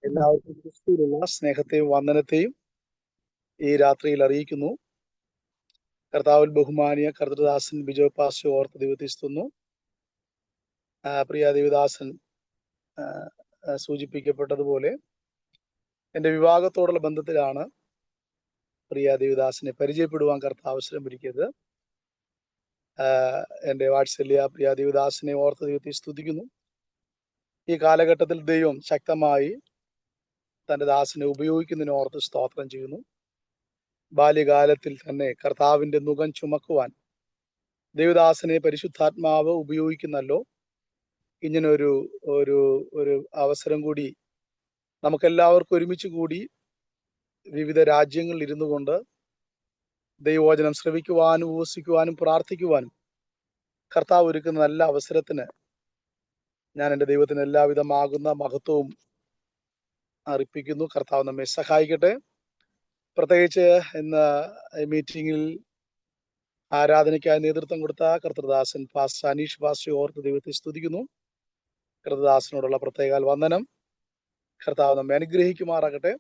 എല്ലാവർക്കും ക്രിസ്തുവിലുള്ള സ്നേഹത്തെയും വന്ദനത്തെയും ഈ രാത്രിയിൽ അറിയിക്കുന്നു. കർത്താവിൽ ബഹുമാനിയ കർത്തൃദാസൻ ബിജോ പാസ്റ്റർ ഓർത്ത് ദൈവത്തെ സ്തുതിക്കുന്നു. പ്രിയ ദേവദാസൻ സൂചിപ്പിക്കപ്പെട്ടതുപോലെ എൻ്റെ വിവാഹത്തോടുള്ള ബന്ധത്തിലാണ് പ്രിയ ദേവദാസനെ പരിചയപ്പെടുവാൻ കർത്താവ് അവസരം ഒരുക്കിയത്. എൻ്റെ വാത്സല്യ പ്രിയ ദേവദാസനെ ഓർത്ത് ദൈവത്തെ സ്തുതിക്കുന്നു. ഈ കാലഘട്ടത്തിൽ ദൈവം ശക്തമായി തൻ്റെ ദാസനെ ഉപയോഗിക്കുന്നതിന് ഓർത്ത് സ്തോത്രം ചെയ്യുന്നു. ബാല്യകാലത്തിൽ തന്നെ കർത്താവിൻ്റെ മുഖം ചുമക്കുവാൻ ദേവദാസനെ പരിശുദ്ധാത്മാവ് ഉപയോഗിക്കുന്നല്ലോ. ഇങ്ങനൊരു ഒരു ഒരു അവസരം കൂടി നമുക്കെല്ലാവർക്കും ഒരുമിച്ച് കൂടി വിവിധ രാജ്യങ്ങളിൽ ഇരുന്നു കൊണ്ട് ദൈവവചനം ശ്രവിക്കുവാനും ഉപവസിക്കുവാനും പ്രാർത്ഥിക്കുവാനും കർത്താവ് ഒരുക്കുന്ന നല്ല അവസരത്തിന് ഞാൻ എൻ്റെ ദൈവത്തിന് എല്ലാവിധമാകുന്ന മഹത്വവും അർപ്പിക്കുന്നു. കർത്താവ് നമ്മെ സഹായിക്കട്ടെ. പ്രത്യേകിച്ച് ഇന്ന് മീറ്റിംഗിൽ ആരാധനയ്ക്കായി നേതൃത്വം കൊടുത്ത കർത്തൃദാസൻ പാസ്റ്റർ അനീഷ് പാസ്റ്റർ ഓർത്ത് ദൈവത്തെ സ്തുതിക്കുന്നു. കർത്തൃദാസനോടുള്ള പ്രത്യേക വന്ദനം. കർത്താവ് നമ്മെ അനുഗ്രഹിക്കുമാറാകട്ടെ.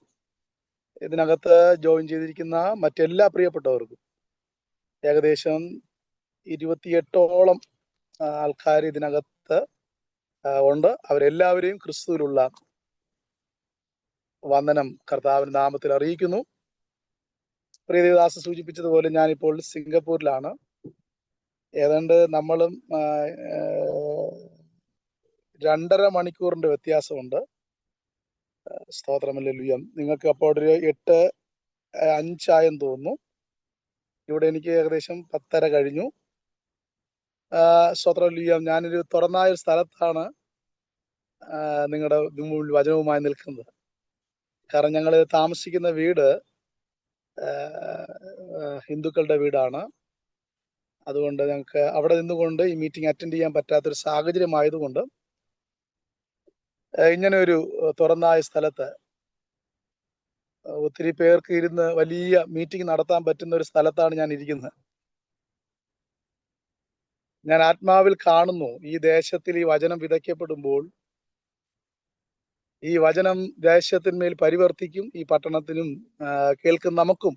ഇതിനകത്ത് ജോയിൻ ചെയ്തിരിക്കുന്ന മറ്റെല്ലാ പ്രിയപ്പെട്ടവർക്കും ഏകദേശം 28ഓളം ആൾക്കാർ ഇതിനകത്ത് ഉണ്ട്. അവരെല്ലാവരെയും ക്രിസ്തുവിലുള്ള വന്ദനം കർത്താവിന്റെ നാമത്തിൽ അറിയിക്കുന്നു. പ്രിയ ദേവദാസ സൂചിപ്പിച്ചതുപോലെ ഞാനിപ്പോൾ സിംഗപ്പൂരിലാണ്. ഏതാണ്ട് നമ്മളും 2.5 മണിക്കൂറിന്റെ വ്യത്യാസമുണ്ട്. സ്തോത്രമല്ലേലൂയ. നിങ്ങൾക്ക് അപ്പോൾ ഒരു 8:05 തോന്നുന്നു. ഇവിടെ എനിക്ക് ഏകദേശം 10:30 കഴിഞ്ഞു. സ്തോത്രമല്ലേലൂയ. ഞാനൊരു തുറന്നായ സ്ഥലത്താണ് നിങ്ങളുടെ മുമ്പിൽ വചനവുമായി നിൽക്കുന്നത്. കാരണം ഞങ്ങൾ താമസിക്കുന്ന വീട് ഹിന്ദുക്കളുടെ വീടാണ്. അതുകൊണ്ട് ഞങ്ങൾക്ക് അവിടെ നിന്നുകൊണ്ട് ഈ മീറ്റിംഗ് അറ്റൻഡ് ചെയ്യാൻ പറ്റാത്തൊരു സാഹചര്യമായതുകൊണ്ട് ഇങ്ങനെ ഒരു തുറന്നായ സ്ഥലത്ത് ഒത്തിരി പേർക്ക് ഇരുന്ന് വലിയ മീറ്റിംഗ് നടത്താൻ പറ്റുന്ന ഒരു സ്ഥലത്താണ് ഞാൻ ഇരിക്കുന്നത്. ഞാൻ ആത്മാവിൽ കാണുന്നു ഈ ദേശത്തിൽ ഈ വചനം വിതയ്ക്കപ്പെടുമ്പോൾ ഈ വചനം ദേശത്തിന്മേൽ പരിവർത്തിക്കും. ഈ പട്ടണത്തിനും കേൾക്കുന്ന നമുക്കും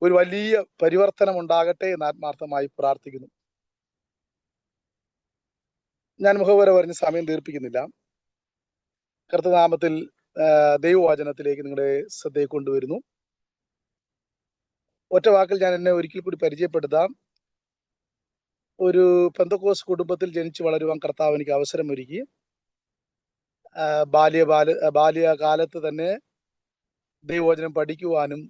ഒരു വലിയ പരിവർത്തനം ഉണ്ടാകട്ടെ എന്ന് ആത്മാർത്ഥമായി പ്രാർത്ഥിക്കുന്നു. ഞാൻ മുഖവര പറഞ്ഞ് സമയം ദീർപ്പിക്കുന്നില്ല. കർത്തൃനാമത്തിൽ ദൈവവചനത്തിലേക്ക് നിങ്ങളുടെ ശ്രദ്ധയെ കൊണ്ടുവരുന്നു. ഒറ്റ വാക്കിൽ ഞാൻ എന്നെ ഒരിക്കൽ കൂടി പരിചയപ്പെടുത്താം. ഒരു പെന്തക്കോസ് കുടുംബത്തിൽ ജനിച്ചു വളരുവാൻ കർത്താവ് എനിക്ക് അവസരം ഒരുക്കി. ബാല്യകാലത്ത് തന്നെ ദൈവവചനം പഠിക്കുവാനും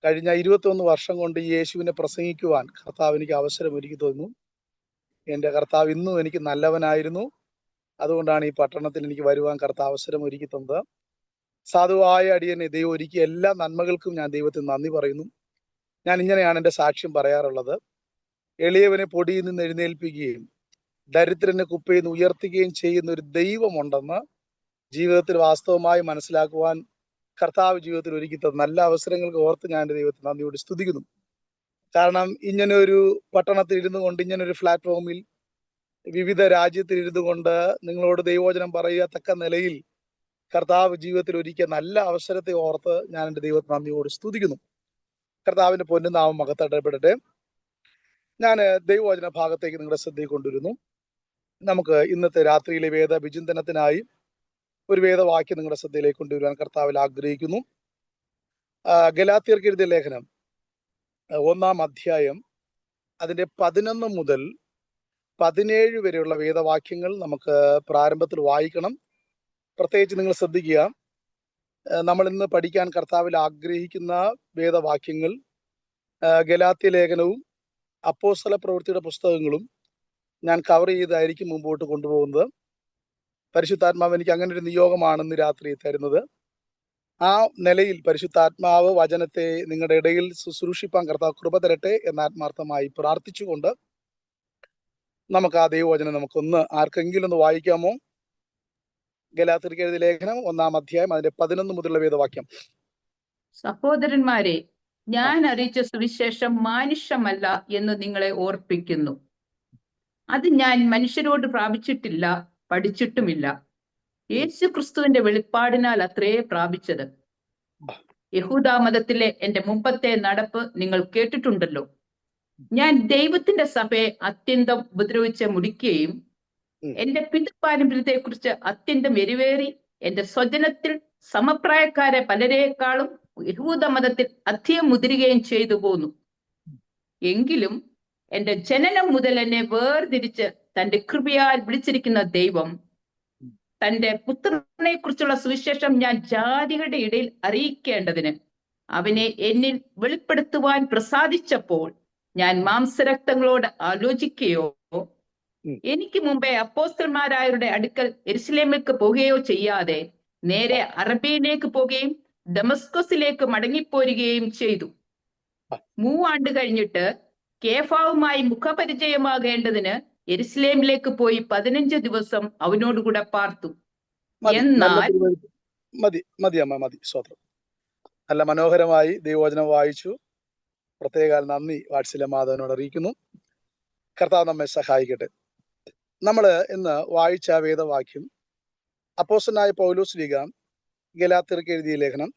കഴിഞ്ഞ 21 വർഷം കൊണ്ട് യേശുവിനെ പ്രസംഗിക്കുവാൻ കർത്താവ് എനിക്ക് അവസരം ഒരുക്കി തന്നു. എൻ്റെ കർത്താവ് ഇന്നും എനിക്ക് നല്ലവനായിരുന്നു. അതുകൊണ്ടാണ് ഈ പട്ടണത്തിൽ എനിക്ക് വരുവാൻ കർത്താവ് അവസരം ഒരുക്കി തന്നത്. സാധുവായ അടിയനെ ദൈവം ഒരുക്കിയ എല്ലാ നന്മകൾക്കും ഞാൻ ദൈവത്തിന് നന്ദി പറയുന്നു. ഞാൻ ഇങ്ങനെയാണ് എൻ്റെ സാക്ഷ്യം പറയാറുള്ളത്. എളിയവനെ പൊടിയിൽ നിന്ന് എഴുന്നേൽപ്പിക്കുകയും ദരിദ്രനെ കുപ്പയിൽ നിന്ന് ഉയർത്തുകയും ചെയ്യുന്ന ഒരു ദൈവമുണ്ടെന്ന് ജീവിതത്തിൽ വാസ്തവമായി മനസ്സിലാക്കുവാൻ കർത്താവ് ജീവിതത്തിൽ ഒരുക്കി തന്ന നല്ല അവസരങ്ങൾക്ക് ഓർത്ത് ഞാൻ എൻ്റെ ദൈവത്തെ നന്ദിയോട് സ്തുതിക്കുന്നു. കാരണം ഇങ്ങനെ ഒരു പട്ടണത്തിൽ ഇരുന്നു കൊണ്ട് ഇങ്ങനെ ഒരു പ്ലാറ്റ്ഫോമിൽ വിവിധ രാജ്യത്തിൽ ഇരുന്നു കൊണ്ട് നിങ്ങളോട് ദൈവവചനം പറയത്തക്ക നിലയിൽ കർത്താവ് ജീവിതത്തിൽ ഒരുക്കിയ നല്ല അവസരത്തെ ഓർത്ത് ഞാൻ എൻ്റെ ദൈവത്തെ നന്ദിയോട് സ്തുതിക്കുന്നു. കർത്താവിന്റെ പൊന്നുനാമം മഹത്വപ്പെടട്ടെ. ഞാൻ ദൈവവചന ഭാഗത്തേക്ക് നിങ്ങളുടെ ശ്രദ്ധയിൽ കൊണ്ടുവരുന്നു. നമുക്ക് ഇന്നത്തെ രാത്രിയിലെ വേദ വിചിന്തനത്തിനായി ഒരു വേദവാക്യം നിങ്ങളുടെ ശ്രദ്ധയിലേക്ക് കൊണ്ടുവരുവാൻ കർത്താവിൽ ആഗ്രഹിക്കുന്നു. ഗലാത്യർക്ക് എഴുതിയ ലേഖനം 1-ാം അധ്യായം അതിന്റെ 11 മുതൽ 17 വരെയുള്ള വേദവാക്യങ്ങൾ നമുക്ക് പ്രാരംഭത്തിൽ വായിക്കണം. പ്രത്യേകിച്ച് നിങ്ങൾ ശ്രദ്ധിക്കുക, നമ്മൾ ഇന്ന് പഠിക്കാൻ കർത്താവിൽ ആഗ്രഹിക്കുന്ന വേദവാക്യങ്ങൾ ഗലാത്യ ലേഖനവും അപ്പോസ്തല പ്രവൃത്തിയുടെ പുസ്തകങ്ങളും ഞാൻ കവർ ചെയ്തായിരിക്കും മുമ്പോട്ട് കൊണ്ടുപോകുന്നത്. പരിശുദ്ധാത്മാവ് എനിക്ക് അങ്ങനെ ഒരു നിയോഗമാണെന്ന് രാത്രി തരുന്നത്. ആ നിലയിൽ പരിശുദ്ധാത്മാവ് വചനത്തെ നിങ്ങളുടെ ഇടയിൽ ശുശ്രൂഷിപ്പാൻ കർത്താവ് കൃപ തരട്ടെ എന്ന് ആത്മാർത്ഥമായി പ്രാർത്ഥിച്ചുകൊണ്ട് നമുക്ക് ആ ദൈവവചനം നമുക്കൊന്ന് ആർക്കെങ്കിലും ഒന്ന് വായിക്കാമോ? ഗലാത്യർക്ക് എഴുതിയ ലേഖനം 1-ാം അധ്യായം അതിന്റെ 11 മുതലുള്ള വേദവാക്യം. സഹോദരന്മാരെ, ഞാൻ അറിയിച്ച സുവിശേഷം മാനുഷ്യമല്ല എന്ന് നിങ്ങളെ ഓർപ്പിക്കുന്നു. അത് ഞാൻ മനുഷ്യരോട് പ്രാപിച്ചിട്ടില്ല, പഠിച്ചിട്ടുമില്ല. യേശു ക്രിസ്തുവിന്റെ വെളിപ്പാടിനാൽ അത്രേ പ്രാപിച്ചത്. യഹൂദ മതത്തിലെ എന്റെ മുമ്പത്തെ നടപ്പ് നിങ്ങൾ കേട്ടിട്ടുണ്ടല്ലോ. ഞാൻ ദൈവത്തിന്റെ സഭയെ അത്യന്തം ഉപദ്രവിച്ച് മുടിക്കുകയും എന്റെ പിതൃപാരമ്പര്യത്തെ കുറിച്ച് അത്യന്തം എരിവേറി എന്റെ സ്വജനത്തിൽ സമപ്രായക്കാരെ പലരെക്കാളും യഹൂദ മതത്തിൽ അധികം മുതിരുകയും ചെയ്തു പോന്നു. എങ്കിലും എന്റെ ജനനം മുതൽ എന്നെ വേർതിരിച്ച് തന്റെ കൃപയാൽ വിളിച്ചിരിക്കുന്ന ദൈവം തന്റെ പുത്രനെ കുറിച്ചുള്ള സുവിശേഷം ഞാൻ ജാതികളുടെ ഇടയിൽ അറിയിക്കേണ്ടതിന് അവനെ എന്നിൽ വെളിപ്പെടുത്തുവാൻ പ്രസാദിച്ചപ്പോൾ ഞാൻ മാംസരക്തങ്ങളോട് ആലോചിക്കുകയോ എനിക്ക് മുമ്പേ അപ്പോസ്തലന്മാരായവരുടെ അടുക്കൽ യെരുശലേമിലേക്ക് പോകുകയോ ചെയ്യാതെ നേരെ അറബിയിലേക്ക് പോകുകയും ദമസ്കസിലേക്ക് മടങ്ങിപ്പോരുകയും ചെയ്തു. 3 ആണ്ട് കഴിഞ്ഞിട്ട് കേഫാവുമായി മുഖപരിചയമാകേണ്ടതിന് യെരുശലേമിലേക്ക് പോയി 15 ദിവസം അവനോടുകൂടെ പാർത്തു. എന്നാൽ മതി സ്വത്രം. നല്ല മനോഹരമായി ദൈവവചനം വായിച്ചു. പ്രത്യേക നന്ദി വാത്സല്യ മാധവനോട് അറിയിക്കുന്നു. കർത്താവ് നമ്മെ സഹായിക്കട്ടെ. നമ്മൾ ഇന്ന് വായിച്ച വേദവാക്യം അപ്പോസ്തലനായ പൗലോസ് ശ്ലീഹ ഗലാത്യർക്ക് എഴുതിയ ലേഖനം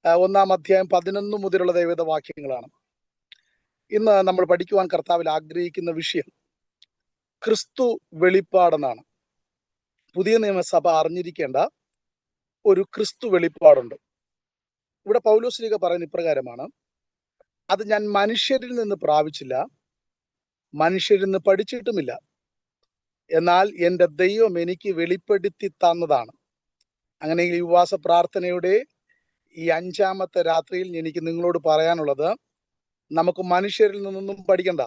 1-ാം അധ്യായം 11 മുതലുള്ള വേദവാക്യങ്ങളാണ്. ഇന്ന് നമ്മൾ പഠിക്കുവാൻ കർത്താവിൽ ആഗ്രഹിക്കുന്ന വിഷയം ക്രിസ്തു വെളിപ്പാടെന്നാണ്. പുതിയ നിയമസഭ അറിഞ്ഞിരിക്കേണ്ട ഒരു ക്രിസ്തു വെളിപ്പാടുണ്ട്. ഇവിടെ പൗലോസ് ശ്ലീഹ പറയുന്ന ഇപ്രകാരമാണ്: അത് ഞാൻ മനുഷ്യരിൽ നിന്ന് പ്രാപിച്ചില്ല, മനുഷ്യരിൽ നിന്ന് പഠിച്ചിട്ടുമില്ല, എന്നാൽ എൻ്റെ ദൈവം എനിക്ക് വെളിപ്പെടുത്തി തന്നതാണ്. അങ്ങനെ ഈ ഉപവാസ പ്രാർത്ഥനയുടെ ഈ 5-ാമത്തെ രാത്രിയിൽ എനിക്ക് നിങ്ങളോട് പറയാനുള്ളത്, നമുക്ക് മനുഷ്യരിൽ നിന്നൊന്നും പഠിക്കണ്ട,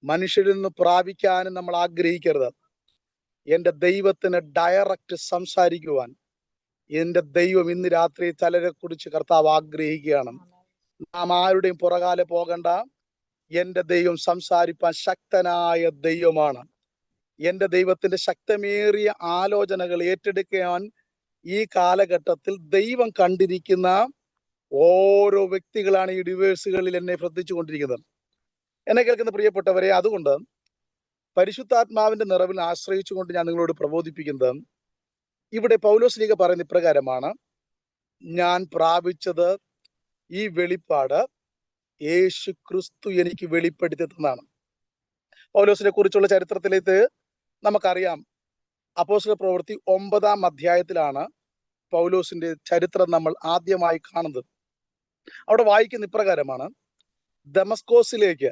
മനുഷ്യരിൽ നിന്ന് പ്രാപിക്കാനും നമ്മൾ ആഗ്രഹിക്കരുത്. എൻ്റെ ദൈവത്തിന് ഡയറക്റ്റ് സംസാരിക്കുവാൻ എൻ്റെ ദൈവം ഇന്ന് രാത്രി ചിലരെ കുറിച്ച് കർത്താവ് ആഗ്രഹിക്കുകയാണ്. നാം ആരുടെയും പുറകാലെ പോകണ്ട. എൻ്റെ ദൈവം സംസാരിപ്പാൻ ശക്തനായ ദൈവമാണ്. എൻ്റെ ദൈവത്തിന്റെ ശക്തമേറിയ ആലോചനകൾ ഏറ്റെടുക്കാൻ ഈ കാലഘട്ടത്തിൽ ദൈവം കണ്ടിരിക്കുന്ന ഓരോ വ്യക്തികളാണ് ഈ ഡിവേഴ്സുകളിൽ എന്നെ ശ്രദ്ധിച്ചു കൊണ്ടിരിക്കുന്നത്. എന്നെ കേൾക്കുന്ന പ്രിയപ്പെട്ടവരെ, അതുകൊണ്ട് പരിശുദ്ധാത്മാവിന്റെ നിറവിൽ ആശ്രയിച്ചുകൊണ്ട് ഞാൻ നിങ്ങളോട് പ്രബോധിപ്പിക്കുന്നത്, ഇവിടെ പൗലോസ് ശ്ലീഹ പറയുന്ന ഇപ്രകാരമാണ്: ഞാൻ പ്രാപിച്ചത് ഈ വെളിപ്പാട് യേശു ക്രിസ്തു എനിക്ക് വെളിപ്പെടുത്തി തന്നതാണ്. പൗലോസിനെ കുറിച്ചുള്ള ചരിത്രത്തിലേക്ക് നമുക്കറിയാം. അപ്പോസ്തല പ്രവൃത്തി 9-ാം അധ്യായത്തിലാണ് പൗലോസിന്റെ ചരിത്രം നമ്മൾ ആദ്യമായി കാണുന്നത്. അവിടെ വായിക്കുന്ന ഇപ്രകാരമാണ്: ദമസ്കോസിലേക്ക്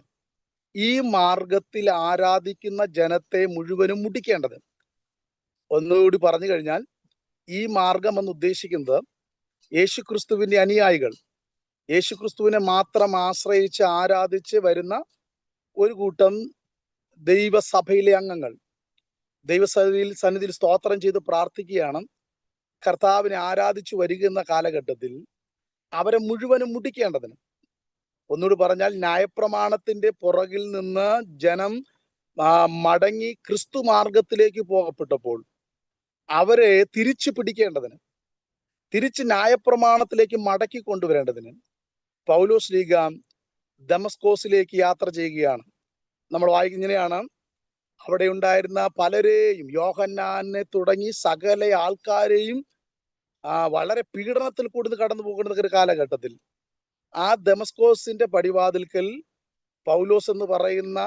ഈ മാർഗത്തിൽ ആരാധിക്കുന്ന ജനത്തെ മുഴുവനും മുടിക്കേണ്ടത്. ഒന്നുകൂടി പറഞ്ഞു കഴിഞ്ഞാൽ, ഈ മാർഗം എന്ന് ഉദ്ദേശിക്കുന്നത് യേശു ക്രിസ്തുവിന്റെ അനുയായികൾ, യേശു ക്രിസ്തുവിനെ മാത്രം ആശ്രയിച്ച് ആരാധിച്ച് വരുന്ന ഒരു കൂട്ടം ദൈവസഭയിലെ അംഗങ്ങൾ സന്നിധിയിൽ സ്തോത്രം ചെയ്ത് പ്രാർത്ഥിക്കുകയാണ്. കർത്താവിനെ ആരാധിച്ചു വരികയെന്ന കാലഘട്ടത്തിൽ അവരെ മുഴുവനും മുടിക്കേണ്ടതിന്, ഒന്നുകൂടി പറഞ്ഞാൽ ന്യായപ്രമാണത്തിന്റെ പുറകിൽ നിന്ന് ജനം മടങ്ങി ക്രിസ്തു മാർഗത്തിലേക്ക് പോകപ്പെട്ടപ്പോൾ അവരെ തിരിച്ചു പിടിക്കേണ്ടതിന്, തിരിച്ച് ന്യായപ്രമാണത്തിലേക്ക് മടക്കി കൊണ്ടുവരേണ്ടതിന് പൗലോസ് ശ്ലീഹ ദമസ്കോസിലേക്ക് യാത്ര ചെയ്യുകയാണ്. നമ്മൾ വായിക്കുന്നതിനെയാണ്: അവിടെ ഉണ്ടായിരുന്ന പലരെയും, യോഹന്നാനെ തുടങ്ങി സകല ആൾക്കാരെയും വളരെ പീഡനത്തിൽ കൂടി കടന്നു പോകുന്ന ഒരു കാലഘട്ടത്തിൽ ആ ദമസ്കോസിന്റെ പടിവാതിൽക്കൽ പൗലോസ് എന്ന് പറയുന്ന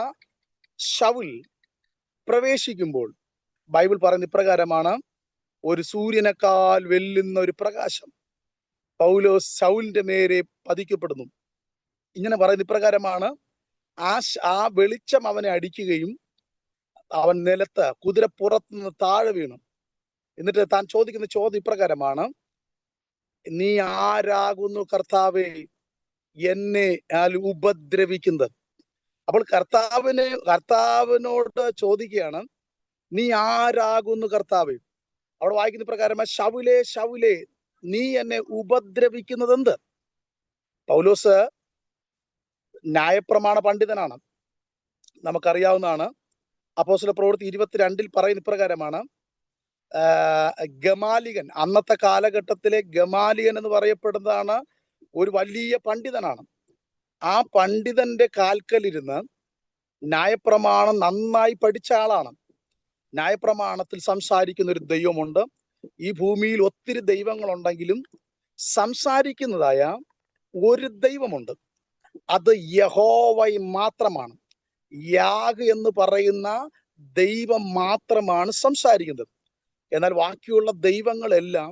ശൗൽ പ്രവേശിക്കുമ്പോൾ ബൈബിൾ പറയുന്ന ഇപ്രകാരമാണ്: ഒരു സൂര്യനേക്കാൾ വെല്ലുന്ന ഒരു പ്രകാശം പൗലോസ് ശൗലിന്റെ നേരെ പതിക്കപ്പെടുന്നു. ഇങ്ങനെ പറയുന്ന ഇപ്രകാരമാണ്: ആ വെളിച്ചം അവനെ അടിക്കുകയും അവൻ നിലത്ത് കുതിരപ്പുറത്ത് നിന്ന് താഴെ വീണു. എന്നിട്ട് താൻ ചോദിക്കുന്ന ചോദ്യം ഇപ്രകാരമാണ്: നീ ആരാകുന്നു കർത്താവേ എന്നെ ഉപദ്രവിക്കുന്നത്? അപ്പോൾ കർത്താവിനോട് ചോദിക്കുകയാണ്, നീ ആരാകുന്നു കർത്താവേ? അവിടെ വായിക്കുന്ന പ്രകാരം, ശൗലേ ശൗലേ നീ എന്നെ ഉപദ്രവിക്കുന്നത് എന്ത്? പൗലോസ് ന്യായപ്രമാണ പണ്ഡിതനാണ്, നമുക്കറിയാവുന്നതാണ്. അപ്പോസ്തല പ്രവൃത്തി 22 പറയുന്ന ഇപ്രകാരമാണ്: ഗമാലികൻ, അന്നത്തെ കാലഘട്ടത്തിലെ ഗമാലികൻ എന്ന് പറയപ്പെടുന്നതാണ് ഒരു വലിയ പണ്ഡിതനാണ്. ആ പണ്ഡിതന്റെ കാൽക്കലിരുന്ന് ന്യായപ്രമാണം നന്നായി പഠിച്ച ആളാണ്. ന്യായപ്രമാണത്തിൽ സംസാരിക്കുന്ന ഒരു ദൈവമുണ്ട്. ഈ ഭൂമിയിൽ ഒത്തിരി ദൈവങ്ങളുണ്ടെങ്കിലും സംസാരിക്കുന്നതായ ഒരു ദൈവമുണ്ട്. അത് യഹോവ മാത്രമാണ്. യാഗ് എന്ന് പറയുന്ന ദൈവം മാത്രമാണ് സംസാരിക്കുന്നത്. എന്നാൽ ബാക്കിയുള്ള ദൈവങ്ങളെല്ലാം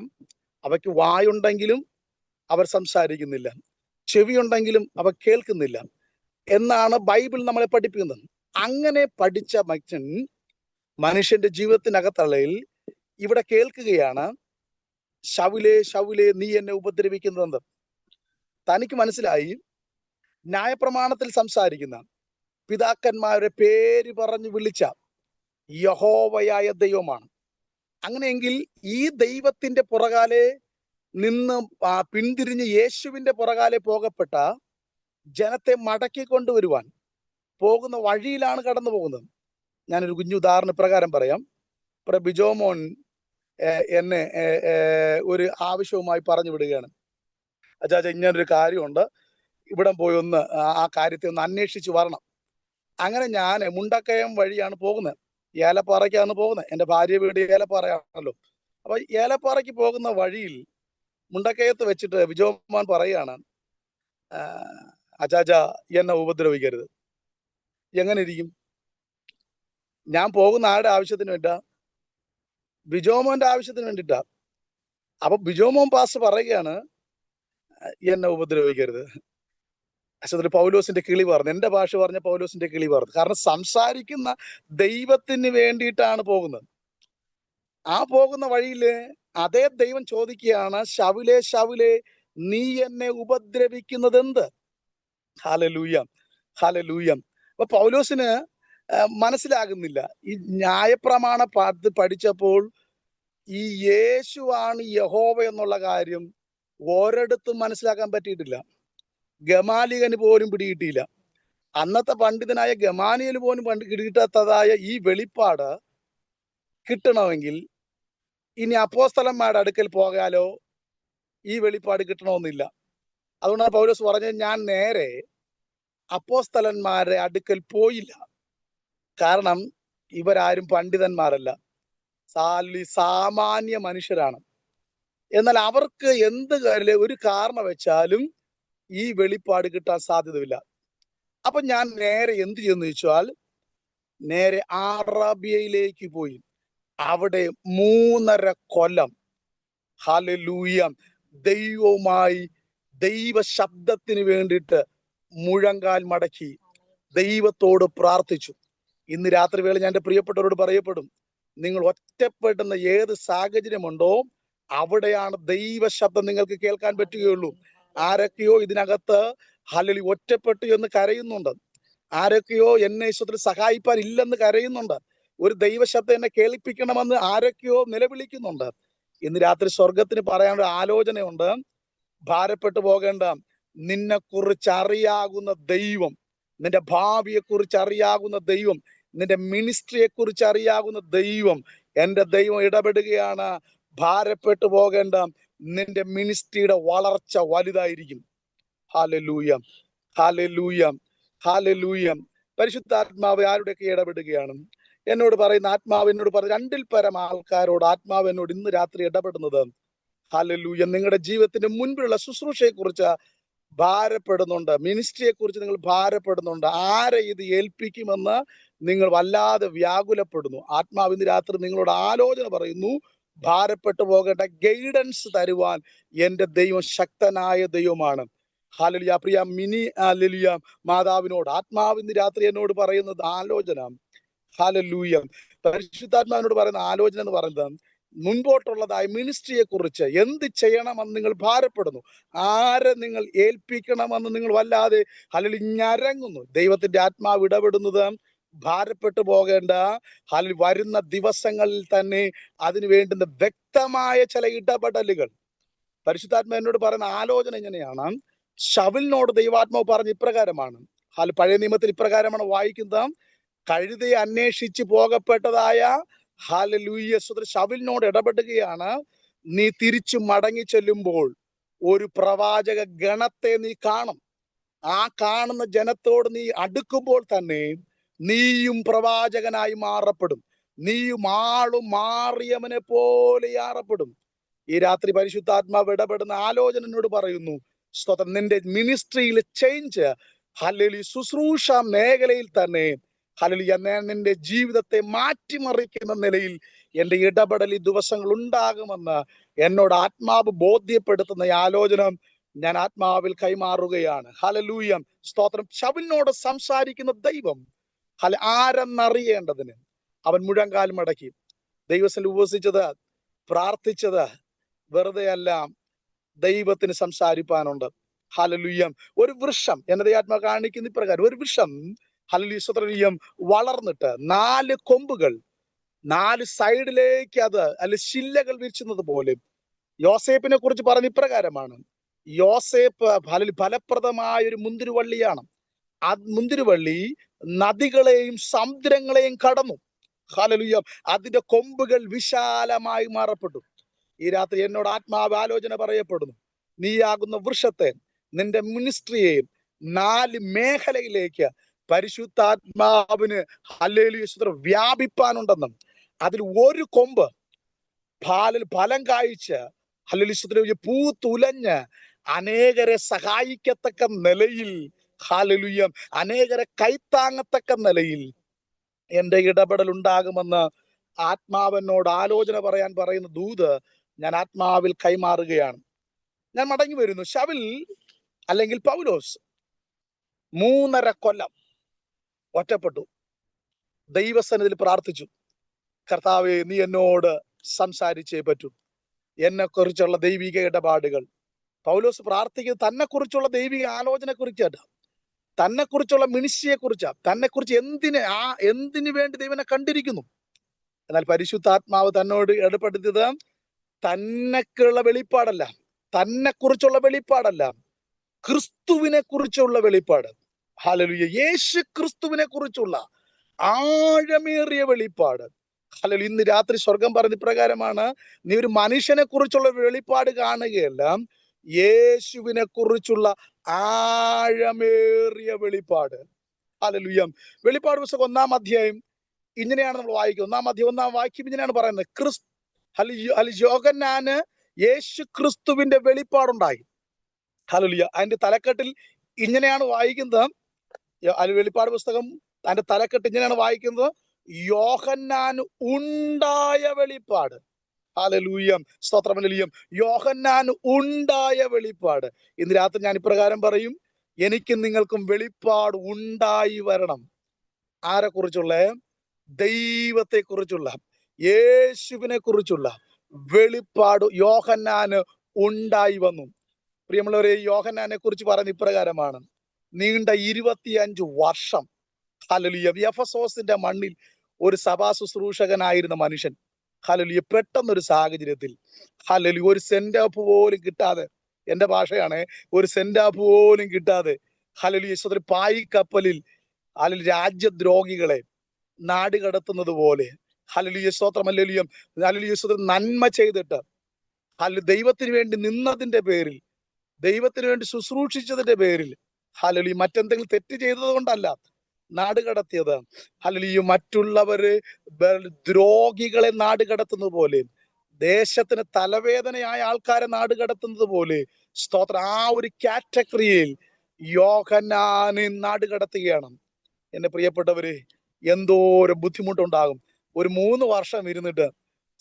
അവയ്ക്ക് വായുണ്ടെങ്കിലും അവർ സംസാരിക്കുന്നില്ല, ചെവിയുണ്ടെങ്കിലും അവ കേൾക്കുന്നില്ല എന്നാണ് ബൈബിൾ നമ്മളെ പഠിപ്പിക്കുന്നത്. അങ്ങനെ പഠിച്ച മനുഷ്യന്റെ ജീവിതത്തിനകത്തളയിൽ ഇവിടെ കേൾക്കുകയാണ്, ശൗലേ ശൗലേ നീ എന്നെ ഉപദ്രവിക്കുന്നതെന്ന്. തനിക്ക് മനസ്സിലായി ന്യായപ്രമാണത്തിൽ സംസാരിക്കുന്ന, പിതാക്കന്മാരുടെ പേര് പറഞ്ഞു വിളിച്ച യഹോവയായ ദൈവമാണ്. അങ്ങനെയെങ്കിൽ ഈ ദൈവത്തിന്റെ പുറകാലെ നിന്ന് പിന്തിരിഞ്ഞ് യേശുവിന്റെ പുറകാലെ പോകപ്പെട്ട ജനത്തെ മടക്കി കൊണ്ടുവരുവാൻ പോകുന്ന വഴിയിലാണ് കടന്നു പോകുന്നത്. ഞാനൊരു കുഞ്ഞു ഉദാഹരണ പ്രകാരം പറയാം. ബിജോമോൻ എന്നെ ഒരു ആവശ്യവുമായി പറഞ്ഞു വിടുകയാണ്. അച്ചാച്ച, ഇങ്ങനൊരു കാര്യമുണ്ട്, ഇവിടെ പോയി ഒന്ന് ആ കാര്യത്തെ ഒന്ന് അന്വേഷിച്ച് വരണം. അങ്ങനെ ഞാൻ മുണ്ടക്കയം വഴിയാണ് പോകുന്നത്, ഏലപ്പാറയ്ക്കാണ് പോകുന്നത്. എൻ്റെ ഭാര്യ വീട് ഏലപ്പാറയാണല്ലോ. അപ്പൊ ഏലപ്പാറയ്ക്ക് പോകുന്ന വഴിയിൽ മുണ്ടക്കയത്ത് വെച്ചിട്ട് ബിജോമോൻ പറയുകയാണ്, അച്ചാച്ച എന്നെ ഉപദ്രവിക്കരുത്. എങ്ങനെ ഇരിക്കും? ഞാൻ പോകുന്ന ആരുടെ ആവശ്യത്തിന് വേണ്ടിട്ടാ? ബിജോമോന്റെ ആവശ്യത്തിന് വേണ്ടിട്ടാ. അപ്പൊ ബിജോമോൻ പാസ് പറയുകയാണ്, എന്നെ ഉപദ്രവിക്കരുത്. അക്ഷരത്തിൽ പൗലോസിന്റെ കിളി പറഞ്ഞു, എന്റെ ഭാഷ പറഞ്ഞ പൗലോസിന്റെ കിളി പറഞ്ഞു. കാരണം സംസാരിക്കുന്ന ദൈവത്തിന് വേണ്ടിയിട്ടാണ് പോകുന്നത്. ആ പോകുന്ന വഴിയില് അതേ ദൈവം ചോദിക്കുകയാണ്, ശൗലേ ശൗലേ നീ എന്നെ ഉപദ്രവിക്കുന്നത് എന്ത്? Hallelujah, hallelujah. അപ്പൊ പൗലോസിന് മനസ്സിലാകുന്നില്ല. ഈ ന്യായപ്രമാണ പാഠത്തിൽ പഠിച്ചപ്പോൾ ഈ യേശുവാണ് യഹോവ എന്നുള്ള കാര്യം ഒരിടത്തും മനസ്സിലാക്കാൻ പറ്റിയിട്ടില്ല. ഗമാലിയന് പോലും പിടികിട്ടിയില്ല. അന്നത്തെ പണ്ഡിതനായ ഗമാലിയൽ പോലും പിടികിട്ടാത്തതായ ഈ വെളിപ്പാട് കിട്ടണമെങ്കിൽ ഇനി അപ്പോസ്തലന്മാരുടെ അടുക്കൽ പോകാലോ ഈ വെളിപ്പാട് കിട്ടണമെന്നില്ല. അതുകൊണ്ടാണ് പൗലോസ് പറഞ്ഞത്, ഞാൻ നേരെ അപ്പോസ്തലന്മാരുടെ അടുക്കൽ പോയില്ല. കാരണം ഇവരാരും പണ്ഡിതന്മാരല്ല, സാമാന്യ മനുഷ്യരാണ്. എന്നാൽ അവർക്ക് എന്ത് ഒരു കാരണം വെച്ചാലും ഈ വെളിപ്പാട് കിട്ടാൻ സാധ്യതയില്ല. അപ്പൊ ഞാൻ നേരെ എന്ത് ചെയ്യുന്നു ചോദിച്ചാൽ, നേരെ അറബിയയിലേക്ക് പോയി അവിടെ 3.5 കൊല്ലം ഹല്ലേലൂയ ദൈവവുമായി ദൈവ ശബ്ദത്തിന് വേണ്ടിയിട്ട് മുഴങ്കാൽ മടക്കി ദൈവത്തോട് പ്രാർത്ഥിച്ചു. ഇന്ന് രാത്രി വേള ഞാൻ എൻ്റെ പ്രിയപ്പെട്ടവരോട് പറയപ്പെടും, നിങ്ങൾ ഒറ്റപ്പെടുന്ന ഏത് സാഹചര്യമുണ്ടോ അവിടെയാണ് ദൈവ ശബ്ദം നിങ്ങൾക്ക് കേൾക്കാൻ പറ്റുകയുള്ളൂ. ആരൊക്കെയോ ഇതിനകത്ത് ഹല്ലേലൂയ ഒറ്റപ്പെട്ടു എന്ന് കരയുന്നുണ്ട്. ആരൊക്കെയോ എന്നെ ഈശ്വരത്തിൽ സഹായിപ്പാൻ ഇല്ലെന്ന് കരയുന്നുണ്ട്. ഒരു ദൈവശബ്ദം എന്നെ കേൾപ്പിക്കണമെന്ന് ആരൊക്കെയോ നിലവിളിക്കുന്നുണ്ട്. ഇന്ന് രാത്രി സ്വർഗത്തിന് പറയാനുള്ള ആലോചനയുണ്ട്. ഭാരപ്പെട്ടു പോകേണ്ട, നിന്നെ കുറിച്ച് അറിയാകുന്ന ദൈവം, നിന്റെ ഭാവിയെ കുറിച്ച് അറിയാകുന്ന ദൈവം, നിന്റെ മിനിസ്ട്രിയെ കുറിച്ച് അറിയാകുന്ന ദൈവം, എൻ്റെ ദൈവം ഇടപെടുകയാണ്. ഭാരപ്പെട്ടു പോകേണ്ട, നിന്റെ മിനിസ്ട്രിയുടെ വളർച്ച വലുതായിരിക്കും. ഹല്ലേലൂയ, ഹല്ലേലൂയ, ഹല്ലേലൂയ. പരിശുദ്ധാത്മാവ് ആരുടെയൊക്കെ ഇടപെടുകയാണ്? എന്നോട് പറയുന്ന ആത്മാവ് എന്നോട് പറഞ്ഞു, 2-ൽ പരം ആൾക്കാരോട് ആത്മാവ് എന്നോട് ഇന്ന് രാത്രി ഇടപെടുന്നത്, ഹല്ലേലൂയ, നിങ്ങളുടെ ജീവിതത്തിന്റെ മുൻപിലുള്ള ശുശ്രൂഷയെ കുറിച്ച് ഭാരപ്പെടുന്നുണ്ട്, മിനിസ്ട്രിയെ കുറിച്ച് നിങ്ങൾ ഭാരപ്പെടുന്നുണ്ട്, ആരെ ഇത് ഏൽപ്പിക്കുമെന്ന് നിങ്ങൾ വല്ലാതെ വ്യാകുലപ്പെടുന്നു. ആത്മാവ് ഇന്ന് രാത്രി നിങ്ങളോട് ആലോചന പറയുന്നു. ഭാരപ്പെട്ടു പോകേണ്ട ഗൈഡൻസ് തരുവാൻ എൻ്റെ ദൈവം ശക്തനായ ദൈവമാണ്. ഹല്ലേലൂയ. പ്രിയ മിനി ഹല്ലേലൂയ മാതാവിനോട് ആത്മാവ് ഇന്ന് രാത്രി എന്നോട് പറയുന്നത് ആലോചന, ഹല്ലേലൂയ, പരിശുദ്ധാത്മാവിനോട് പറയുന്ന ആലോചന എന്ന് പറയുന്നത്, മുൻപോട്ടുള്ളതായ മിനിസ്ട്രിയെ കുറിച്ച് എന്ത് ചെയ്യണമെന്ന് നിങ്ങൾ ഭാരപ്പെടുന്നു, ആരെ നിങ്ങൾ ഏൽപ്പിക്കണമെന്ന് നിങ്ങൾ വല്ലാതെ ഹല്ലേലൂയ ഞരങ്ങുന്നു. ദൈവത്തിന്റെ ആത്മാവ് ഇടപെടുന്നത് ഭാരപ്പെട്ടു പോകേണ്ട, വരുന്ന ദിവസങ്ങളിൽ തന്നെ അതിന് വേണ്ടുന്ന വ്യക്തമായ ചില ഇടപെടലുകൾ. പരിശുദ്ധാത്മാവ് എന്നോട് പറയുന്ന ആലോചന ഇങ്ങനെയാണ്. ശൗലിനോട് ദൈവാത്മാവ് പറഞ്ഞ ഇപ്രകാരമാണ്. പഴയ നിയമത്തിൽ ഇപ്രകാരമാണ് വായിക്കുന്നത്. കഴുതയെ അന്വേഷിച്ച് പോകപ്പെട്ടതായ ഹല്ലേലൂയ ശൗലിനോട് ഇടപെടുകയാണ്. നീ തിരിച്ചു മടങ്ങി ചെല്ലുമ്പോൾ ഒരു പ്രവാചക ഗണത്തെ നീ കാണും. ആ കാണുന്ന ജനത്തോട് നീ അടുക്കുമ്പോൾ തന്നെ നീയും പ്രവാചകനായി മാറപ്പെടും. നീയും ആളും മാറിയവനെ പോലെ ആറപ്പെടും. ഈ രാത്രി പരിശുദ്ധാത്മാവ് ഇടപെടുന്ന ആലോചന എന്നോട് പറയുന്നു, സ്തോത്രം, നിന്റെ മിനിസ്ട്രിയിൽ ചേഞ്ച്, ഹല്ലേലൂയ, ശുശ്രൂഷ മേഖലയിൽ തന്നെ, ഹല്ലേലൂയ, ഞാൻ നിന്റെ ജീവിതത്തെ മാറ്റിമറിക്കുന്ന നിലയിൽ എന്റെ ഇടപെടൽ ഈ ദിവസങ്ങൾ ഉണ്ടാകുമെന്ന് എന്നോട് ആത്മാവ് ബോധ്യപ്പെടുത്തുന്ന ഈ ആലോചന ഞാൻ ആത്മാവിൽ കൈമാറുകയാണ്. ഹല്ലേലൂയ, സ്തോത്രം. ശൗലിനോട് സംസാരിക്കുന്ന ദൈവം ആരെന്നറിയേണ്ടതിന് അവൻ മുഴങ്കാൽ മടക്കി ദൈവത്തിൽ ഉപവസിച്ചത്, പ്രാർത്ഥിച്ചത് വെറുതെ അല്ല, ദൈവത്തിന് സംസാരിപ്പാനുണ്ട്. ഹല്ലേലൂയ. ഒരു വൃക്ഷം, എന്റെ ആത്മാ കാണിക്കുന്ന ഇപ്രകാരം, ഒരു വൃക്ഷം ഹല്ലേലൂയ വളർന്നിട്ട് 4 കൊമ്പുകൾ 4 സൈഡിലേക്ക് അത് ശില്ലകൾ വിരിച്ചുന്നത് പോലെ യോസേപ്പിനെ കുറിച്ച് പറഞ്ഞ ഇപ്രകാരമാണ്. യോസേപ്പ് ഫലപ്രദമായ ഒരു മുന്തിരിവള്ളിയാണ്. ആ മുന്തിരിവള്ളി നദികളെയും സമുദ്രങ്ങളെയും കടന്നു. ഹല്ലേലൂയ. അതിന്റെ കൊമ്പുകൾ വിശാലമായി മാറപ്പെട്ടു. ഈ രാത്രി എന്നോട് ആത്മാവ് ആലോചന പറയപ്പെടുന്നു, നീയാകുന്ന വൃക്ഷത്തെ, നിന്റെ മിനിസ്ട്രിയെയും 4 മേഖലയിലേക്ക് പരിശുദ്ധാത്മാവിന് ഹല്ലേലൂയ വ്യാപിപ്പാനുണ്ടെന്നും അതിൽ ഒരു കൊമ്പ് ഫലം കായ്ച്ച് ഹല്ലേലൂയ പൂത്തുലഞ്ഞ് അനേകരെ സഹായിക്കത്തക്ക നിലയിൽ, ഹല്ലേലൂയ, അനേകരെ കൈത്താങ്ങത്തക്ക നിലയിൽ എന്റെ ഇടപെടൽ ഉണ്ടാകുമെന്ന് ആത്മാവെന്നോട് ആലോചന പറയാൻ പറയുന്ന ദൂത് ഞാൻ ആത്മാവിൽ കൈമാറുകയാണ്. ഞാൻ മടങ്ങി വരുന്നു. ശൗൽ അല്ലെങ്കിൽ പൗലോസ് 3.5 കൊല്ലം ഒറ്റപ്പെട്ടു. ദൈവസന്നിധിയിൽ പ്രാർത്ഥിച്ചു, കർത്താവേ, നീ എന്നോട് സംസാരിച്ചേ പറ്റൂ. എന്നെ കുറിച്ചുള്ള ദൈവിക ഇടപാടുകൾ. പൗലോസ് പ്രാർത്ഥിക്കുന്നത് തന്നെ കുറിച്ചുള്ള ദൈവിക ആലോചന കുറിച്ചാണ്, തന്നെ കുറിച്ചുള്ള മിനിസ്ട്രിയെ കുറിച്ചാണ്, തന്നെ കുറിച്ച് എന്തിനു വേണ്ടി ദൈവനെ കണ്ടിരിക്കുന്നു. എന്നാൽ പരിശുദ്ധാത്മാവ് തന്നോട് ഇടപെടുത്തിയത് തന്നെക്കുള്ള വെളിപ്പാടല്ല, തന്നെ കുറിച്ചുള്ള വെളിപ്പാടല്ല, ക്രിസ്തുവിനെ കുറിച്ചുള്ള വെളിപ്പാട്. ഹല്ലേലൂയ. യേശു ക്രിസ്തുവിനെ കുറിച്ചുള്ള ആഴമേറിയ വെളിപ്പാട്. ഹല്ലേലൂയ. ഇന്ന് രാത്രി സ്വർഗം പറഞ്ഞ ഇപ്രകാരമാണ്, നീ ഒരു മനുഷ്യനെ കുറിച്ചുള്ള വെളിപ്പാട് കാണുകയല്ല, യേശുവിനെ കുറിച്ചുള്ള ആഴമേറിയ വെളിപ്പാട്. ഹല്ലേലൂയ. വെളിപ്പാട് പുസ്തകം 1-ാം അധ്യായം ഇങ്ങനെയാണ് നമ്മൾ വായിക്കുന്നത്. 1-ാം അധ്യായം 1-ാം വാക്യം ഇങ്ങനെയാണ് പറയുന്നത്, യോഹന്നാന് യേശു ക്രിസ്തുവിന്റെ വെളിപ്പാടുണ്ടായി. ഹല്ലേലൂയ. അതിന്റെ തലക്കെട്ടിൽ ഇങ്ങനെയാണ് വായിക്കുന്നത്, വെളിപ്പാട് പുസ്തകം അതിന്റെ തലക്കെട്ട് ഇങ്ങനെയാണ് വായിക്കുന്നത്, യോഹന്നാന് ഉണ്ടായ വെളിപ്പാട്. ഹല്ലേലൂയ, സ്തോത്രം. ഹല്ലേലൂയ. യോഹന്നാന് ഉണ്ടായ വെളിപ്പാട്. ഇന്ന് രാത്രി ഞാൻ ഇപ്രകാരം പറയും, എനിക്കും നിങ്ങൾക്കും വെളിപ്പാട് ഉണ്ടായി വരണം. ആരെ കുറിച്ചുള്ള? ദൈവത്തെ കുറിച്ചുള്ള, യേശുവിനെ കുറിച്ചുള്ള വെളിപ്പാട് യോഹന്നാന് ഉണ്ടായി വന്നു. പ്രിയമുള്ളവരെ, യോഹന്നാനെ കുറിച്ച് പറയുന്ന ഇപ്രകാരമാണ്, നീണ്ട 25 വർഷം ഹല്ലേലൂയ എഫെസോസിന്റെ മണ്ണിൽ ഒരു സഭാ ശുശ്രൂഷകനായിരുന്ന മനുഷ്യൻ, ഹല്ലേലൂയ, പെട്ടെന്നൊരു സാഹചര്യത്തിൽ ഹല്ലേലൂയ ഒരു സെന്റ് ഓഫ് പോലും കിട്ടാതെ, എന്റെ ഭാഷയാണ്, ഒരു സെന്റ് ഓഫ് പോലും കിട്ടാതെ ഹല്ലേലൂയ പായിക്കപ്പലിൽ രാജ്യദ്രോഹികളെ നാട് കടത്തുന്നത് പോലെ ഹല്ലേലൂയ, സ്തോത്രം, ഹല്ലേലൂയ, ഹല്ലേലൂയ, നന്മ ചെയ്തിട്ട് ദൈവത്തിന് വേണ്ടി നിന്നതിന്റെ പേരിൽ, ദൈവത്തിന് വേണ്ടി ശുശ്രൂഷിച്ചതിന്റെ പേരിൽ ഹല്ലേലൂയ മറ്റെന്തെങ്കിലും തെറ്റ് ചെയ്തത് കൊണ്ടല്ല നാട് കടത്തിയത്. ഹല്ലേലൂയ മറ്റുള്ളവര് ദ്രോഹികളെ നാട് കടത്തുന്നത് പോലെ, ദേശത്തിന് തലവേദനയായ ആൾക്കാരെ നാട് കടത്തുന്നത് പോലെ, സ്തോത്രം, ആ ഒരു കാറ്റഗറിയിൽ യോഹന്നാനെ നാട് കടത്തുകയാണ്. എന്റെ പ്രിയപ്പെട്ടവരെ, എന്തോരം ബുദ്ധിമുട്ടുണ്ടാകും. ഒരു 3 വർഷം ഇരുന്നിട്ട്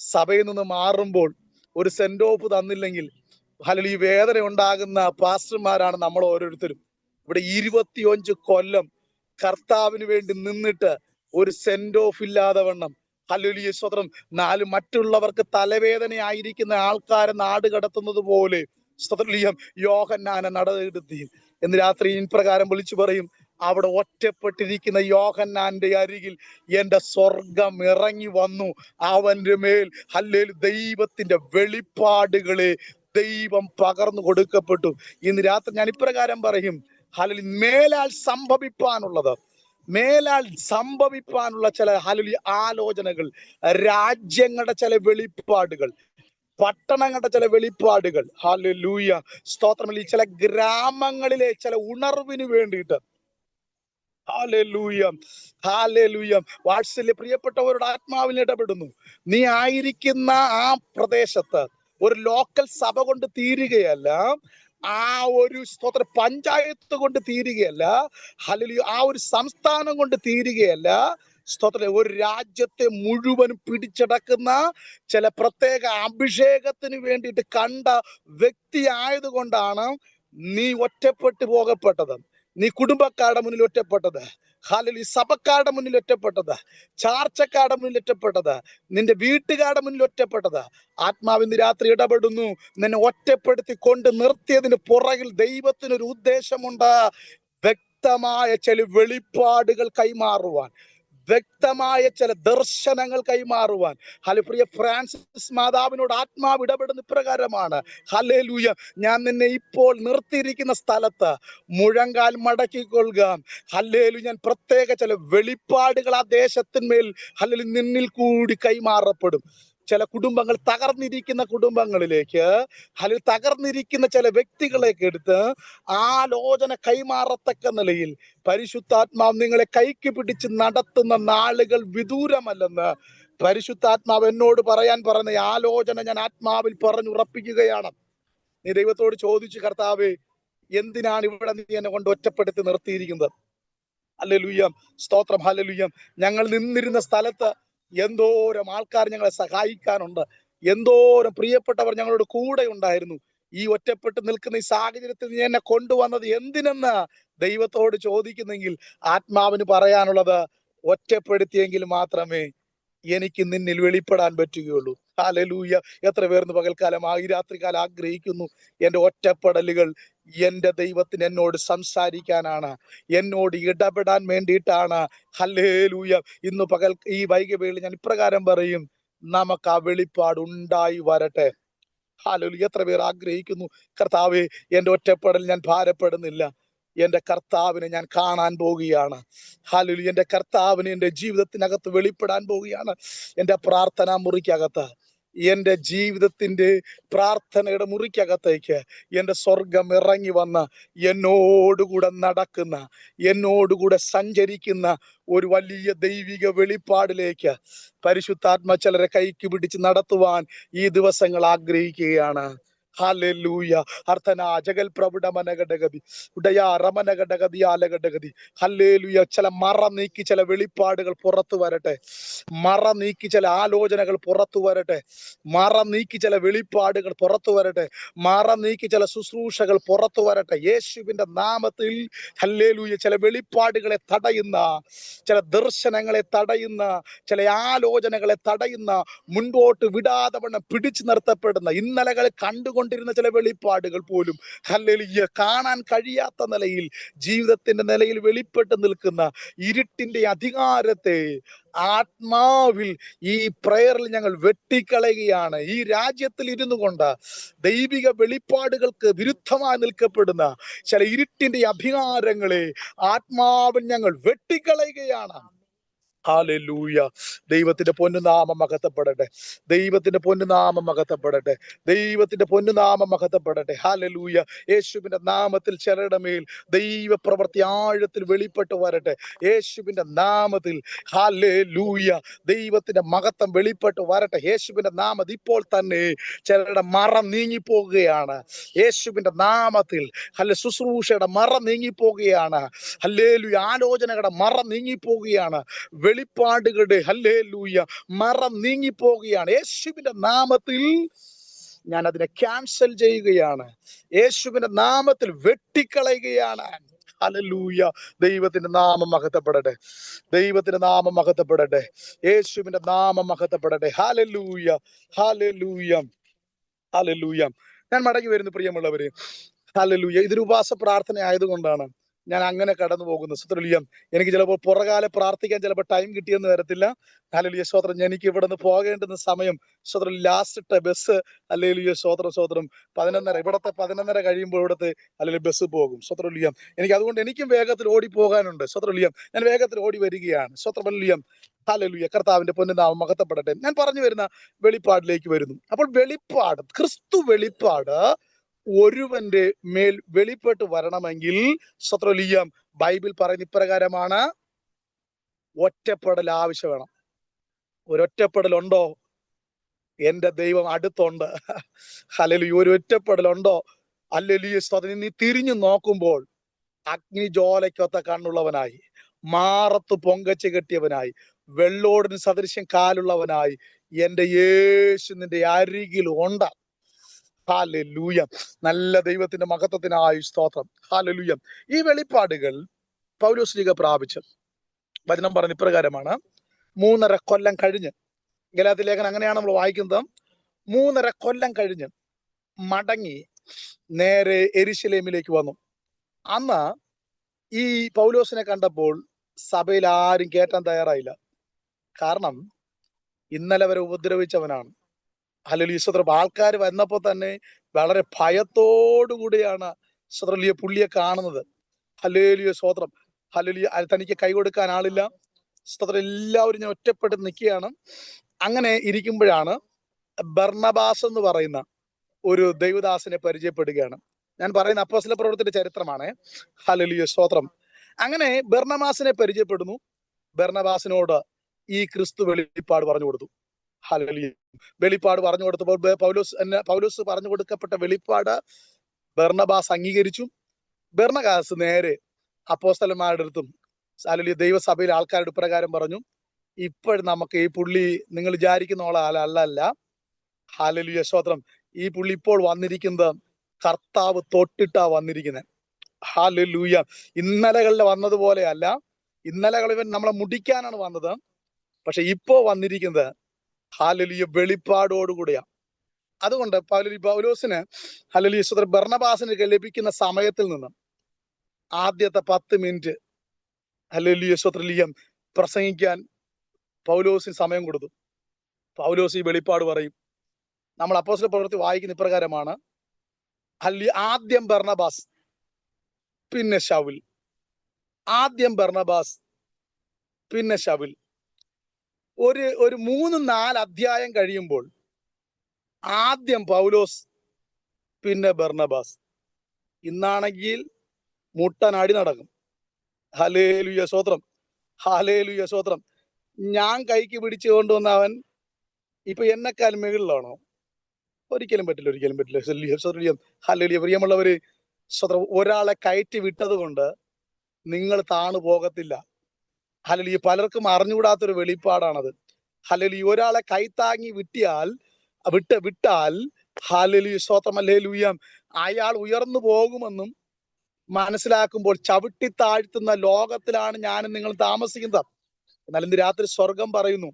സഭയിൽ നിന്ന് മാറുമ്പോൾ ഒരു സെന്റ് ഓഫ് തന്നില്ലെങ്കിൽ ഹല്ലേലൂയ വേദന ഉണ്ടാകുന്ന പാസ്റ്റർമാരാണ് നമ്മൾ ഓരോരുത്തരും. ഇവിടെ 25 കൊല്ലം കർത്താവിന് വേണ്ടി നിന്നിട്ട് ഒരു സെന്റ് ഓഫ് ഇല്ലാതെ വണ്ണം ഹല്ലേലൂയ, സ്തോത്രം, 4 മറ്റുള്ളവർക്ക് തലവേദനയായിരിക്കുന്ന ആൾക്കാരെ നാട് കടത്തുന്നത് പോലെ സ്തോത്രം യോഹന്നാനെ നടത്തി. എന്ന് രാത്രി ഇപ്രകാരം വിളിച്ചു പറയും, അവിടെ ഒറ്റപ്പെട്ടിരിക്കുന്ന യോഹന്നാന്റെ അരികിൽ എന്റെ സ്വർഗം ഇറങ്ങി വന്നു. അവന്റെ മേൽ ഹല്ലേലൂയ ദൈവത്തിന്റെ വെളിപ്പാടുകളെ ദൈവം പകർന്നു കൊടുക്കപ്പെട്ടു. ഇന്ന് രാത്രി ഞാൻ ഇപ്രകാരം പറയും, ഹല്ലേലൂയ മേലാൽ സംഭവിപ്പാനുള്ള ചില ഹല്ലേലൂയ ആലോചനകൾ, രാജ്യങ്ങളുടെ ചില വെളിപ്പാടുകൾ, പട്ടണങ്ങളുടെ ചില വെളിപ്പാടുകൾ, ഹല്ലേലൂയ, സ്തോത്രം, ചില ഗ്രാമങ്ങളിലെ ചില ഉണർവിന് വേണ്ടിയിട്ട് ഹല്ലേലൂയ, ഹല്ലേലൂയ. വാത്സല്യ പ്രിയപ്പെട്ടവരുടെ ആത്മാവിൽ ഇടപെടുന്നു. നീ ആയിരിക്കുന്ന ആ പ്രദേശത്ത് ഒരു ലോക്കൽ സഭ കൊണ്ട് തീരുകയല്ല, ആ ഒരു സ്തോത്ര പഞ്ചായത്ത് കൊണ്ട് തീരുകയല്ല, ഹല്ലേലൂയ, ആ ഒരു സംസ്ഥാനം കൊണ്ട് തീരുകയല്ല, സ്തോത്രം, ഒരു രാജ്യത്തെ മുഴുവൻ പിടിച്ചടക്കുന്ന ചില പ്രത്യേക അഭിഷേകത്തിന് വേണ്ടിയിട്ട് കണ്ട വ്യക്തി ആയതുകൊണ്ടാണ് നീ ഒറ്റപ്പെട്ടു പോകപ്പെട്ടത്. നീ കുടുംബക്കാരുടെ മുന്നിൽ ഒറ്റപ്പെട്ടത്, ഹല്ലേലൂയ, സഭക്കാരുടെ മുന്നിൽ ഒറ്റപ്പെട്ടത്, ചാർച്ചക്കാരുടെ മുന്നിൽ ഒറ്റപ്പെട്ടത്, നിന്റെ വീട്ടുകാരുടെ മുന്നിൽ ഒറ്റപ്പെട്ടത്. ആത്മാവിന്ന് രാത്രി ഇടപെടുന്നു. നിന്നെ ഒറ്റപ്പെടുത്തി കൊണ്ട് നിർത്തിയതിന് പുറകിൽ ദൈവത്തിനൊരു ഉദ്ദേശമുണ്ട്. വ്യക്തമായ ചില വെളിപ്പാടുകൾ കൈമാറുവാൻ, വ്യക്തമായ ചില ദർശനങ്ങൾ കൈമാറുവാൻ. പ്രിയ ഫ്രാൻസിസ് മാതാവിനോട് ആത്മാവ് ഇടപെടുന്ന ഇപ്രകാരമാണ്: ഹല്ലേലൂയ, ഞാൻ നിന്നെ ഇപ്പോൾ നിർത്തിയിരിക്കുന്ന സ്ഥലത്ത് മുഴങ്കാൽ മടക്കിക്കൊള്ളുക. ഹല്ലേലൂയ, ഞാൻ പ്രത്യേക ചില വെളിപ്പാടുകൾ ആ ദേശത്തിന്മേൽ ഹല്ലേലൂയ നിന്നിൽ കൂടി കൈമാറപ്പെടും. ചില കുടുംബങ്ങൾ, തകർന്നിരിക്കുന്ന കുടുംബങ്ങളിലേക്ക്, അല്ലെങ്കിൽ തകർന്നിരിക്കുന്ന ചില വ്യക്തികളേക്ക് എടുത്ത് ആലോചന കൈമാറത്തക്ക നിലയിൽ പരിശുദ്ധാത്മാവ് നിങ്ങളെ കൈക്ക് പിടിച്ച് നടത്തുന്ന നാളുകൾ വിദൂരമല്ലെന്ന് പരിശുദ്ധാത്മാവ് എന്നോട് പറയാൻ പറഞ്ഞ ആലോചന ഞാൻ ആത്മാവിൽ പറഞ്ഞുറപ്പിക്കുകയാണ്. നീ ദൈവത്തോട് ചോദിച്ചു, കർത്താവേ, എന്തിനാണ് ഇവിടെ നീ എന്നെ കൊണ്ട് ഒറ്റപ്പെടുത്തി നിർത്തിയിരിക്കുന്നത്? ഹല്ലേലൂയ, സ്തോത്രം, ഹല്ലേലൂയ. ഞങ്ങൾ നിന്നിരുന്ന സ്ഥലത്ത് എന്തോരം ആൾക്കാർ ഞങ്ങളെ സഹായിക്കാനുണ്ട്, എന്തോരം പ്രിയപ്പെട്ടവർ ഞങ്ങളോട് കൂടെ ഉണ്ടായിരുന്നു. ഈ ഒറ്റപ്പെട്ട് നിൽക്കുന്ന ഈ സാഹചര്യത്തിൽ നീ എന്നെ കൊണ്ടുവന്നത് എന്തിനെന്ന് ദൈവത്തോട് ചോദിക്കുന്നെങ്കിൽ ആത്മാവിന് പറയാനുള്ളത്, ഒറ്റപ്പെടുത്തിയെങ്കിൽ മാത്രമേ എനിക്ക് നിന്നിൽ വെളിപ്പെടാൻ പറ്റുകയുള്ളൂ. ഹല്ലേലൂയ. എത്ര പേർന്ന് പകൽക്കാലം ഈ രാത്രികാലം ആഗ്രഹിക്കുന്നു, എന്റെ ഒറ്റപ്പെടലുകൾ എന്റെ ദൈവത്തിന് എന്നോട് സംസാരിക്കാനാണ്, എന്നോട് ഇടപെടാൻ വേണ്ടിയിട്ടാണ്. ഹല്ലേലൂയ. ഇന്ന് പകൽ ഈ വൈകിവേളയിൽ ഞാൻ ഇപ്രകാരം പറയും, നമുക്ക് ആ വെളിപ്പാട് ഉണ്ടായി വരട്ടെ. ഹല്ലേലൂയ. എത്ര പേർ ആഗ്രഹിക്കുന്നു, കർത്താവേ, എന്റെ ഒറ്റപ്പെടൽ ഞാൻ ഭാരപ്പെടുന്നില്ല, എന്റെ കർത്താവിനെ ഞാൻ കാണാൻ പോവുകയാണ്. ഹല്ലേലൂയ, എന്റെ കർത്താവിന് എന്റെ ജീവിതത്തിനകത്ത് വെളിപ്പെടാൻ പോവുകയാണ്. എന്റെ പ്രാർത്ഥനാ മുറിക്കകത്ത്, എന്റെ ജീവിതത്തിന്റെ പ്രാർത്ഥനയുടെ മുറിക്കകത്തേക്ക് എന്റെ സ്വർഗം ഇറങ്ങി വന്ന് എന്നോടുകൂടെ നടക്കുന്ന, എന്നോടുകൂടെ സഞ്ചരിക്കുന്ന ഒരു വലിയ ദൈവിക വെളിപ്പാടിലേക്ക് പരിശുദ്ധാത്മ ചിലരെ കൈക്ക് പിടിച്ച് നടത്തുവാൻ ഈ ദിവസങ്ങൾ ആഗ്രഹിക്കുകയാണ്. ഹല്ലേലൂയ. അർത്ഥന ജഗൽ പ്രവിടമനഘടകതി ഉടയാ റമനഘടകതി ആലഘടകതി. ഹല്ലേലൂയ. ചില മറ നീക്കി ചില വെളിപ്പാടുകൾ പുറത്തു വരട്ടെ, മറ നീക്കി ചില ആലോചനകൾ പുറത്തു വരട്ടെ, മറ നീക്കി ചില വെളിപ്പാടുകൾ പുറത്തു വരട്ടെ, മറ നീക്കി ചില ശുശ്രൂഷകൾ പുറത്തു വരട്ടെ. യേശുവിന്റെ നാമത്തിൽ ഹല്ലേലൂയ. ചില വെളിപ്പാടുകളെ തടയുന്ന, ചില ദർശനങ്ങളെ തടയുന്ന, ചില ആലോചനകളെ തടയുന്ന, മുൻപോട്ട് വിടാതെ വണ്ണം പിടിച്ചു നിർത്തപ്പെടുന്ന, ഇന്നലകൾ കണ്ടുകൊണ്ടിരുന്ന ചില വെളിപ്പാടുകൾ പോലും ഹല്ലേലൂയ കാണാൻ കഴിയാത്ത നിലയിൽ ജീവിതത്തിന്റെ നിലയിൽ വെളിപ്പെട്ട് നിൽക്കുന്ന ഇരുട്ടിന്റെ അധികാരത്തെ ആത്മാവിൽ ഈ പ്രയറിൽ ഞങ്ങൾ വെട്ടിക്കളയുകയാണ്. ഈ രാജ്യത്തിൽ ഇരുന്നു കൊണ്ട് ദൈവിക വെളിപ്പാടുകൾക്ക് വിരുദ്ധമായി നിൽക്കപ്പെടുന്ന ചില ഇരുട്ടിന്റെ അധികാരങ്ങളെ ആത്മാവിൽ ഞങ്ങൾ വെട്ടിക്കളയുകയാണ്. ഹല്ലേലൂയ. ദൈവത്തിന്റെ പൊന്നുനാമം മഹത്വപ്പെടട്ടെ, ദൈവത്തിന്റെ പൊന്നുനാമം മഹത്വപ്പെടട്ടെ, ദൈവത്തിന്റെ പൊന്നുനാമം മഹത്വപ്പെടട്ടെ. ഹല്ലേലൂയ. യേശുവിന്റെ നാമത്തിൽ ചിലരുടെ മേൽ ദൈവ പ്രവൃത്തി ആഴത്തിൽ വെളിപ്പെട്ട് വരട്ടെ. യേശുവിന്റെ നാമത്തിൽ ഹല്ലേലൂയ. ദൈവത്തിന്റെ മഹത്വം വെളിപ്പെട്ട് വരട്ടെ. യേശുവിന്റെ നാമത്തിൽ ഇപ്പോൾ തന്നെ ചിലരുടെ മറ നീങ്ങിപ്പോകുകയാണ്. യേശുവിന്റെ നാമത്തിൽ ശുശ്രൂഷയുടെ മറ നീങ്ങിപ്പോകുകയാണ്. ഹല്ലേലൂയ. ആലോചനകളുടെ മറ നീങ്ങിപ്പോകുകയാണ്. വെളിപ്പാടുകളുടെ ഹല്ലേലൂയ മറ നീങ്ങിപ്പോകുകയാണ്. യേശുവിന്റെ നാമത്തിൽ ഞാൻ അതിനെ ക്യാൻസൽ ചെയ്യുകയാണ്. യേശുവിന്റെ നാമത്തിൽ വെട്ടിക്കളയുകയാണ്. ഹല്ലേലൂയ. ദൈവത്തിന്റെ നാമം മഹത്വപ്പെടട്ടെ, ദൈവത്തിന്റെ നാമം മഹത്വപ്പെടട്ടെ, യേശുവിന്റെ നാമം മഹത്വപ്പെടട്ടെ. ഹല്ലേലൂയ, ഹല്ലേലൂയ, ഹല്ലേലൂയ. ഞാൻ മടങ്ങി വരുന്നു പ്രിയമുള്ളവര്. ഹല്ലേലൂയ. ഇതൊരു ഉപവാസ പ്രാർത്ഥന ആയതുകൊണ്ടാണ് ഞാൻ അങ്ങനെ കടന്നു പോകുന്നത്. സ്തോത്രം. എനിക്ക് ചിലപ്പോൾ പുറകാലെ പ്രാർത്ഥിക്കാൻ ചിലപ്പോൾ ടൈം കിട്ടിയെന്ന് വരത്തില്ല. ഹല്ലേലൂയ, സ്തോത്രം. എനിക്ക് ഇവിടെ നിന്ന് പോകേണ്ടുന്ന സമയം, സ്തോത്രം, ലാസ്റ്റ് ബസ്, ഹല്ലേലൂയ, സ്തോത്രം, സ്തോത്രം, 11:30, ഇവിടത്തെ 11:30 കഴിയുമ്പോൾ ഇവിടുത്തെ അല്ലെങ്കിൽ ബസ് പോകും. സ്തോത്രം. എനിക്ക് അതുകൊണ്ട് എനിക്കും വേഗത്തിൽ ഓടി പോകാനുണ്ട്. സ്തോത്രം. ഞാൻ വേഗത്തിൽ ഓടി വരികയാണ്. സ്തോത്രം. ഹല്ലേലൂയ. കർത്താവിന്റെ പൊന്നുനാമം മഹത്വപ്പെടട്ടെ. ഞാൻ പറഞ്ഞു വരുന്ന വെളിപ്പാടിലേക്ക് വരുന്നു. അപ്പോൾ വെളിപ്പാട്, ക്രിസ്തു വെളിപ്പാട് ഒരുവന്റെ മേൽ വെളിപ്പെട്ട് വരണമെങ്കിൽ സ്തോത്രം, ബൈബിൾ പറയുന്ന ഇപ്രകാരമാണ്, ഒറ്റപ്പെടൽ ആവശ്യം വേണം. ഒരൊറ്റപ്പെടലുണ്ടോ? എന്റെ ദൈവം അടുത്തുണ്ട്. ഹല്ലേലൂയ. ഒരു ഒറ്റപ്പെടലുണ്ടോ? ഹല്ലേലൂയ. സ്തോത്രം. നീ തിരിഞ്ഞു നോക്കുമ്പോൾ അഗ്നിജ്വാലയ്ക്കൊത്ത കണ്ണുള്ളവനായി, മാറത്ത് പൊങ്കച്ച് കെട്ടിയവനായി, വെള്ളോടിന് സദൃശ്യം കാലുള്ളവനായി എന്റെ യേശു നിന്റെ അരികിൽ ഉണ്ട്. ഹല്ലേലൂയ. നല്ല ദൈവത്തിന്റെ മഹത്വത്തിനായി സ്തോത്രം. ഹല്ലേലൂയ. ഈ വെളിപ്പാടുകൾ പൗലോസ്ലീഹ പ്രാപിച്ചു. വചനം പറഞ്ഞ ഇപ്രകാരമാണ്, 3.5 കൊല്ലം കഴിഞ്ഞ്, ഗലാത്യ ലേഖനം അങ്ങനെയാണ് നമ്മൾ വായിക്കുന്നത്, 3.5 കൊല്ലം കഴിഞ്ഞ് മടങ്ങി നേരെ യെരൂശലേമിലേക്ക് വന്നു. അന്ന് ഈ പൗലോസിനെ കണ്ടപ്പോൾ സഭയിൽ ആരും കേറ്റാൻ തയ്യാറായില്ല. കാരണം ഇന്നലെ വരെ ഉപദ്രവിച്ചവനാണ്. ഹല്ലേലൂയ. സ്തോത്രം. ആൾക്കാർ വന്നപ്പോൾ തന്നെ വളരെ ഭയത്തോടുകൂടിയാണ് സ്തോത്രം പുള്ളിയെ കാണുന്നത്. ഹല്ലേലൂയ. സ്തോത്രം. ഹല്ലേലൂയ. തനിക്ക് കൈ കൊടുക്കാൻ ആളില്ല. സ്തോത്രം. എല്ലാവരും ഞാൻ ഒറ്റപ്പെട്ട് നിൽക്കുകയാണ്. അങ്ങനെ ഇരിക്കുമ്പോഴാണ് ബർന്നബാസ് എന്ന് പറയുന്ന ഒരു ദൈവദാസനെ പരിചയപ്പെടുകയാണ്. ഞാൻ പറയുന്ന അപ്പോസ്തല പ്രവൃത്തിയുടെ ചരിത്രമാണ്. ഹല്ലേലൂയ. സ്തോത്രം. അങ്ങനെ ബർന്നബാസിനെ പരിചയപ്പെടുന്നു. ബർന്നബാസിനോട് ഈ ക്രിസ്തു വെളിപ്പാട് പറഞ്ഞു കൊടുത്തു. ഹല്ലേലൂയ. വെളിപ്പാട് പറഞ്ഞു കൊടുത്തപ്പോൾ പൗലോസ് പറഞ്ഞു കൊടുക്കപ്പെട്ട വെളിപ്പാട് ബർന്നബാസ് അംഗീകരിച്ചു. ബർന്നബാസ് നേരെ അപ്പോസ്തലന്മാരുടെ അടുത്തും ഹല്ലേലൂയ ദൈവസഭയിലെ ആൾക്കാരുടെ പ്രകാരം പറഞ്ഞു, ഇപ്പോൾ നമുക്ക് ഈ പുള്ളി നിങ്ങൾ വിചാരിക്കുന്ന അല്ല. ഹല്ലേലൂയ. സ്തോത്രം. ഈ പുള്ളി ഇപ്പോൾ വന്നിരിക്കുന്നത് കർത്താവ് തൊട്ടിട്ടാ വന്നിരിക്കുന്നത്. ഹല്ലേലൂയ. ഇന്നലകളിൽ വന്നതുപോലെ അല്ല. ഇന്നലകൾ ഇവൻ നമ്മളെ മുടിക്കാനാണ് വന്നത്. പക്ഷെ ഇപ്പോ വന്നിരിക്കുന്നത് ഹല്ലേലൂയ വെളിപ്പാടോടുകൂടിയാ. അതുകൊണ്ട് പൗലോസിന് ഹല്ലേലൂയ സ്തോത്രം ബർന്നബാസിന് ലഭിക്കുന്ന സമയത്തിൽ നിന്ന് ആദ്യത്തെ 10 മിനിറ്റ് ഹല്ലേലൂയ സ്തോത്രം പ്രസംഗിക്കാൻ പൗലോസിന് സമയം കൊടുത്തു. പൗലോസ് ഈ വെളിപ്പാട് പറയും. നമ്മൾ അപ്പോസ്തല പ്രവൃത്തി വായിക്കുന്ന ഇപ്രകാരമാണ്, ആദ്യം ബർന്നബാസ് പിന്നെ ശൗൽ, ആദ്യം ബർന്നബാസ് പിന്നെ ശൗൽ. ഒരു 3-4 അധ്യായം കഴിയുമ്പോൾ ആദ്യം പൗലോസ് പിന്നെ ബർന്നബാസ്. ഇന്നാണെങ്കിൽ മുട്ടനടി നടക്കും. ഹല്ലേലൂയ. സ്തോത്രം. ഹല്ലേലൂയ. സ്തോത്രം. ഞാൻ കൈക്ക് പിടിച്ചു കൊണ്ടുവന്ന അവൻ ഇപ്പൊ എന്നെക്കാൾ മുകളിലാണോ? ഒരിക്കലും പറ്റില്ല. ഹല്ലേലൂയ. പ്രിയമുള്ളവര്, സ്തോത്രം. ഒരാളെ കയറ്റി വിട്ടത് കൊണ്ട് നിങ്ങൾ താണു പോകത്തില്ല. ഹല്ലേലൂയ. പലർക്കും അറിഞ്ഞുകൂടാത്തൊരു വെളിപ്പാടാണത്. ഹല്ലേലൂയ. ഒരാളെ കൈത്താങ്ങി വിട്ടാൽ ഹല്ലേലൂയ. സ്തോത്രം. ഹല്ലേലൂയ. അയാൾ ഉയർന്നു പോകുമെന്നും മനസ്സിലാക്കുമ്പോൾ ചവിട്ടി താഴ്ത്തുന്ന ലോകത്തിലാണ് ഞാനും നിങ്ങൾ താമസിക്കുന്നത്. എന്നാൽ ഇന്ന് രാത്രി സ്വർഗം പറയുന്നു,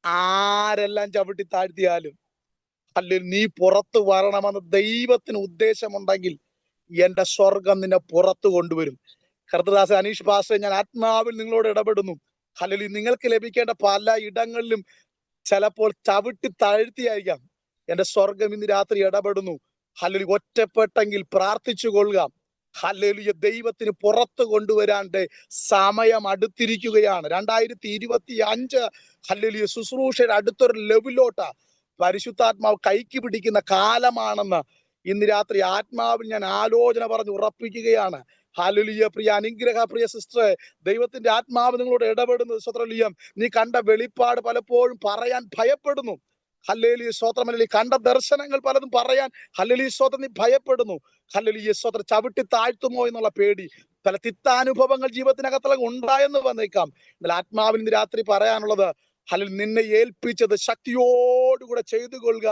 ആരെല്ലാം ചവിട്ടി താഴ്ത്തിയാലും അല്ലെങ്കിൽ നീ പുറത്തു വരണമെന്ന് ദൈവത്തിന് ഉദ്ദേശമുണ്ടെങ്കിൽ എന്റെ സ്വർഗം നിന്നെ പുറത്തു കൊണ്ടുവരും. കർത്തദാസൻ അനീഷ് പാസ്റ്റർ, ഞാൻ ആത്മാവിൽ നിങ്ങളോട് ഇടപെടുന്നു. അല്ലെങ്കിൽ നിങ്ങൾക്ക് ലഭിക്കേണ്ട പല ഇടങ്ങളിലും ചിലപ്പോൾ ചവിട്ടി താഴ്ത്തിയായിരിക്കാം. എന്റെ സ്വർഗം ഇന്ന് രാത്രി ഇടപെടുന്നു. അല്ലെങ്കിൽ ഒറ്റപ്പെട്ടെങ്കിൽ പ്രാർത്ഥിച്ചു കൊള്ളുക. ഹല്ലേലൂയ. ദൈവത്തിന് പുറത്ത് കൊണ്ടുവരാന്റെ സമയം അടുത്തിരിക്കുകയാണ്. 2025 ഹല്ലേലൂയ ശുശ്രൂഷയുടെ അടുത്തൊരു ലെവലിലോട്ട് പരിശുദ്ധാത്മാവ് കൈക്ക് പിടിക്കുന്ന കാലമാണെന്ന് ഇന്ന് രാത്രി ആത്മാവിൽ ഞാൻ ആലോചന പറഞ്ഞ് ഉറപ്പിക്കുകയാണ്. ഹല്ലേലൂയ. പ്രിയ സിസ്റ്ററെ, ദൈവത്തിന്റെ ആത്മാവ് നിങ്ങളോട് ഇടപെടുന്നത് സ്വത്രലീയം. നീ കണ്ട വെളിപ്പാട് പലപ്പോഴും പറയാൻ ഭയപ്പെടുന്നു. ഹല്ലേലൂയ. സ്തോത്രം. ഹല്ലേലൂയ. കണ്ട ദർശനങ്ങൾ പലതും പറയാൻ ഹല്ലേലൂയ സ്തോത്രം നീ ഭയപ്പെടുന്നു. ഹല്ലേലൂയ സ്തോത്രം. ചവിട്ടി താഴ്ത്തുമോ എന്നുള്ള പേടി, പല തിക്താനുഭവങ്ങൾ ജീവിതത്തിനകത്തുള്ള ഉണ്ടായെന്ന് വന്നേക്കാം. എന്നാൽ ആത്മാവിന് രാത്രി പറയാനുള്ളത്, ഹല്ലേലൂയ നിന്നെ ഏൽപ്പിച്ചത് ശക്തിയോടുകൂടെ ചെയ്തു കൊള്ളുക.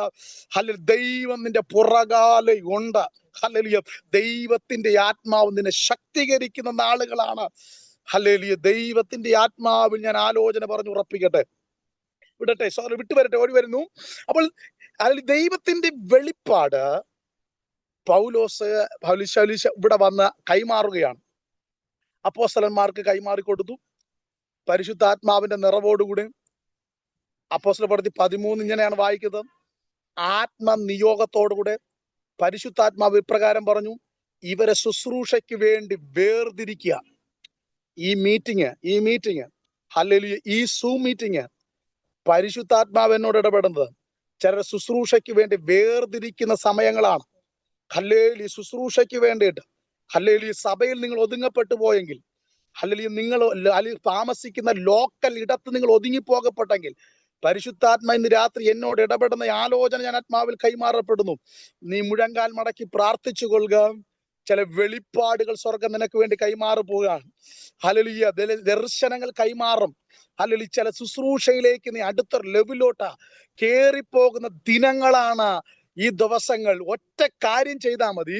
ഹല്ലേലൂയ ദൈവം നിന്റെ പുറകാലെ ഉണ്ട്. ഹല്ലേലൂയ ദൈവത്തിന്റെ ആത്മാവ് നിന്നെ ശക്തീകരിക്കുന്ന നാളുകളാണ്. ഹല്ലേലൂയ. ദൈവത്തിന്റെ ആത്മാവിൽ ഞാൻ ആലോചന പറഞ്ഞു ഉറപ്പിക്കട്ടെ. വിടട്ടെ, വിട്ടുവരട്ടെ, ഓടി വരുന്നു. അപ്പോൾ ദൈവത്തിന്റെ വെളിപ്പാട് പൗലോസ് ഇവിടെ വന്ന് കൈമാറുകയാണ്. അപ്പോസ്തലന്മാർക്ക് കൈമാറി കൊടുത്തു. പരിശുദ്ധാത്മാവിന്റെ നിറവോടുകൂടി അപ്പോസ്തല പ്രവൃത്തി 13 ഇങ്ങനെയാണ് വായിക്കുന്നത്. ആത്മനിയോഗത്തോടുകൂടെ പരിശുദ്ധാത്മാവ് ഇപ്രകാരം പറഞ്ഞു, ഇവരെ ശുശ്രൂഷയ്ക്ക് വേണ്ടി വേർതിരിക്കുക. ഈ മീറ്റിംഗ് ഹല്ലേലൂയ ഈ സൂം മീറ്റിംഗ് പരിശുദ്ധാത്മാവ് എന്നോട് ഇടപെടുന്നത് ചിലർ ശുശ്രൂഷയ്ക്ക് വേണ്ടി വേർതിരിക്കുന്ന സമയങ്ങളാണ്. ഹല്ലേലൂയ ശുശ്രൂഷയ്ക്ക് വേണ്ടിയിട്ട്. ഹല്ലേലൂയ സഭയിൽ നിങ്ങൾ ഒതുങ്ങപ്പെട്ടു പോയെങ്കിൽ, അല്ലെങ്കിൽ നിങ്ങൾ അല്ലെങ്കിൽ താമസിക്കുന്ന ലോക്കൽ ഇടത്ത് നിങ്ങൾ ഒതുങ്ങിപ്പോകപ്പെട്ടെങ്കിൽ പരിശുദ്ധാത്മ ഇന്ന് രാത്രി എന്നോട് ഇടപെടുന്ന ആലോചന ഞാൻ ആത്മാവിൽ കൈമാറപ്പെടുന്നു. നീ മുഴങ്കാൽ മടക്കി പ്രാർത്ഥിച്ചു കൊള്ളുക. ചില വെളിപ്പാടുകൾ സ്വർഗം നിനക്ക് വേണ്ടി കൈമാറി പോവുകയാണ്. ഹല്ലേലൂയ. ദർശനങ്ങൾ കൈമാറും. ഹല്ലേലൂയ. ചില ശുശ്രൂഷയിലേക്ക് നീ അടുത്ത ലെവലിലോട്ടാ കേറിപ്പോകുന്ന ദിനങ്ങളാണ് ഈ ദിവസങ്ങൾ. ഒറ്റ കാര്യം ചെയ്താൽ മതി,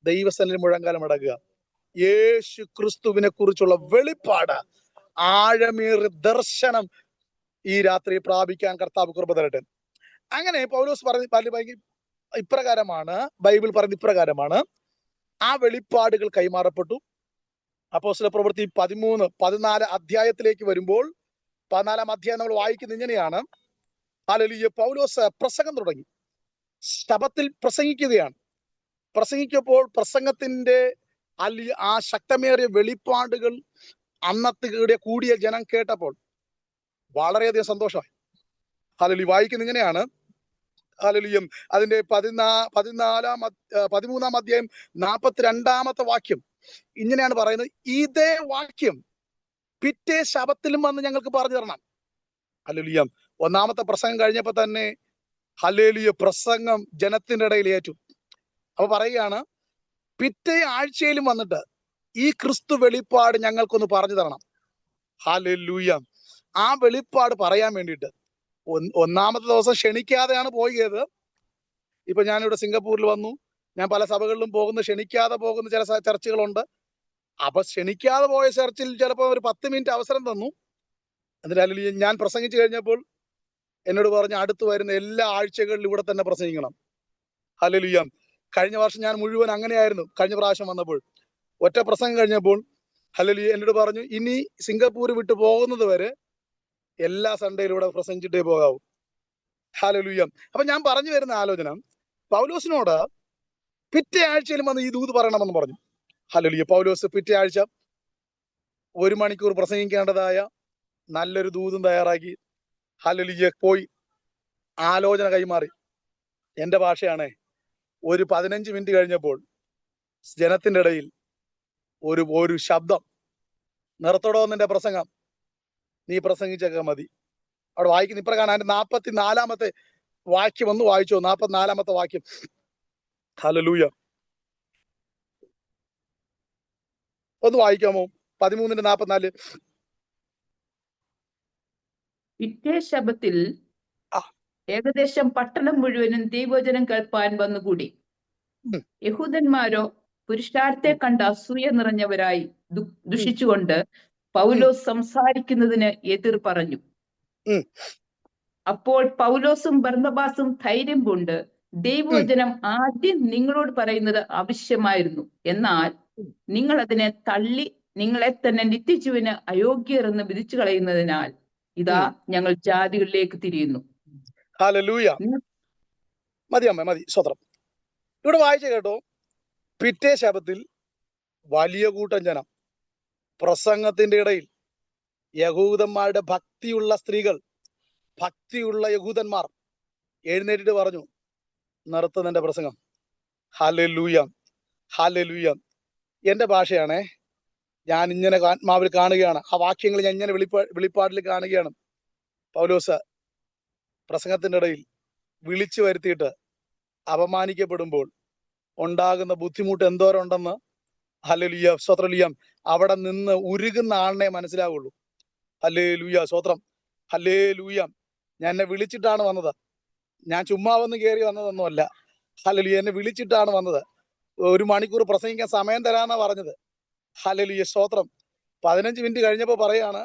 ദൈവസന്നിധിയിൽ മുഴങ്കാലം മടക്കുക. യേശു ക്രിസ്തുവിനെ കുറിച്ചുള്ള വെളിപ്പാട്, ആഴമേറിയ ദർശനം ഈ രാത്രി പ്രാപിക്കാൻ കർത്താവ് കൃപ തരട്ടെ. അങ്ങനെ പൗലോസ് പറഞ്ഞ ഇപ്രകാരമാണ്, ബൈബിൾ പറഞ്ഞ ഇപ്രകാരമാണ്. ആ വെളിപ്പാടുകൾ കൈമാറപ്പെട്ടു. അപ്പോസ്തല പ്രവൃത്തി 13-14 അധ്യായത്തിലേക്ക് വരുമ്പോൾ 14-ാം അധ്യായം നമ്മൾ വായിക്കുന്നത് ഇങ്ങനെയാണ്. ഹല്ലേലൂയ. പൗലോസ് പ്രസംഗം തുടങ്ങി, ശബത്തിൽ പ്രസംഗിക്കുകയാണ്. പ്രസംഗിക്കപ്പോൾ പ്രസംഗത്തിന്റെ ആ ശക്തമേറിയ വെളിപ്പാടുകൾ അന്നത്തെ കൂടിയ ജനം കേട്ടപ്പോൾ വളരെയധികം സന്തോഷമായി. ഹല്ലേലൂയ. വായിക്കുന്നത് ഇങ്ങനെയാണ്. ഹല്ലേലൂയ. അതിന്റെ 13-ാം അധ്യായം 42-ാമത്തെ വാക്യം ഇങ്ങനെയാണ് പറയുന്നത്. ഇതേ വാക്യം പിറ്റേ ശബത്തിലും വന്ന് ഞങ്ങൾക്ക് പറഞ്ഞു തരണം. ഹല്ലേലൂയ. ഒന്നാമത്തെ പ്രസംഗം കഴിഞ്ഞപ്പോ തന്നെ ഹല്ലേലൂയ പ്രസംഗം ജനത്തിന്റെ ഇടയിൽ ഏറ്റു. അപ്പൊ പറയുകയാണ്, പിറ്റേ ആഴ്ചയിലും വന്നിട്ട് ഈ ക്രിസ്തു വെളിപ്പാട് ഞങ്ങൾക്കൊന്ന് പറഞ്ഞു തരണം. ഹല്ലേലൂയ. ആ വെളിപ്പാട് പറയാൻ വേണ്ടിയിട്ട് ഒന്നാമത്തെ ദിവസം ക്ഷണിക്കാതെയാണ് പോയത്. ഇപ്പൊ ഞാനിവിടെ സിംഗപ്പൂരിൽ വന്നു, ഞാൻ പല സഭകളിലും ക്ഷണിക്കാതെ പോകുന്ന ചില ചർച്ചുകളുണ്ട്. അപ്പൊ ക്ഷണിക്കാതെ പോയ ചർച്ചിൽ ചിലപ്പോൾ ഒരു 10 മിനിറ്റ് അവസരം തന്നു. എന്നിട്ട് ഞാൻ പ്രസംഗിച്ചു കഴിഞ്ഞപ്പോൾ എന്നോട് പറഞ്ഞു, അടുത്ത് വരുന്ന എല്ലാ ആഴ്ചകളിലും ഇവിടെ തന്നെ പ്രസംഗിക്കണം. ഹല്ലേലൂയ. കഴിഞ്ഞ വർഷം ഞാൻ മുഴുവൻ അങ്ങനെയായിരുന്നു. കഴിഞ്ഞ പ്രാവശ്യം വന്നപ്പോൾ ഒറ്റ പ്രസംഗം കഴിഞ്ഞപ്പോൾ ഹല്ലേലൂയ എന്നോട് പറഞ്ഞു, ഇനി സിംഗപ്പൂർ വിട്ടു പോകുന്നത് വരെ എല്ലാ സൺഡേയിലും ഇവിടെ പ്രസംഗിച്ചിട്ടേ പോകാവൂ. ഹല്ലേലൂയ. അപ്പൊ ഞാൻ പറഞ്ഞു വരുന്ന ആലോചന, പൗലോസിനോട് പിറ്റേ ആഴ്ചയിലും വന്ന് ഈ ദൂത് പറയണമെന്ന് പറഞ്ഞു. ഹല്ലേലൂയ. പൗലോസ് പിറ്റേ ആഴ്ച 1 മണിക്കൂർ പ്രസംഗിക്കേണ്ടതായ നല്ലൊരു ദൂതും തയ്യാറാക്കി. ഹല്ലേലൂയ. പോയി ആലോചന കൈമാറി. എന്റെ ഭാഷയാണേ. ഒരു 15 മിനിറ്റ് കഴിഞ്ഞപ്പോൾ ജനത്തിന്റെ ഇടയിൽ ഒരു ശബ്ദം, നിർത്തടോ നിന്റെ പ്രസംഗം, നീ പ്രസംഗിച്ചൊക്കെ മതി. അവിടെ വായിക്കുന്ന ഇപ്രകാരം. അതിന്റെ 44-ാമത്തെ വാക്യം ഒന്ന് വായിച്ചോ. 44-ാമത്തെ വാക്യം. ഹല്ലേലൂയ. ഒന്ന് വായിക്കാമോ? 13-44. പിറ്റേ ശബത്തിൽ ഏകദേശം പട്ടണം മുഴുവനും ദൈവവചനം കേൾപ്പാൻ വന്നുകൂടി. യഹൂദന്മാരോ പുരുഷാരത്തെ കണ്ട അസൂയ നിറഞ്ഞവരായി ദുഷിച്ചുകൊണ്ട് പൗലോസ് സംസാരിക്കുന്നതിന് എതിർ പറഞ്ഞു. അപ്പോൾ പൗലോസും ബർന്നബാസും ധൈര്യം കൊണ്ട്, ദൈവവചനം ആദ്യം നിങ്ങളോട് പറയുന്നത് ആവശ്യമായിരുന്നു, എന്നാൽ നിങ്ങൾ അതിനെ തള്ളി നിങ്ങളെ തന്നെ നിത്യജീവന് അയോഗ്യർ എന്ന് വിധിച്ചു കളയുന്നതിനാൽ ഇതാ ഞങ്ങൾ ജാതികളിലേക്ക് തിരിയുന്നു. ഹല്ലേലൂയ. മതി അമ്മ, മതി. സ്വത്രം. ഇവിടെ വായിച്ച കേട്ടോ. പിറ്റേ ശബത്തിൽ വലിയ കൂട്ടം ജനം, പ്രസംഗത്തിന്റെ ഇടയിൽ യഹൂദന്മാരുടെ ഭക്തിയുള്ള സ്ത്രീകൾ, ഭക്തിയുള്ള യഹൂദന്മാർ എഴുന്നേറ്റിട്ട് പറഞ്ഞു, നിർത്തുന്നതിന്റെ പ്രസംഗം. ഹല്ലേലൂയ. ഹല്ലേലൂയ. എന്റെ ഭാഷയാണേ. ഞാൻ ഇങ്ങനെ ആത്മാവിൽ കാണുകയാണ്. ആ വാക്യങ്ങൾ ഞാൻ ഇങ്ങനെ വെളിപ്പാടിൽ കാണുകയാണ്. പൗലോസ് പ്രസംഗത്തിന്റെ ഇടയിൽ വിളിച്ചു വരുത്തിയിട്ട് അപമാനിക്കപ്പെടുമ്പോൾ ഉണ്ടാകുന്ന ബുദ്ധിമുട്ട് എന്തോരുണ്ടെന്ന് ഹല്ലേലൂയ സ്തോത്രലൂയ അവിടെ നിന്ന് ഉരുകുന്ന ആളിനെ മനസ്സിലാവുള്ളൂ. ഹല്ലേലൂയ സ്തോത്രം. ഹല്ലേലൂയ. ഞാൻ എന്നെ വിളിച്ചിട്ടാണ് വന്നത്. ഞാൻ ചുമ്മാ വന്ന് കയറി വന്നതൊന്നുമല്ല. ഹല്ലേലൂയ. എന്നെ വിളിച്ചിട്ടാണ് വന്നത്. 1 മണിക്കൂർ പ്രസംഗിക്കാൻ സമയം തരാന്നാ പറഞ്ഞത്. ഹല്ലേലൂയ സ്തോത്രം. 15 മിനിറ്റ് കഴിഞ്ഞപ്പോ പറയാണ്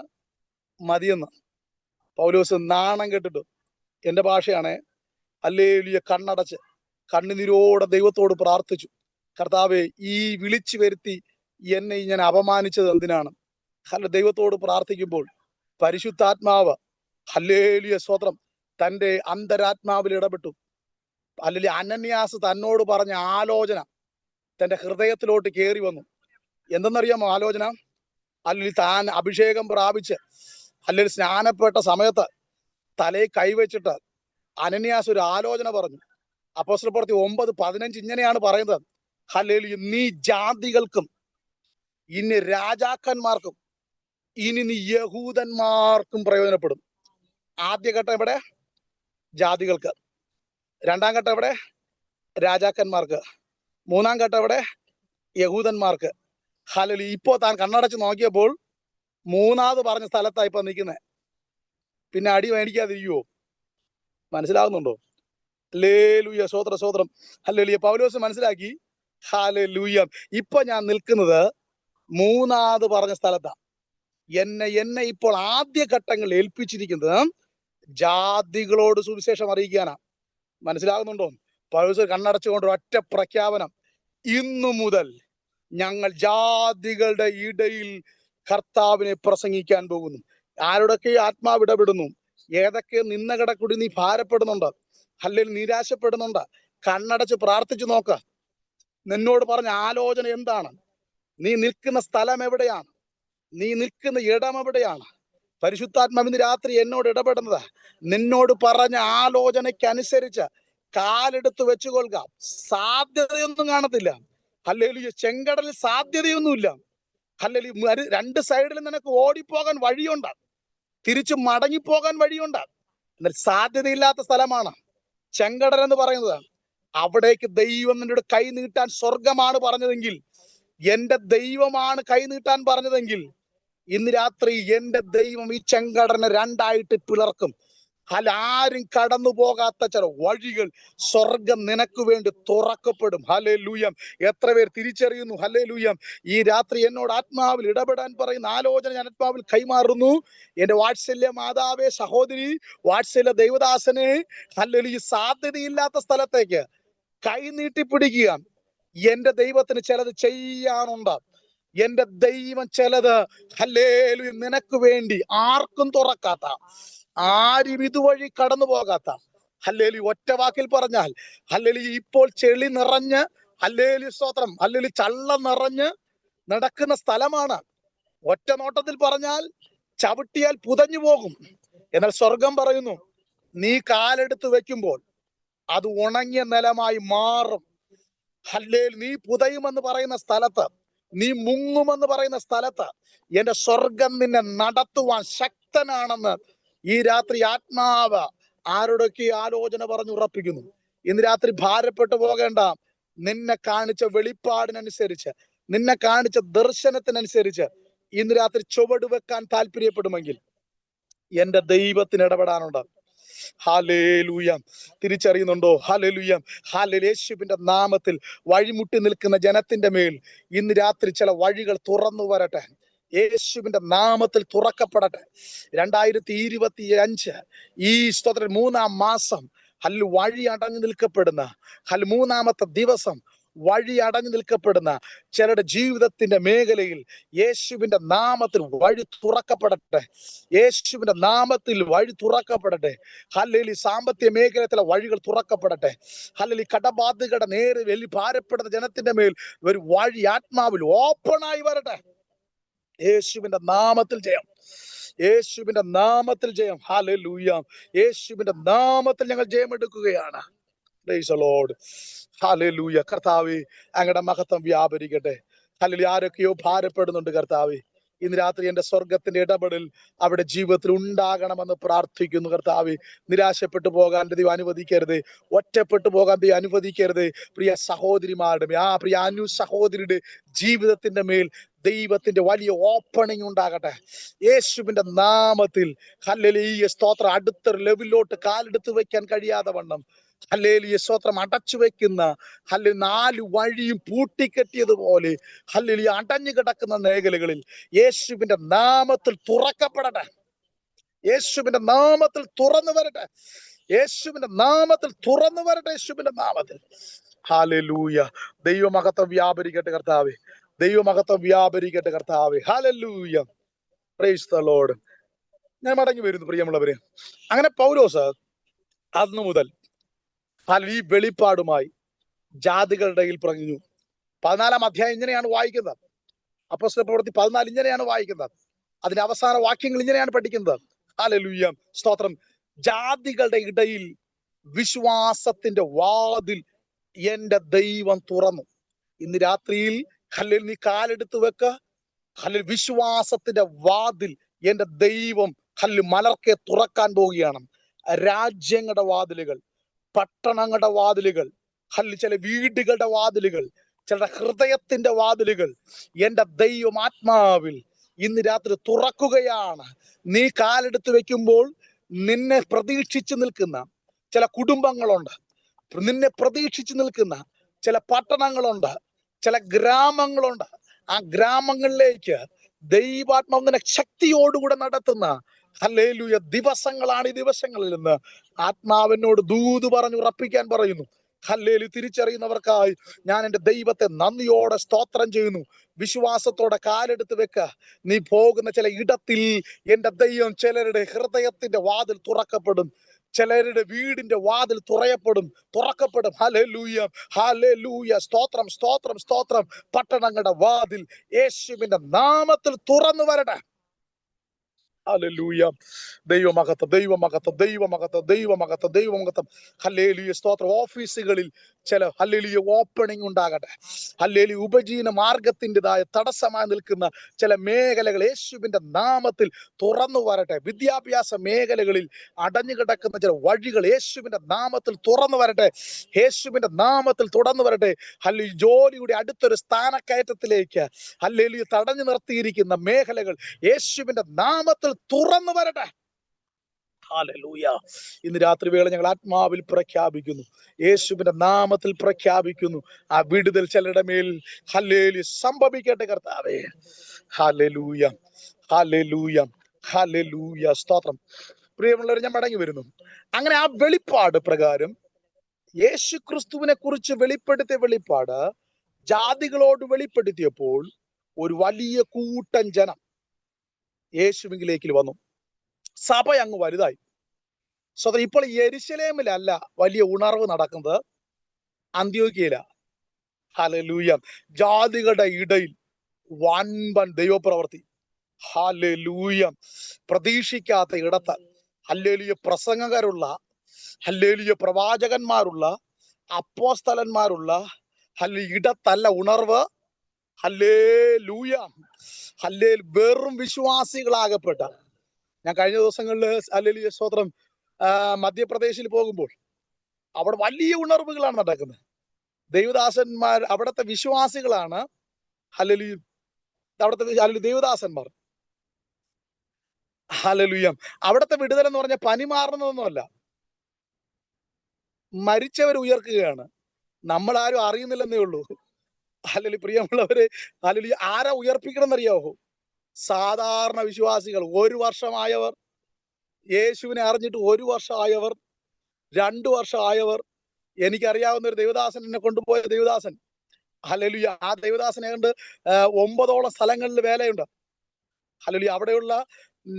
മതിയെന്ന്. പൗലോസ് നാണം കെട്ടിട്ടു. എന്റെ ഭാഷയാണേ. ഹല്ലേലൂയ. കണ്ണടച്ച് കണ്ണുനീരോടെ ദൈവത്തോട് പ്രാർത്ഥിച്ചു, കർത്താവേ, ഈ വിളിച്ചു വരുത്തി എന്നെ ഞാൻ അപമാനിച്ചത് എന്തിനാണ്? ദൈവത്തോട് പ്രാർത്ഥിക്കുമ്പോൾ പരിശുദ്ധാത്മാവ് ഹല്ലേലൂയ സ്തോത്രം തന്റെ അന്തരാത്മാവിൽ ഇടപെട്ടു. അല്ലെങ്കിൽ അനന്യാസ് തന്നോട് പറഞ്ഞ ആലോചന തന്റെ ഹൃദയത്തിലോട്ട് കയറി വന്നു. എന്തെന്നറിയാമോ ആലോചന? അല്ലെങ്കിൽ താൻ അഭിഷേകം പ്രാപിച്ച് അല്ലെങ്കിൽ സ്നാനപ്പെട്ട സമയത്ത് തലയിൽ കൈവച്ചിട്ട് അനന്യാസ് ഒരു ആലോചന പറഞ്ഞു. അപ്പോസ്തലപ്രവൃത്തി 9:15 ഇങ്ങനെയാണ് പറയുന്നത്. ഹല്ലേലൂയ. നീ ജാതികൾക്കും ഇനി രാജാക്കന്മാർക്കും ഇനി നീ യഹൂദന്മാർക്കും പ്രയോജനപ്പെടും. ആദ്യഘട്ടം എവിടെ? ജാതികൾക്ക്. രണ്ടാം ഘട്ടം എവിടെ? രാജാക്കന്മാർക്ക്. മൂന്നാം ഘട്ടം എവിടെ? യഹൂദന്മാർക്ക്. ഹല്ലേലൂയ. ഇപ്പോ താൻ കണ്ണടച്ച് നോക്കിയപ്പോൾ മൂന്നാമത് പറഞ്ഞ സ്ഥലത്തായി ഇപ്പൊ നിൽക്കുന്നത്. പിന്നെ അടി മേടിക്കാതിരിക്കുവോ? മനസ്സിലാകുന്നുണ്ടോ? ഹല്ലേലൂയ. സ്വോത്രം. ഹല്ലേലൂയ. പൗലോസ് മനസ്സിലാക്കി. ഹല്ലേലൂയ. ഇപ്പൊ ഞാൻ നിൽക്കുന്നത് മൂന്നാമത് പറഞ്ഞ സ്ഥലത്താണ്. എന്നെ ഇപ്പോൾ ആദ്യ ഘട്ടങ്ങൾ ഏൽപ്പിച്ചിരിക്കുന്നത് ജാതികളോട് സുവിശേഷം അറിയിക്കാനാ. മനസ്സിലാകുന്നുണ്ടോ? പൗലോസ് കണ്ണടച്ചുകൊണ്ട് ഒറ്റ പ്രഖ്യാപനം: ഇന്നു മുതൽ ഞങ്ങൾ ജാതികളുടെ ഇടയിൽ കർത്താവിനെ പ്രസംഗിക്കാൻ പോകുന്നു. ആരോടൊക്കെ ആത്മാവ് ഇടപെടുന്നു, ഏതൊക്കെ നിന്നകട കൂടി നീ ഭാരപ്പെടുന്നുണ്ട്, അല്ലെങ്കിൽ നിരാശപ്പെടുന്നുണ്ട്, കണ്ണടച്ച് പ്രാർത്ഥിച്ചു നോക്ക. നിന്നോട് പറഞ്ഞ ആലോചന എന്താണ്? നീ നിൽക്കുന്ന സ്ഥലം എവിടെയാണ്? നീ നിൽക്കുന്ന ഇടം എവിടെയാണ്? പരിശുദ്ധാത്മാവ് ഇന്ന് രാത്രി എന്നോട് ഇടപെടുന്നത് നിന്നോട് പറഞ്ഞ ആലോചനയ്ക്കനുസരിച്ച് കാലെടുത്ത് വെച്ചുകൊള്ളുക. സാധ്യതയൊന്നും കാണത്തില്ല. ഹല്ലേലൂയ. ചെങ്കടലിൽ സാധ്യതയൊന്നുമില്ല. ഹല്ലേലൂയ. രണ്ട് സൈഡിലും നിനക്ക് ഓടിപ്പോകാൻ വഴിയുണ്ട്, തിരിച്ചു മടങ്ങിപ്പോകാൻ വഴിയുണ്ട്. എന്നാൽ സാധ്യതയില്ലാത്ത സ്ഥലമാണ് ചെങ്കടൽ എന്ന് പറയുന്നത്. അവിടേക്ക് ദൈവം നിന്നോട് കൈ നീട്ടാൻ സ്വർഗമാണ് പറഞ്ഞതെങ്കിൽ, എന്റെ ദൈവമാണ് കൈ നീട്ടാൻ പറഞ്ഞതെങ്കിൽ, ഇന്ന് രാത്രി എന്റെ ദൈവം ഈ ചെങ്കടലിനെ രണ്ടായിട്ട് പിളർക്കും. അല്ല, ആരും കടന്നു പോകാത്ത ചില വഴികൾ സ്വർഗം നിനക്ക് വേണ്ടി തുറക്കപ്പെടും. ഹല്ലേലൂയ. എത്ര പേർ തിരിച്ചറിയുന്നു? ഹല്ലേലൂയ. ഈ രാത്രി എന്നോട് ആത്മാവിൽ ഇടപെടാൻ പറയുന്ന ആലോചന ഞാൻ ആത്മാവിൽ കൈമാറുന്നു. എന്റെ വാത്സല്യ മാതാവേ, സഹോദരി, വാത്സല്യ ദൈവദാസനെ, ഹല്ലേലൂയ, സാധ്യതയില്ലാത്ത സ്ഥലത്തേക്ക് കൈ നീട്ടിപ്പിടിക്കുക. എന്റെ ദൈവത്തിന് ചിലത് ചെയ്യാനുണ്ട്. എന്റെ ദൈവം ചിലത്, ഹല്ലേലൂയ, നിനക്ക് വേണ്ടി ആർക്കും തുറക്കാത്ത, ആരും ഇതുവഴി കടന്നു പോകാത്ത, ഹല്ലേലൂയ, ഒറ്റ വാക്കിൽ പറഞ്ഞാൽ, ഹല്ലേലൂയ, ഇപ്പോൾ ചെളി നിറഞ്ഞ്, ഹല്ലേലൂയ, സ്തോത്രം, ഹല്ലേലൂയ, ചള്ളം നിറഞ്ഞ് നടക്കുന്ന സ്ഥലമാണ്. ഒറ്റ നോട്ടത്തിൽ പറഞ്ഞാൽ ചവിട്ടിയാൽ പുതഞ്ഞു പോകും. എന്നാൽ സ്വർഗം പറയുന്നു, നീ കാലെടുത്ത് വെക്കുമ്പോൾ അത് ഉണങ്ങിയ നിലമായി മാറും. ഹല്ലേലൂയ. നീ പുതയുമെന്ന് പറയുന്ന സ്ഥലത്ത്, നീ മുങ്ങുമെന്ന് പറയുന്ന സ്ഥലത്ത് എന്റെ സ്വർഗം നിന്നെ നടത്തുവാൻ ശക്തനാണെന്ന് ഈ രാത്രി ആത്മാവ് ആരോടൊക്കെ ആലോചന പറഞ്ഞു ഉറപ്പിക്കുന്നു. ഇന്ന് രാത്രി ഭാരപ്പെട്ടു പോകേണ്ട. നിന്നെ കാണിച്ച വെളിപ്പാടിനനുസരിച്ച്, നിന്നെ കാണിച്ച ദർശനത്തിനനുസരിച്ച് ഇന്ന് രാത്രി ചുവട് വെക്കാൻ താല്പര്യപ്പെടുമെങ്കിൽ എന്റെ ദൈവത്തിന് ഇടപെടാനുണ്ട്. ഹല്ലേലൂയ. തിരിച്ചറിയുന്നുണ്ടോ? ഹല്ലേലൂയ. ഹല്ലേലൂയ. യേശുവിന്റെ നാമത്തിൽ വഴിമുട്ടി നിൽക്കുന്ന ജനത്തിന്റെ മേൽ ഇന്ന് രാത്രി ചില വഴികൾ തുറന്നു വരട്ടെ. യേശുവിന്റെ നാമത്തിൽ തുറക്കപ്പെടട്ടെ. 2025 ഈ സ്തോത്രം 3-ാം മാസം വഴി അടഞ്ഞു നിൽക്കപ്പെടുന്ന, മൂന്നാമത്തെ ദിവസം വഴി അടഞ്ഞു നിൽക്കപ്പെടുന്ന ചിലരുടെ ജീവിതത്തിന്റെ മേഖലയിൽ യേശുവിന്റെ നാമത്തിൽ വഴി തുറക്കപ്പെടട്ടെ. യേശുവിന്റെ നാമത്തിൽ വഴി തുറക്കപ്പെടട്ടെ. ഹല്ലേലൂയ. സാമ്പത്തിക മേഖലയിലെ വഴികൾ തുറക്കപ്പെടട്ടെ. ഹല്ലേലൂയ. കടബാധ്യതയുടെ നേരെ വലിയ ഭാരപ്പെടുന്ന ജനത്തിന്റെ മേൽ ഒരു വഴി ആത്മാവിൽ ഓപ്പണായി വരട്ടെ. യേശുവിന്റെ നാമത്തിൽ ജയം. യേശുവിന്റെ നാമത്തിൽ ജയം. ഹല്ലേലൂയ. യേശുവിന്റെ നാമത്തിൽ ഞങ്ങൾ ജയമെടുക്കുകയാണ്. Praise the Lord. ഹല്ലേലൂയ. കർത്താവേ, അങ്ങയുടെ മഹത്വം വ്യാപരിക്കട്ടെ. ഹല്ലേലൂയ. ആരൊക്കെയോ ഭാരപ്പെടുന്നുണ്ട് കർത്താവേ, ഇന്ന് രാത്രി എന്റെ സ്വർഗത്തിന്റെ ഇടപെടൽ അവിടെ ജീവിതത്തിൽ ഉണ്ടാകണമെന്ന് പ്രാർത്ഥിക്കുന്നു കർത്താവേ. നിരാശപ്പെട്ടു പോകാൻ ദൈവം അനുവദിക്കരുത്. ഒറ്റപ്പെട്ടു പോകാൻ ദൈവം അനുവദിക്കരുത്. പ്രിയ സഹോദരിമാരുടെ, പ്രിയ അനു സഹോദരിയുടെ ജീവിതത്തിന്റെ മേൽ ദൈവത്തിന്റെ വലിയ ഓപ്പണിംഗ് ഉണ്ടാകട്ടെ യേശുവിന്റെ നാമത്തിൽ. ഹല്ലേലൂയ. സ്തോത്രം. അടുത്തൊരു ലെവലിലോട്ട് കാലെടുത്ത് വെക്കാൻ കഴിയാതെ വണ്ണം, ഹല്ലേലൂയ, സ്തോത്രം, അടച്ചു വെക്കുന്ന, ഹല്ലേലൂയ, 4 വഴിയും പൂട്ടിക്കെട്ടിയതുപോലെ, ഹല്ലേലൂയ, അടഞ്ഞു കിടക്കുന്ന മേഖലകളിൽ യേശുവിന്റെ നാമത്തിൽ തുറക്കപ്പെടട്ടെ. യേശുവിന്റെ നാമത്തിൽ തുറന്നു വരട്ടെ. യേശുവിന്റെ നാമത്തിൽ തുറന്നു വരട്ടെ. യേശുവിന്റെ നാമത്തിൽ. ഹല്ലേലൂയ. ദൈവമഹത്വം വ്യാപരിക്കട്ടെ കർത്താവേ. ദൈവമഹത്വം വ്യാപരിക്കട്ടെ കർത്താവേ. ഹല്ലേലൂയ. Price the Lord. ഞാൻ മടങ്ങി വരുന്നു പ്രിയമുള്ളവരെ. അങ്ങനെ പൗലോസ് അന്നു മുതൽ ഈ വെളിപ്പാടുമായി ജാതികളുടെ ഇടയിൽ പറഞ്ഞു. 14-ാം അധ്യായം ഇങ്ങനെയാണ് വായിക്കുന്നത്. അപ്പോസ്തല പ്രവൃത്തി 14 ഇങ്ങനെയാണ് വായിക്കുന്നത്. അതിന്റെ അവസാന വാക്യങ്ങൾ ഇങ്ങനെയാണ് പഠിക്കുന്നത്. ഹല്ലേലൂയ. സ്തോത്രം. ജാതികളുടെ ഇടയിൽ വിശ്വാസത്തിന്റെ വാതിൽ എന്റെ ദൈവം തുറന്നു. ഇന്ന് രാത്രിയിൽ ഹല്ലേലൂയ, നീ കാലെടുത്ത് വെക്ക. വിശ്വാസത്തിന്റെ വാതിൽ എന്റെ ദൈവം മലർക്കെ തുറക്കാൻ പോവുകയാണ്. രാജ്യങ്ങളുടെ വാതിലുകൾ, പട്ടണങ്ങളുടെ വാതിലുകൾ, ചില വീടുകളുടെ വാതിലുകൾ, ചില ഹൃദയത്തിന്റെ വാതിലുകൾ എന്റെ ദൈവം ആത്മാവിൽ ഇന്ന് രാത്രി തുറക്കുകയാണ്. നീ കാലെടുത്ത് വെക്കുമ്പോൾ നിന്നെ പ്രതീക്ഷിച്ചു നിൽക്കുന്ന ചില കുടുംബങ്ങളുണ്ട്, നിന്നെ പ്രതീക്ഷിച്ചു നിൽക്കുന്ന ചില പട്ടണങ്ങളുണ്ട്, ചില ഗ്രാമങ്ങളുണ്ട്. ആ ഗ്രാമങ്ങളിലേക്ക് ദൈവാത്മാവിനെ ശക്തിയോടുകൂടെ നടത്തുന്ന ഹല്ലേലൂയ ദിവസങ്ങളാണ് ഈ ദിവസങ്ങളിൽ നിന്ന് ആത്മാവിനോട് ദൂത് പറഞ്ഞു ഉറപ്പിക്കാൻ പറയുന്നു. ഹല്ലേലൂയ. തിരിച്ചറിയുന്നവർക്കായി ഞാൻ എൻ്റെ ദൈവത്തെ നന്ദിയോടെ സ്തോത്രം ചെയ്യുന്നു. വിശ്വാസത്തോടെ കാലെടുത്ത് വെക്ക. നീ പോകുന്ന ചില ഇടത്തിൽ എൻ്റെ ദൈവം ചിലരുടെ ഹൃദയത്തിന്റെ വാതിൽ തുറക്കപ്പെടും, ചിലരുടെ വീടിന്റെ വാതിൽ തുറക്കപ്പെടും. Hallelujah, hallelujah. സ്തോത്രം, സ്തോത്രം, സ്തോത്രം. പട്ടണങ്ങളുടെ വാതിൽ യേശുവിന്റെ നാമത്തിൽ തുറന്നു വരട്ടെ. ഹല്ലേലൂയ. ദൈവമഹത്വം, ദൈവമഹത്വം, ദൈവമഹത്വം, ദൈവമഹത്വം, ദൈവമഹത്വം. ഹല്ലേലൂയ. സ്തോത്രം. ഓഫീസുകളിൽ ചില ഹല്ലേലൂയ ഓപ്പണിംഗ് ഉണ്ടാകട്ടെ. ഹല്ലേലൂയ. ഉപജീവന മാർഗത്തിൻ്റെതായ തടസ്സമായി നിൽക്കുന്ന ചില മേഖലകൾ യേശുവിന്റെ നാമത്തിൽ തുറന്നു വരട്ടെ. വിദ്യാഭ്യാസ മേഖലകളിൽ അടഞ്ഞു കിടക്കുന്ന ചില വഴികൾ യേശുവിന്റെ നാമത്തിൽ തുറന്നു വരട്ടെ. യേശുവിന്റെ നാമത്തിൽ തുറന്നു വരട്ടെ. ഹല്ലേലൂയ. ജോലിയുടെ അടുത്തൊരു സ്ഥാനക്കയറ്റത്തിലേക്ക് ഹല്ലേലൂയ തടഞ്ഞു നിർത്തിയിരിക്കുന്ന മേഖലകൾ യേശുവിന്റെ നാമത്തിൽ തുറന്നു വരട്ടെ. ഹല്ലേലൂയ. ഇന്ന് രാത്രി വേള ഞങ്ങൾ ആത്മാവിൽ പ്രഖ്യാപിക്കുന്നു, യേശുവിന്റെ നാമത്തിൽ പ്രഖ്യാപിക്കുന്നു. ആ വിടുതൽ ചിലരുടെ മേൽ ഹല്ലേലൂയ സംഭവിക്കട്ടെ കർത്താവേ. ഹല്ലേലൂയ, ഹല്ലേലൂയ, ഹല്ലേലൂയ. സ്തോത്രം. പ്രിയമുള്ളവരെ, ഞാൻ മടങ്ങി വരുന്നു. അങ്ങനെ ആ വെളിപ്പാട് പ്രകാരം യേശു ക്രിസ്തുവിനെ കുറിച്ച് വെളിപ്പെടുത്തിയ വെളിപ്പാട് ജാതികളോട് വെളിപ്പെടുത്തിയപ്പോൾ ഒരു വലിയ കൂട്ടം ജനം യേശുവിലേക്ക് വന്നു. സഭ അങ്ങ് വലുതായി. സ്വതന്ത്രം. ഇപ്പോൾ യെരുശലേമിലല്ല വലിയ ഉണർവ് നടക്കുന്നത്, അന്ത്യോക്യയില. ഹല്ലേലൂയ. ജാതികളുടെ ഇടയിൽ വൻപൻ ദൈവപ്രവൃത്തി. ഹല്ലേലൂയ. പ്രതീക്ഷിക്കാത്ത ഇടത്ത് ഹല്ലേലൂയ പ്രസംഗകരുള്ള, ഹല്ലേലൂയ പ്രവാചകന്മാരുള്ള, അപ്പോസ്തലന്മാരുള്ള ഇടത്തല്ല ഉണർവ്. ഹല്ലേലൂയ. വെറും വിശ്വാസികളാകപ്പെട്ട. ഞാൻ കഴിഞ്ഞ ദിവസങ്ങളിൽ ഹല്ലേലൂയ സ്തോത്രം മധ്യപ്രദേശിൽ പോകുമ്പോൾ അവിടെ വലിയ ഉണർവുകളാണ് നടക്കുന്നത്. ദൈവദാസന്മാർ, അവിടുത്തെ വിശ്വാസികളാണ് ഹല്ലേലൂയ, അവിടുത്തെ ദൈവദാസന്മാർ. ഹല്ലേലൂയ. അവിടുത്തെ വിടുതൽ എന്ന് പറഞ്ഞാൽ പനി മാറുന്നതൊന്നുമല്ല, മരിച്ചവർ ഉയർക്കുകയാണ്. നമ്മൾ ആരും അറിയുന്നില്ലെന്നേ ഉള്ളൂ. ഹല്ലേലൂയ. പ്രിയമുള്ളവരെ, ഹല്ലേലൂയ. ആരാ ഉയർപ്പിക്കണം എന്നറിയാവോ? സാധാരണ വിശ്വാസികൾ. 1 വർഷമായവർ, യേശുവിനെ അറിഞ്ഞിട്ട് 1 വർഷമായവർ, 2 വർഷമായവർ. എനിക്കറിയാവുന്ന ഒരു ദേവദാസൻ, എന്നെ കൊണ്ടുപോയ ദേവദാസൻ. ഹല്ലേലൂയ. ആ ദേവദാസനെ കൊണ്ട് 9ഓളം സ്ഥലങ്ങളിൽ വേലയുണ്ട്. ഹല്ലേലൂയ. അവിടെയുള്ള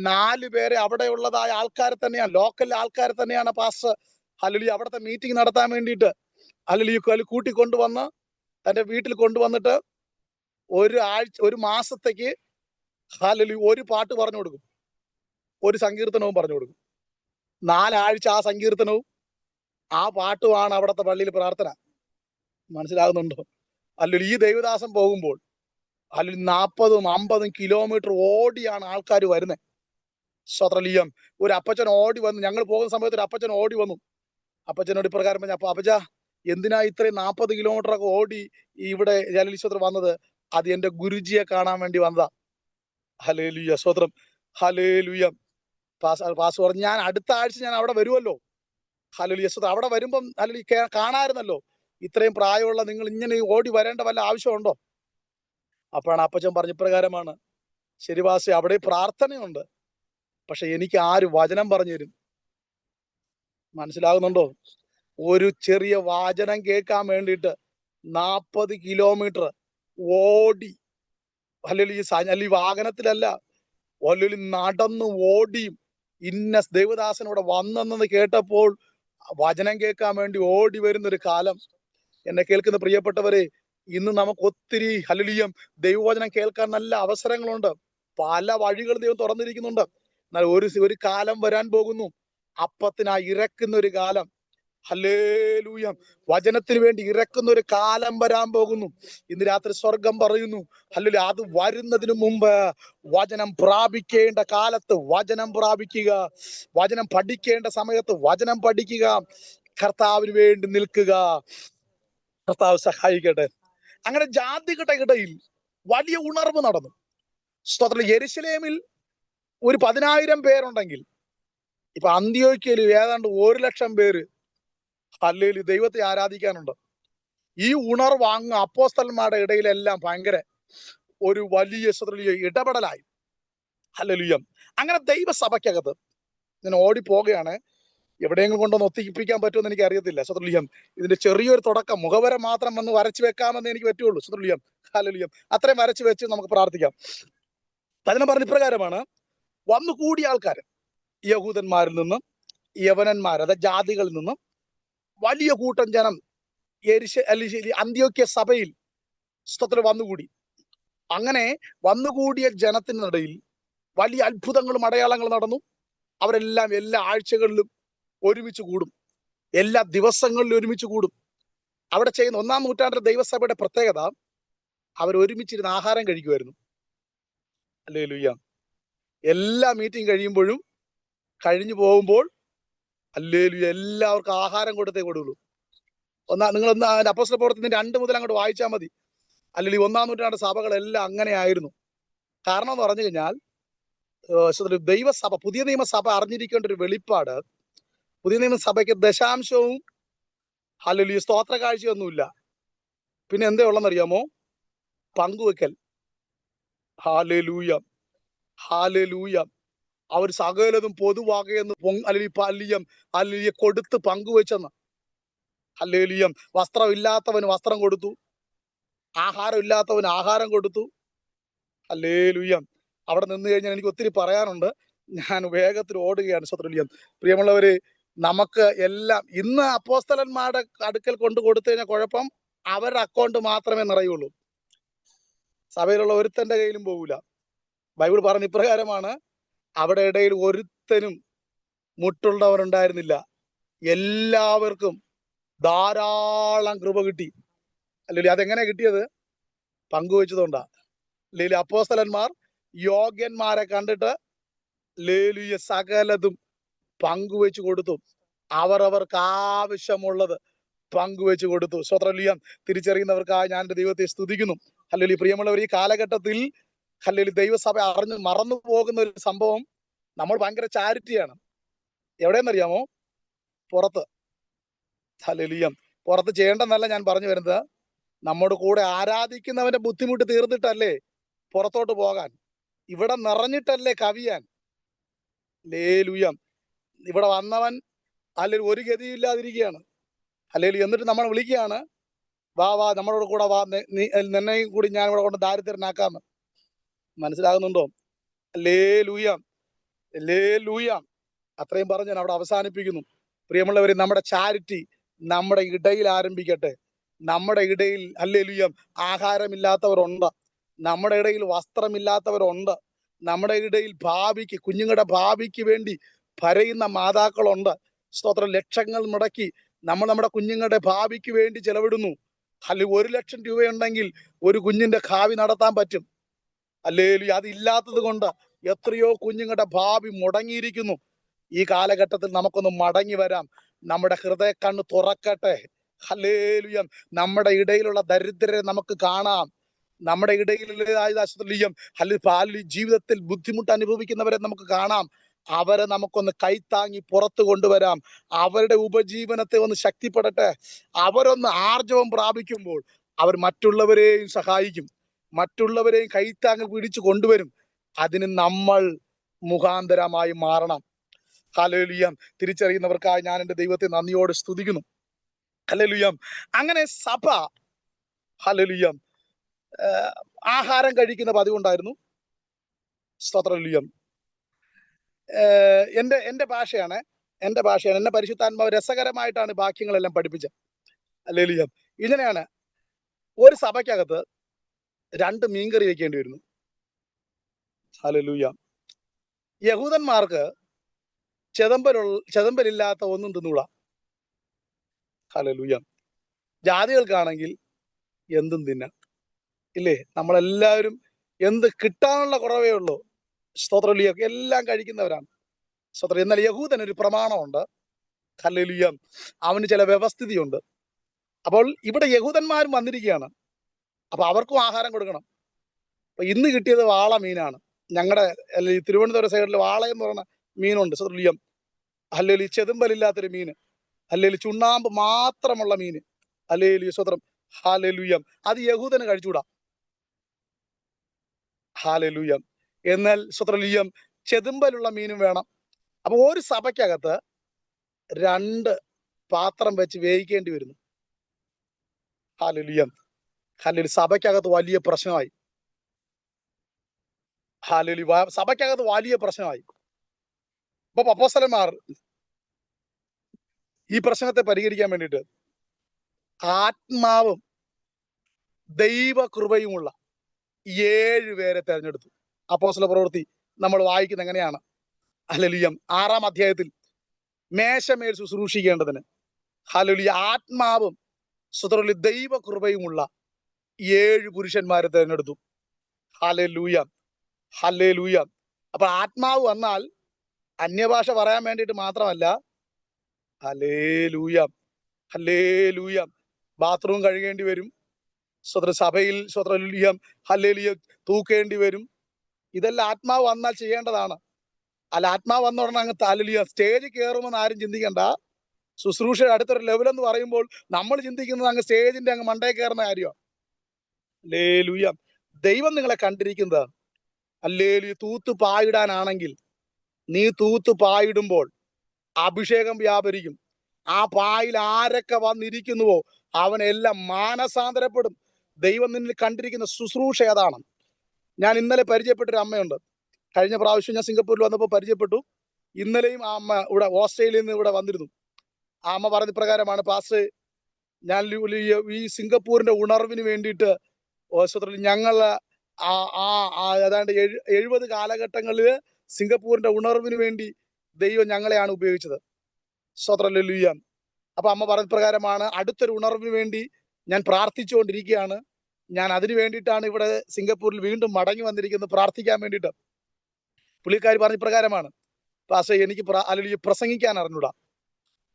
4 പേരെ അവിടെയുള്ളതായ ആൾക്കാരെ തന്നെയാണ്, ലോക്കൽ ആൾക്കാരെ തന്നെയാണ് പാസ്റ്റർ ഹല്ലേലൂയ അവിടുത്തെ മീറ്റിംഗ് നടത്താൻ വേണ്ടിയിട്ട് ഹല്ലേലൂയ കൂട്ടിക്കൊണ്ടുവന്ന് തന്റെ വീട്ടിൽ കൊണ്ടുവന്നിട്ട് ഒരു മാസത്തേക്ക് ഹല്ലേലൂയ ഒരു പാട്ട് പറഞ്ഞു കൊടുക്കും, ഒരു സങ്കീർത്തനവും പറഞ്ഞു കൊടുക്കും. 4 ആഴ്ച ആ സങ്കീർത്തനവും ആ പാട്ടുമാണ് അവിടുത്തെ പള്ളിയിൽ പ്രാർത്ഥന. മനസ്സിലാകുന്നുണ്ടോ? അല്ലെങ്കിൽ ഈ ദൈവദാസം പോകുമ്പോൾ അല്ലെങ്കിൽ 40-50 കിലോമീറ്റർ ഓടിയാണ് ആൾക്കാർ വരുന്നത്. സ്വത്രലീയം. ഒരു അപ്പച്ചൻ ഓടി വന്നു, ഞങ്ങൾ പോകുന്ന സമയത്ത് ഒരു അപ്പച്ചൻ ഓടി വന്നു. അപ്പച്ചനോട് ഇപ്രകാരം പറഞ്ഞു, അപ്പൊ അപ്പച്ച എന്തിനാ ഇത്രയും 40 കിലോമീറ്റർ ഒക്കെ ഓടി ഇവിടെ ജലലീശ്വത്ര വന്നത്? അത് എന്റെ ഗുരുജിയെ കാണാൻ വേണ്ടി വന്നതാ. ഹല്ലേലൂയ, സ്വത്രം. ഹല്ലേലൂയ. പാസ് പറഞ്ഞു, ഞാൻ അടുത്ത ആഴ്ച ഞാൻ അവിടെ വരുമല്ലോ. ഹല്ലേലൂയ, സ്വത്രം. അവിടെ വരുമ്പം ഹല്ലേലൂയ കാണാമായിരുന്നല്ലോ. ഇത്രയും പ്രായമുള്ള നിങ്ങൾ ഇങ്ങനെ ഓടി വരേണ്ട വല്ല ആവശ്യമുണ്ടോ? അപ്പോഴാണ് അപ്പച്ചൻ പറഞ്ഞ പ്രകാരമാണ്, ശരി പാസ്റ്റേ, അവിടെ പ്രാർത്ഥനയുണ്ട്, പക്ഷെ എനിക്ക് ആര് വചനം പറഞ്ഞു തരും? മനസ്സിലാകുന്നുണ്ടോ? ഒരു ചെറിയ വാചനം കേൾക്കാൻ വേണ്ടിയിട്ട് 40 കിലോമീറ്റർ ഓടി, അല്ലെങ്കിൽ വാഹനത്തിലല്ല, അല്ലെങ്കിൽ നടന്നു ഓടിയും ഇന്ന ദേവദാസനോടെ വന്നെന്ന് കേട്ടപ്പോൾ വചനം കേൾക്കാൻ വേണ്ടി ഓടി വരുന്നൊരു കാലം. എന്നെ കേൾക്കുന്ന പ്രിയപ്പെട്ടവരെ, ഇന്ന് നമുക്ക് ഒത്തിരി ഹല്ലേലൂയ ദൈവവചനം കേൾക്കാൻ നല്ല അവസരങ്ങളുണ്ട്. പല വഴികൾ ദൈവം തുറന്നിരിക്കുന്നുണ്ട്. എന്നാൽ ഒരു കാലം വരാൻ പോകുന്നു, അപ്പത്തിനായി ഇറക്കുന്ന ഒരു കാലം. ഹല്ലേലൂയ. വചനത്തിന് വേണ്ടി ഇറക്കുന്ന ഒരു കാലം വരാൻ പോകുന്നു. ഇന്ന് രാത്രി സ്വർഗം പറയുന്നു, ഹല്ലേലൂയ, അത് വരുന്നതിന് മുമ്പ് വചനം പ്രാപിക്കേണ്ട കാലത്ത് വചനം പ്രാപിക്കുക, വചനം പഠിക്കേണ്ട സമയത്ത് വചനം പഠിക്കുക, കർത്താവിന് വേണ്ടി നിൽക്കുക. കർത്താവ് സഹായിക്കട്ടെ. അങ്ങനെ ജാതികളുടെ ഇടയിൽ വലിയ ഉണർവ് നടന്നു. സ്തോത്രം. യെരുശലേമിൽ ഒരു 10,000 പേരുണ്ടെങ്കിൽ ഇപ്പൊ അന്ത്യോക്യയിൽ ഏതാണ്ട് 1,00,000 പേര് ഹല്ലേലൂയ ദൈവത്തെ ആരാധിക്കാനുണ്ട്. ഈ ഉണർവ് അങ്ങ് അപ്പോസ്തലന്മാരുടെ ഇടയിലെല്ലാം ഭയങ്കര ഒരു വലിയ ഇടപെടലായി. ഹല്ലേലൂയ. അങ്ങനെ ദൈവസഭയ്ക്കകത്ത് ഞാൻ ഓടിപ്പോകുകയാണ്. എവിടെയെങ്കിലും കൊണ്ടൊന്ന് ഒത്തിപ്പിക്കാൻ പറ്റുമെന്ന് എനിക്ക് അറിയത്തില്ല. സ്തോത്രം. ഇതിന്റെ ചെറിയൊരു തുടക്കം, മുഖവര മാത്രം വന്ന് വരച്ചു വെക്കാമെന്ന് എനിക്ക് പറ്റുള്ളൂ. സ്തോത്രം. ഹല്ലേലൂയ. അത്രയും വരച്ചു വെച്ച് നമുക്ക് പ്രാർത്ഥിക്കാം. വചനം പറഞ്ഞ ഇപ്രകാരമാണ്: വന്നു കൂടിയ ആൾക്കാർ യഹൂദന്മാരിൽ നിന്നും യവനന്മാർ, അതായത് ജാതികളിൽ നിന്നും വലിയ കൂട്ടം ജനം അന്ത്യോക്യ സഭയിൽ സ്തോത്രം വന്നുകൂടി. അങ്ങനെ വന്നുകൂടിയ ജനത്തിനിടയിൽ വലിയ അത്ഭുതങ്ങളും അടയാളങ്ങളും നടന്നു. അവരെല്ലാം എല്ലാ ആഴ്ചകളിലും ഒരുമിച്ച് കൂടും, എല്ലാ ദിവസങ്ങളിലും ഒരുമിച്ച് കൂടും. അവിടെ ചെയ്യുന്ന 1-ാം നൂറ്റാണ്ടിലെ ദൈവസഭയുടെ പ്രത്യേകത, അവർ ഒരുമിച്ചിരുന്ന് ആഹാരം കഴിക്കുമായിരുന്നു. ഹല്ലേലൂയ. എല്ലാ മീറ്റിംഗ് കഴിയുമ്പോഴും കഴിഞ്ഞു പോകുമ്പോൾ ഹല്ലേലൂയ എല്ലാവർക്കും ആഹാരം കൊടുത്തേ കൊടുള്ളൂ. നിങ്ങളൊന്ന് അപ്പോസ്തല പ്രവർത്തനത്തിന്റെ 2 മുതൽ അങ്ങോട്ട് വായിച്ചാൽ മതി. അല്ലെങ്കിൽ 1-ാം നൂറ്റാണ്ട് സഭകളെല്ലാം അങ്ങനെ ആയിരുന്നു. കാരണം എന്ന് പറഞ്ഞു കഴിഞ്ഞാൽ ദൈവസഭ, പുതിയ നിയമസഭ അറിഞ്ഞിരിക്കേണ്ട ഒരു വെളിപ്പാട്, പുതിയ നിയമസഭയ്ക്ക് ദശാംശവും ഹല്ലേലൂയ സ്തോത്ര കാഴ്ചയൊന്നുമില്ല. പിന്നെ എന്തേ ഉള്ളെന്നറിയാമോ? പങ്കുവെക്കൽ. Hallelujah, hallelujah. അവർ സകലതും പൊതുവാകയെന്ന് അല്ലെങ്കിൽ കൊടുത്ത് പങ്കുവെച്ചെന്ന്. ഹല്ലേലൂയ. വസ്ത്രമില്ലാത്തവന് വസ്ത്രം കൊടുത്തു, ആഹാരം ഇല്ലാത്തവന് ആഹാരം കൊടുത്തു. ഹല്ലേലൂയ. അവിടെ നിന്ന് കഴിഞ്ഞാൽ എനിക്ക് ഒത്തിരി പറയാനുണ്ട്. ഞാൻ വേഗത്തിൽ ഓടുകയാണ്. സ്തോത്രം. പ്രിയമുള്ളവര്, നമുക്ക് എല്ലാം ഇന്ന് അപ്പോസ്തലന്മാരുടെ അടുക്കൽ കൊണ്ട് കൊടുത്തു കഴിഞ്ഞാൽ കുഴപ്പം, അവരുടെ അക്കൗണ്ട് മാത്രമേ നിറയുള്ളൂ. സഭയിലുള്ള ഒരുത്തന്റെ കയ്യിലും പോകൂല. ബൈബിൾ പറഞ്ഞ ഇപ്രകാരമാണ്: അവിടെ ഇടയിൽ ഒരുത്തനും മുട്ടുള്ളവരുണ്ടായിരുന്നില്ല, എല്ലാവർക്കും ധാരാളം കൃപ കിട്ടി. അല്ലെങ്കിൽ അതെങ്ങനെ കിട്ടിയത്? പങ്കുവെച്ചതുകൊണ്ടാ. അല്ലെങ്കിൽ അപ്പോസ്തലന്മാർ യോഗ്യന്മാരെ കണ്ടിട്ട് ലേലുയ സകലതും പങ്കുവെച്ചു കൊടുത്തു. അവർക്ക് ആവശ്യമുള്ളത് പങ്കുവെച്ചു കൊടുത്തു. സ്തോത്രം. തിരിച്ചറിയുന്നവർക്കായി ഞാൻ എൻ്റെ ദൈവത്തെ സ്തുതിക്കുന്നു. അല്ലെങ്കിൽ പ്രിയമുള്ളവർ, ഈ കാലഘട്ടത്തിൽ അല്ലെങ്കിൽ ദൈവസഭ മറന്നു പോകുന്ന ഒരു സംഭവം, നമ്മൾ ഭയങ്കര ചാരിറ്റിയാണ്. എവിടെയെന്നറിയാമോ? പുറത്ത്. ഹല്ലേലൂയ. പുറത്ത് ചെയ്യേണ്ടെന്നല്ല ഞാൻ പറഞ്ഞു വരുന്നത്. നമ്മുടെ കൂടെ ആരാധിക്കുന്നവന്റെ ബുദ്ധിമുട്ട് തീർന്നിട്ടല്ലേ പുറത്തോട്ട് പോകാൻ. ഇവിടെ നിറഞ്ഞിട്ടല്ലേ കവിയാൻ. ഹല്ലേലൂയ. ഇവിടെ വന്നവൻ അല്ലെങ്കിൽ ഒരു ഗതിയില്ലാതിരിക്കുകയാണ്. അല്ലെങ്കിൽ എന്നിട്ട് നമ്മൾ വിളിക്കുകയാണ്, വാ വാ നമ്മളോട് കൂടെ വാ, നിന്നെയും കൂടി ഞാൻ ഇവിടെ കൊണ്ട് ദാരിദ്ര്യനാക്കാന്ന്. മനസ്സിലാകുന്നുണ്ടോ? Hallelujah, hallelujah. അത്രയും പറഞ്ഞ് ഞാൻ അവിടെ അവസാനിപ്പിക്കുന്നു. പ്രിയമുള്ളവരെ, നമ്മുടെ ചാരിറ്റി നമ്മുടെ ഇടയിൽ ആരംഭിക്കട്ടെ. നമ്മുടെ ഇടയിൽ ഹല്ലേലൂയ ആഹാരമില്ലാത്തവരുണ്ട്, നമ്മുടെ ഇടയിൽ വസ്ത്രമില്ലാത്തവരുണ്ട്, നമ്മുടെ ഇടയിൽ ഭാവിക്ക്, കുഞ്ഞുങ്ങളുടെ ഭാവിക്ക് വേണ്ടി ഭരയുന്ന മാതാക്കളുണ്ട്. സ്തോത്രം. ലക്ഷങ്ങൾ മുടക്കി നമ്മൾ നമ്മുടെ കുഞ്ഞുങ്ങളുടെ ഭാവിക്ക് വേണ്ടി ചെലവിടുന്നു. അല്ലെങ്കിൽ 1,00,000 രൂപയുണ്ടെങ്കിൽ ഒരു കുഞ്ഞിന്റെ ഭാവി നടത്താൻ പറ്റും. ഹല്ലേലൂയ. അതില്ലാത്തത് കൊണ്ട് എത്രയോ കുഞ്ഞുങ്ങളുടെ ഭാവി മുടങ്ങിയിരിക്കുന്നു. ഈ കാലഘട്ടത്തിൽ നമുക്കൊന്ന് മടങ്ങി വരാം. നമ്മുടെ ഹൃദയ കണ്ണ് തുറക്കട്ടെ. ഹല്ലേലൂയ. നമ്മുടെ ഇടയിലുള്ള ദരിദ്രരെ നമുക്ക് കാണാം. നമ്മുടെ ഇടയിലുള്ള ജീവിതത്തിൽ ബുദ്ധിമുട്ട് അനുഭവിക്കുന്നവരെ നമുക്ക് കാണാം. അവരെ നമുക്കൊന്ന് കൈത്താങ്ങി പുറത്തു കൊണ്ടുവരാം. അവരുടെ ഉപജീവനത്തെ ഒന്ന് ശക്തിപ്പെടട്ടെ. അവരൊന്ന് ആർജവം പ്രാപിക്കുമ്പോൾ അവർ മറ്റുള്ളവരെയും സഹായിക്കും, മറ്റുള്ളവരെയും കൈത്താങ്ങി പിടിച്ചു കൊണ്ടുവരും. അതിന് നമ്മൾ മുഖാന്തരമായി മാറണം. ഹല്ലേലൂയ. തിരിച്ചറിയുന്നവർക്കായി ഞാൻ എൻ്റെ ദൈവത്തെ നന്ദിയോടെ സ്തുതിക്കുന്നു. ഹല്ലേലൂയ. അങ്ങനെ സഭ ഹല്ലേലൂയ ആഹാരം പതിവുണ്ടായിരുന്നു. സ്തോത്രം. എൻ്റെ ഭാഷയാണ്, എന്നെ പരിശുദ്ധാത്മാവ് രസകരമായിട്ടാണ് വാക്യങ്ങളെല്ലാം പഠിപ്പിച്ചത്. ഹല്ലേലൂയ. ഇങ്ങനെയാണ്: ഒരു സഭയ്ക്കകത്ത് 2 മീൻകറി വെക്കേണ്ടി വരുന്നു. ഹല്ലേലൂയ. യഹൂദന്മാർക്ക് ചെതമ്പലില്ലാത്ത ഒന്നും തിന്നൂടാ. ഹല്ലേലൂയ. ജാതികൾക്കാണെങ്കിൽ എന്തും തിന്നാം, ഇല്ലേ? നമ്മളെല്ലാവരും എന്ത് കിട്ടാനുള്ള കുറവേ ഉള്ളൂ. സ്തോത്രലിയ എല്ലാം കഴിക്കുന്നവരാണ്. സ്തോത്രം. എന്നാൽ യഹൂദന് ഒരു പ്രമാണമുണ്ട്. ഹല്ലേലൂയ. അവന് ചില വ്യവസ്ഥിതിയുണ്ട്. അപ്പോൾ ഇവിടെ യഹൂദന്മാരും വന്നിരിക്കുകയാണ്. അപ്പൊ അവർക്കും ആഹാരം കൊടുക്കണം. അപ്പൊ ഇന്ന് കിട്ടിയത് വാള മീനാണ്. ഞങ്ങളുടെ ഈ തിരുവനന്തപുരം സൈഡിൽ വാള എന്ന് പറയുന്ന മീനുണ്ട്. സ്തോത്രലിയം. ഹല്ലേലൂയ. ചെതുമ്പലില്ലാത്തൊരു മീന്, ഹല്ലേലൂയ. ചുണ്ണാമ്പ് മാത്രമുള്ള മീന്, ഹല്ലേലൂയ. സ്തോത്രം. ഹല്ലേലൂയ. അത് യഹൂദന് കഴിച്ചുകൂടാ. ഹല്ലേലൂയ. എന്നാൽ സ്തോത്രലിയം ചെതുമ്പലുള്ള മീനും വേണം. അപ്പൊ ഒരു സഭയ്ക്കകത്ത് 2 പാത്രം വെച്ച് വേവിക്കേണ്ടി വരുന്നു. ഹല്ലേലൂയ. ഹല്ലേലൂയ. സഭയ്ക്കകത്ത് വലിയ പ്രശ്നമായി. ഹല്ലേലൂയ. സഭയ്ക്കകത്ത് വലിയ പ്രശ്നമായി. അപ്പൊ അപ്പോസ്തലന്മാർ ഈ പ്രശ്നത്തെ പരിഹരിക്കാൻ വേണ്ടിയിട്ട് ആത്മാവും ദൈവകൃപയുമുള്ള 7 പേരെ തെരഞ്ഞെടുത്തു. അപ്പോസ്തല പ്രവൃത്തി നമ്മൾ വായിക്കുന്നത് എങ്ങനെയാണ്? ഹല്ലേലൂയ. 6-ാം അധ്യായത്തിൽ മേശമേൽ ശുശ്രൂഷിക്കേണ്ടതിന്, ഹല്ലേലൂയ, ആത്മാവും സ്തോത്രലിയ ദൈവകൃപയുമുള്ള 7 പുരുഷന്മാരെ തെരഞ്ഞെടുത്തു. ഹല്ലേലൂയ. ഹല്ലേലൂയ. അപ്പൊ ആത്മാവ് വന്നാൽ അന്യഭാഷ പറയാൻ വേണ്ടിയിട്ട് മാത്രമല്ല, ഹല്ലേലൂയ, ഹല്ലേലൂയ, ബാത്റൂം കഴുകേണ്ടി വരും. സഭയിൽ സ്വതന്ത്രലിയ ഹല്ലേലൂയ തൂക്കേണ്ടി വരും. ഇതെല്ലാം ആത്മാവ് വന്നാൽ ചെയ്യേണ്ടതാണ്. അല്ല, ആത്മാവ് വന്ന ഉടനെ അങ്ങ് ഹല്ലേലൂയ സ്റ്റേജിൽ കയറുമെന്ന് ആരും ചിന്തിക്കണ്ട. ശുശ്രൂഷയുടെ അടുത്തൊരു ലെവൽ എന്ന് പറയുമ്പോൾ നമ്മൾ ചിന്തിക്കുന്നത് അങ്ങ് സ്റ്റേജിന്റെ അങ്ങ് മണ്ടേ കയറുന്ന കാര്യമാണ്. ഹല്ലേലൂയ. ദൈവം നിങ്ങളെ കണ്ടിരിക്കുന്നത് ഹല്ലേലൂയ തൂത്ത് പായിടാനാണെങ്കിൽ, നീ തൂത്ത് പായിടുമ്പോൾ അഭിഷേകം വ്യാപരിക്കും. ആ പായിൽ ആരൊക്കെ വന്നിരിക്കുന്നുവോ അവനെല്ലാം മാനസാന്തരപ്പെടും. ദൈവം നിന്നിൽ കണ്ടിരിക്കുന്ന ശുശ്രൂഷ അതാണ്. ഞാൻ ഇന്നലെ പരിചയപ്പെട്ടൊരു അമ്മയുണ്ട്. കഴിഞ്ഞ പ്രാവശ്യം ഞാൻ സിംഗപ്പൂരിൽ വന്നപ്പോൾ പരിചയപ്പെട്ടു. ഇന്നലെയും ആ അമ്മ ഇവിടെ ഓസ്ട്രേലിയയിൽ നിന്ന് ഇവിടെ വന്നിരുന്നു. ആ അമ്മ പറഞ്ഞ പ്രകാരമാണ്, പാസ്റ്റർ, ഞാൻ ഈ സിംഗപ്പൂരിന്റെ ഉണർവിന് വേണ്ടിയിട്ട് ഞങ്ങൾ ഏതാണ്ട് 70 കാലഘട്ടങ്ങളിൽ സിംഗപ്പൂരിന്റെ ഉണർവിന് വേണ്ടി ദൈവം ഞങ്ങളെയാണ് ഉപയോഗിച്ചത്. സ്വതന്ത്രലിയ. അപ്പൊ അമ്മ പറഞ്ഞ പ്രകാരമാണ്, അടുത്തൊരു ഉണർവിന് വേണ്ടി ഞാൻ പ്രാർത്ഥിച്ചുകൊണ്ടിരിക്കുകയാണ്. ഞാൻ അതിനു വേണ്ടിയിട്ടാണ് ഇവിടെ സിംഗപ്പൂരിൽ വീണ്ടും മടങ്ങി വന്നിരിക്കുന്നത്, പ്രാർത്ഥിക്കാൻ വേണ്ടിയിട്ട്. പുള്ളിക്കാരി പറഞ്ഞ പ്രകാരമാണ്, പാസ്റ്റർ, എനിക്ക് അല്ലെങ്കിൽ പ്രസംഗിക്കാൻ അറിഞ്ഞൂടാ,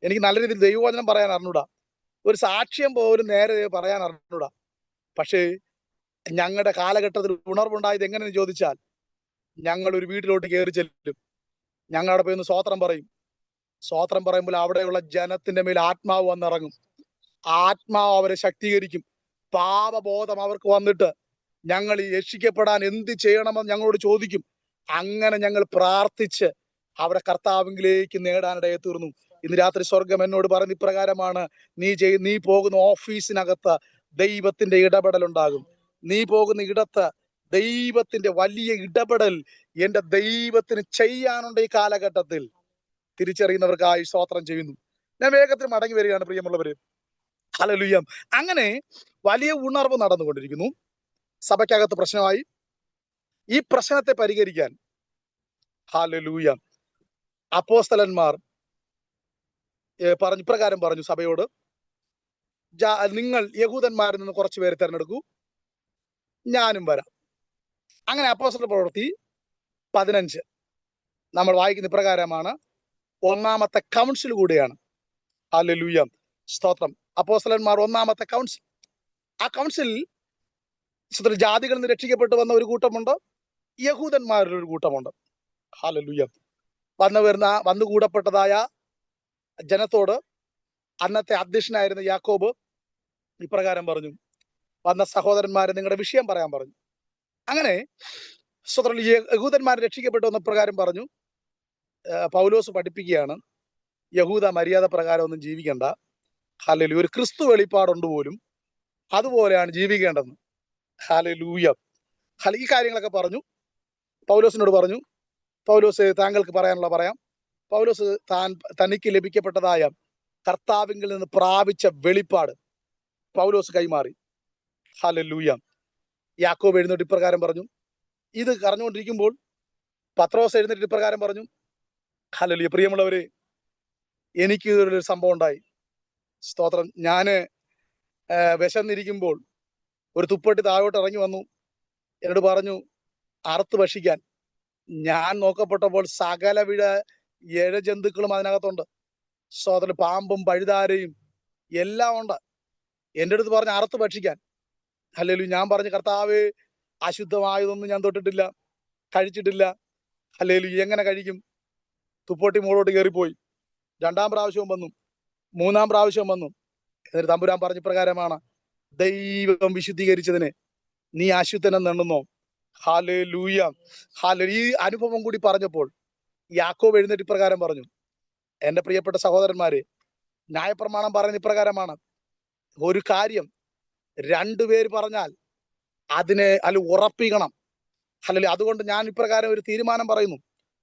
എനിക്ക് നല്ല രീതിയിൽ ദൈവവചനം പറയാൻ അറിഞ്ഞൂടാ, ഒരു സാക്ഷ്യം പോലും നേരെ പറയാൻ അറിഞ്ഞൂടാ. പക്ഷേ ഞങ്ങളുടെ കാലഘട്ടത്തിൽ ഉണർവുണ്ടായത് എങ്ങനെയെന്ന് ചോദിച്ചാൽ, ഞങ്ങൾ ഒരു വീട്ടിലോട്ട് കയറി ചെല്ലും, ഞങ്ങളവിടെ പോയി ഒന്ന് സ്വോത്രം പറയും. സ്വോത്രം പറയുമ്പോൾ അവിടെയുള്ള ജനത്തിന്റെ മേൽ ആത്മാവ് വന്നിറങ്ങും. ആത്മാവ് അവരെ ശക്തീകരിക്കും. പാപബോധം അവർക്ക് വന്നിട്ട് ഞങ്ങൾ ഈ രക്ഷിക്കപ്പെടാൻ എന്ത് ചെയ്യണമെന്ന് ഞങ്ങളോട് ചോദിക്കും. അങ്ങനെ ഞങ്ങൾ പ്രാർത്ഥിച്ച് അവരെ കർത്താവിലേക്ക് നേടാനിടയെ തീർന്നു. ഇന്ന് രാത്രി സ്വർഗം എന്നോട് പറയുന്ന ഇപ്രകാരമാണ്, നീ പോകുന്ന ഓഫീസിനകത്ത് ദൈവത്തിന്റെ ഇടപെടൽ ഉണ്ടാകും. നീ പോകുന്ന ഇടത്ത് ദൈവത്തിന്റെ വലിയ ഇടപെടൽ എന്റെ ദൈവത്തിന് ചെയ്യാനുണ്ട്. ഈ കാലഘട്ടത്തിൽ തിരിച്ചറിയുന്നവർക്കായി സ്തോത്രം ചെയ്യുന്നു. ഞാൻ വേഗത്തിൽ മടങ്ങി വരികയാണ് പ്രിയമുള്ളവര്. ഹല്ലേലൂയ. അങ്ങനെ വലിയ ഉണർവ് നടന്നുകൊണ്ടിരിക്കുന്നു. സഭയ്ക്കകത്ത് പ്രശ്നമായി. ഈ പ്രശ്നത്തെ പരിഹരിക്കാൻ ഹല്ലേലൂയ അപ്പോസ്തലന്മാർ ഇപ്രകാരം പറഞ്ഞു സഭയോട്, നിങ്ങൾ യഹൂദന്മാരിൽ നിന്ന് കുറച്ച് പേരെ തെരഞ്ഞെടുക്കൂ, ഞാനും വരാം. അങ്ങനെ അപ്പോസ്തല പ്രവൃത്തി 15 നമ്മൾ വായിക്കുന്ന ഇപ്രകാരമാണ്. 1ാമത്തെ കൗൺസിൽ കൂടെയാണ്. ഹല്ലേലൂയ. സ്തോത്രം. അപ്പോസ്തലന്മാർ 1ാമത്തെ കൗൺസിൽ. ആ കൗൺസിലിൽ ജാതികളിൽ നിന്ന് രക്ഷിക്കപ്പെട്ടു വന്ന ഒരു കൂട്ടമുണ്ട്, യഹൂദന്മാരുടെ ഒരു കൂട്ടമുണ്ട്. ഹല്ലേലൂയ. വന്നുകൂടപ്പെട്ടതായ ജനത്തോട് അന്നത്തെ അധ്യക്ഷനായിരുന്ന യാക്കോബ് ഇപ്രകാരം പറഞ്ഞു, വന്ന സഹോദരന്മാരെ നിങ്ങളുടെ വിഷയം പറയാൻ പറഞ്ഞു. അങ്ങനെ യഹൂദന്മാർ രക്ഷിക്കപ്പെട്ടു വന്ന പ്രകാരം പറഞ്ഞു. പൗലോസ് പഠിപ്പിക്കുകയാണ്, യഹൂദ മര്യാദ പ്രകാരം ഒന്നും ജീവിക്കണ്ട. ഹല്ലേലൂയ. ഒരു ക്രിസ്തു വെളിപ്പാടുണ്ട് പോലും, അതുപോലെയാണ് ജീവിക്കേണ്ടതെന്ന്. ഹല്ലേലൂയ. ഈ കാര്യങ്ങളൊക്കെ പറഞ്ഞു. പൗലോസിനോട് പറഞ്ഞു, പൗലോസ് താങ്കൾക്ക് പറയാനുള്ള പറയാം. പൗലോസ് തനിക്ക് ലഭിക്കപ്പെട്ടതായ കർത്താവിങ്കിൽ നിന്ന് പ്രാപിച്ച വെളിപ്പാട് പൗലോസ് കൈമാറി. ഹല്ലേലൂയ. യാക്കോബ് എഴുന്നേറ്റ് ഇപ്രകാരം പറഞ്ഞു. ഇത് പറഞ്ഞുകൊണ്ടിരിക്കുമ്പോൾ പത്രോസ് എഴുന്നേറ്റ് ഇപ്രകാരം പറഞ്ഞു, ഹല്ലേലൂയ. പ്രിയമുള്ളവരെ, എനിക്ക് ഒരു സംഭവം ഉണ്ടായി. സ്തോത്രം. ഞാന് വിശന്നിരിക്കുമ്പോൾ ഒരു തുപ്പട്ടി താഴോട്ട് ഇറങ്ങി വന്നു, എന്നോട് പറഞ്ഞു അറുത്ത് ഭക്ഷിക്കാൻ. ഞാൻ നോക്കപ്പെട്ടപ്പോൾ സകലവിധ ഇഴജന്തുക്കളും അതിനകത്തുണ്ട്. സ്തോത്രം. പാമ്പും പഴുതാരയും എല്ലാം ഉണ്ട്. എൻ്റെ അടുത്ത് പറഞ്ഞ് അറുത്ത് ഭക്ഷിക്കാൻ. ഹല്ലേലൂയ. ഞാൻ പറഞ്ഞു, കർത്താവേ, അശുദ്ധമായതൊന്നും ഞാൻ തൊട്ടിട്ടില്ല, കഴിച്ചിട്ടില്ല. ഹല്ലേലൂയ. എങ്ങനെ കഴിക്കും? തുപ്പട്ടി മുകളോട്ട് കയറിപ്പോയി. 2ാം പ്രാവശ്യവും വന്നു, 3ാം പ്രാവശ്യം വന്നു. എന്നിട്ട് തമ്പുരാൻ പറഞ്ഞ പ്രകാരമാണ്, ദൈവം വിശുദ്ധീകരിച്ചതിനെ നീ അശുദ്ധനെന്ന് എണ്ണുന്നോ? ഹല്ലേലൂയ. ഹല്ലേലൂയ. ഈ അനുഭവം കൂടി പറഞ്ഞപ്പോൾ യാക്കോബ് എഴുന്നേറ്റ് ഇപ്രകാരം പറഞ്ഞു, എന്റെ പ്രിയപ്പെട്ട സഹോദരന്മാരെ, ന്യായപ്രമാണം പറയുന്ന ഇപ്രകാരമാണ്, ഒരു കാര്യം 2 പേര് പറഞ്ഞാൽ അതിനെ ഉറപ്പിക്കണം. ഹല്ലേലൂയ. അതുകൊണ്ട് ഞാൻ ഇപ്രകാരം ഒരു തീരുമാനം പറയുന്നു.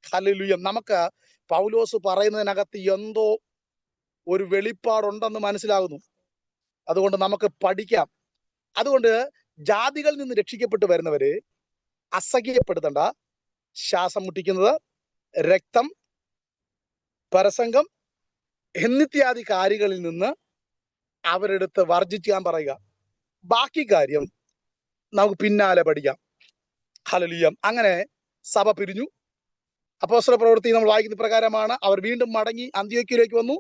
ഹല്ലേലൂയ. നമുക്ക് പൗലോസ് പറയുന്നതിനകത്ത് എന്തോ ഒരു വെളിപ്പാടുണ്ടെന്ന് മനസ്സിലാകുന്നു. അതുകൊണ്ട് നമുക്ക് പഠിക്കാം. അതുകൊണ്ട് ജാതികളിൽ നിന്ന് രക്ഷിക്കപ്പെട്ടു വരുന്നവരെ അസഹ്യപ്പെടുത്തണ്ട. ശ്വാസം മുട്ടിക്കുന്നത്, രക്തം, പരസംഗം എന്നിത്യാദി കാര്യങ്ങളിൽ നിന്ന് അവരെടുത്ത് വർജിക്കാൻ പറയുക. ബാക്കി കാര്യം നമുക്ക് പിന്നാലെ പഠിക്കാം. ഹല്ലേലൂയ. അങ്ങനെ സഭ പിരിഞ്ഞു. അപ്പോസ്തല പ്രവൃത്തി നമ്മൾ വായിക്കുന്ന പ്രകാരമാണ്, അവർ വീണ്ടും മടങ്ങി അന്ത്യോക്യയിലേക്ക് വന്നു.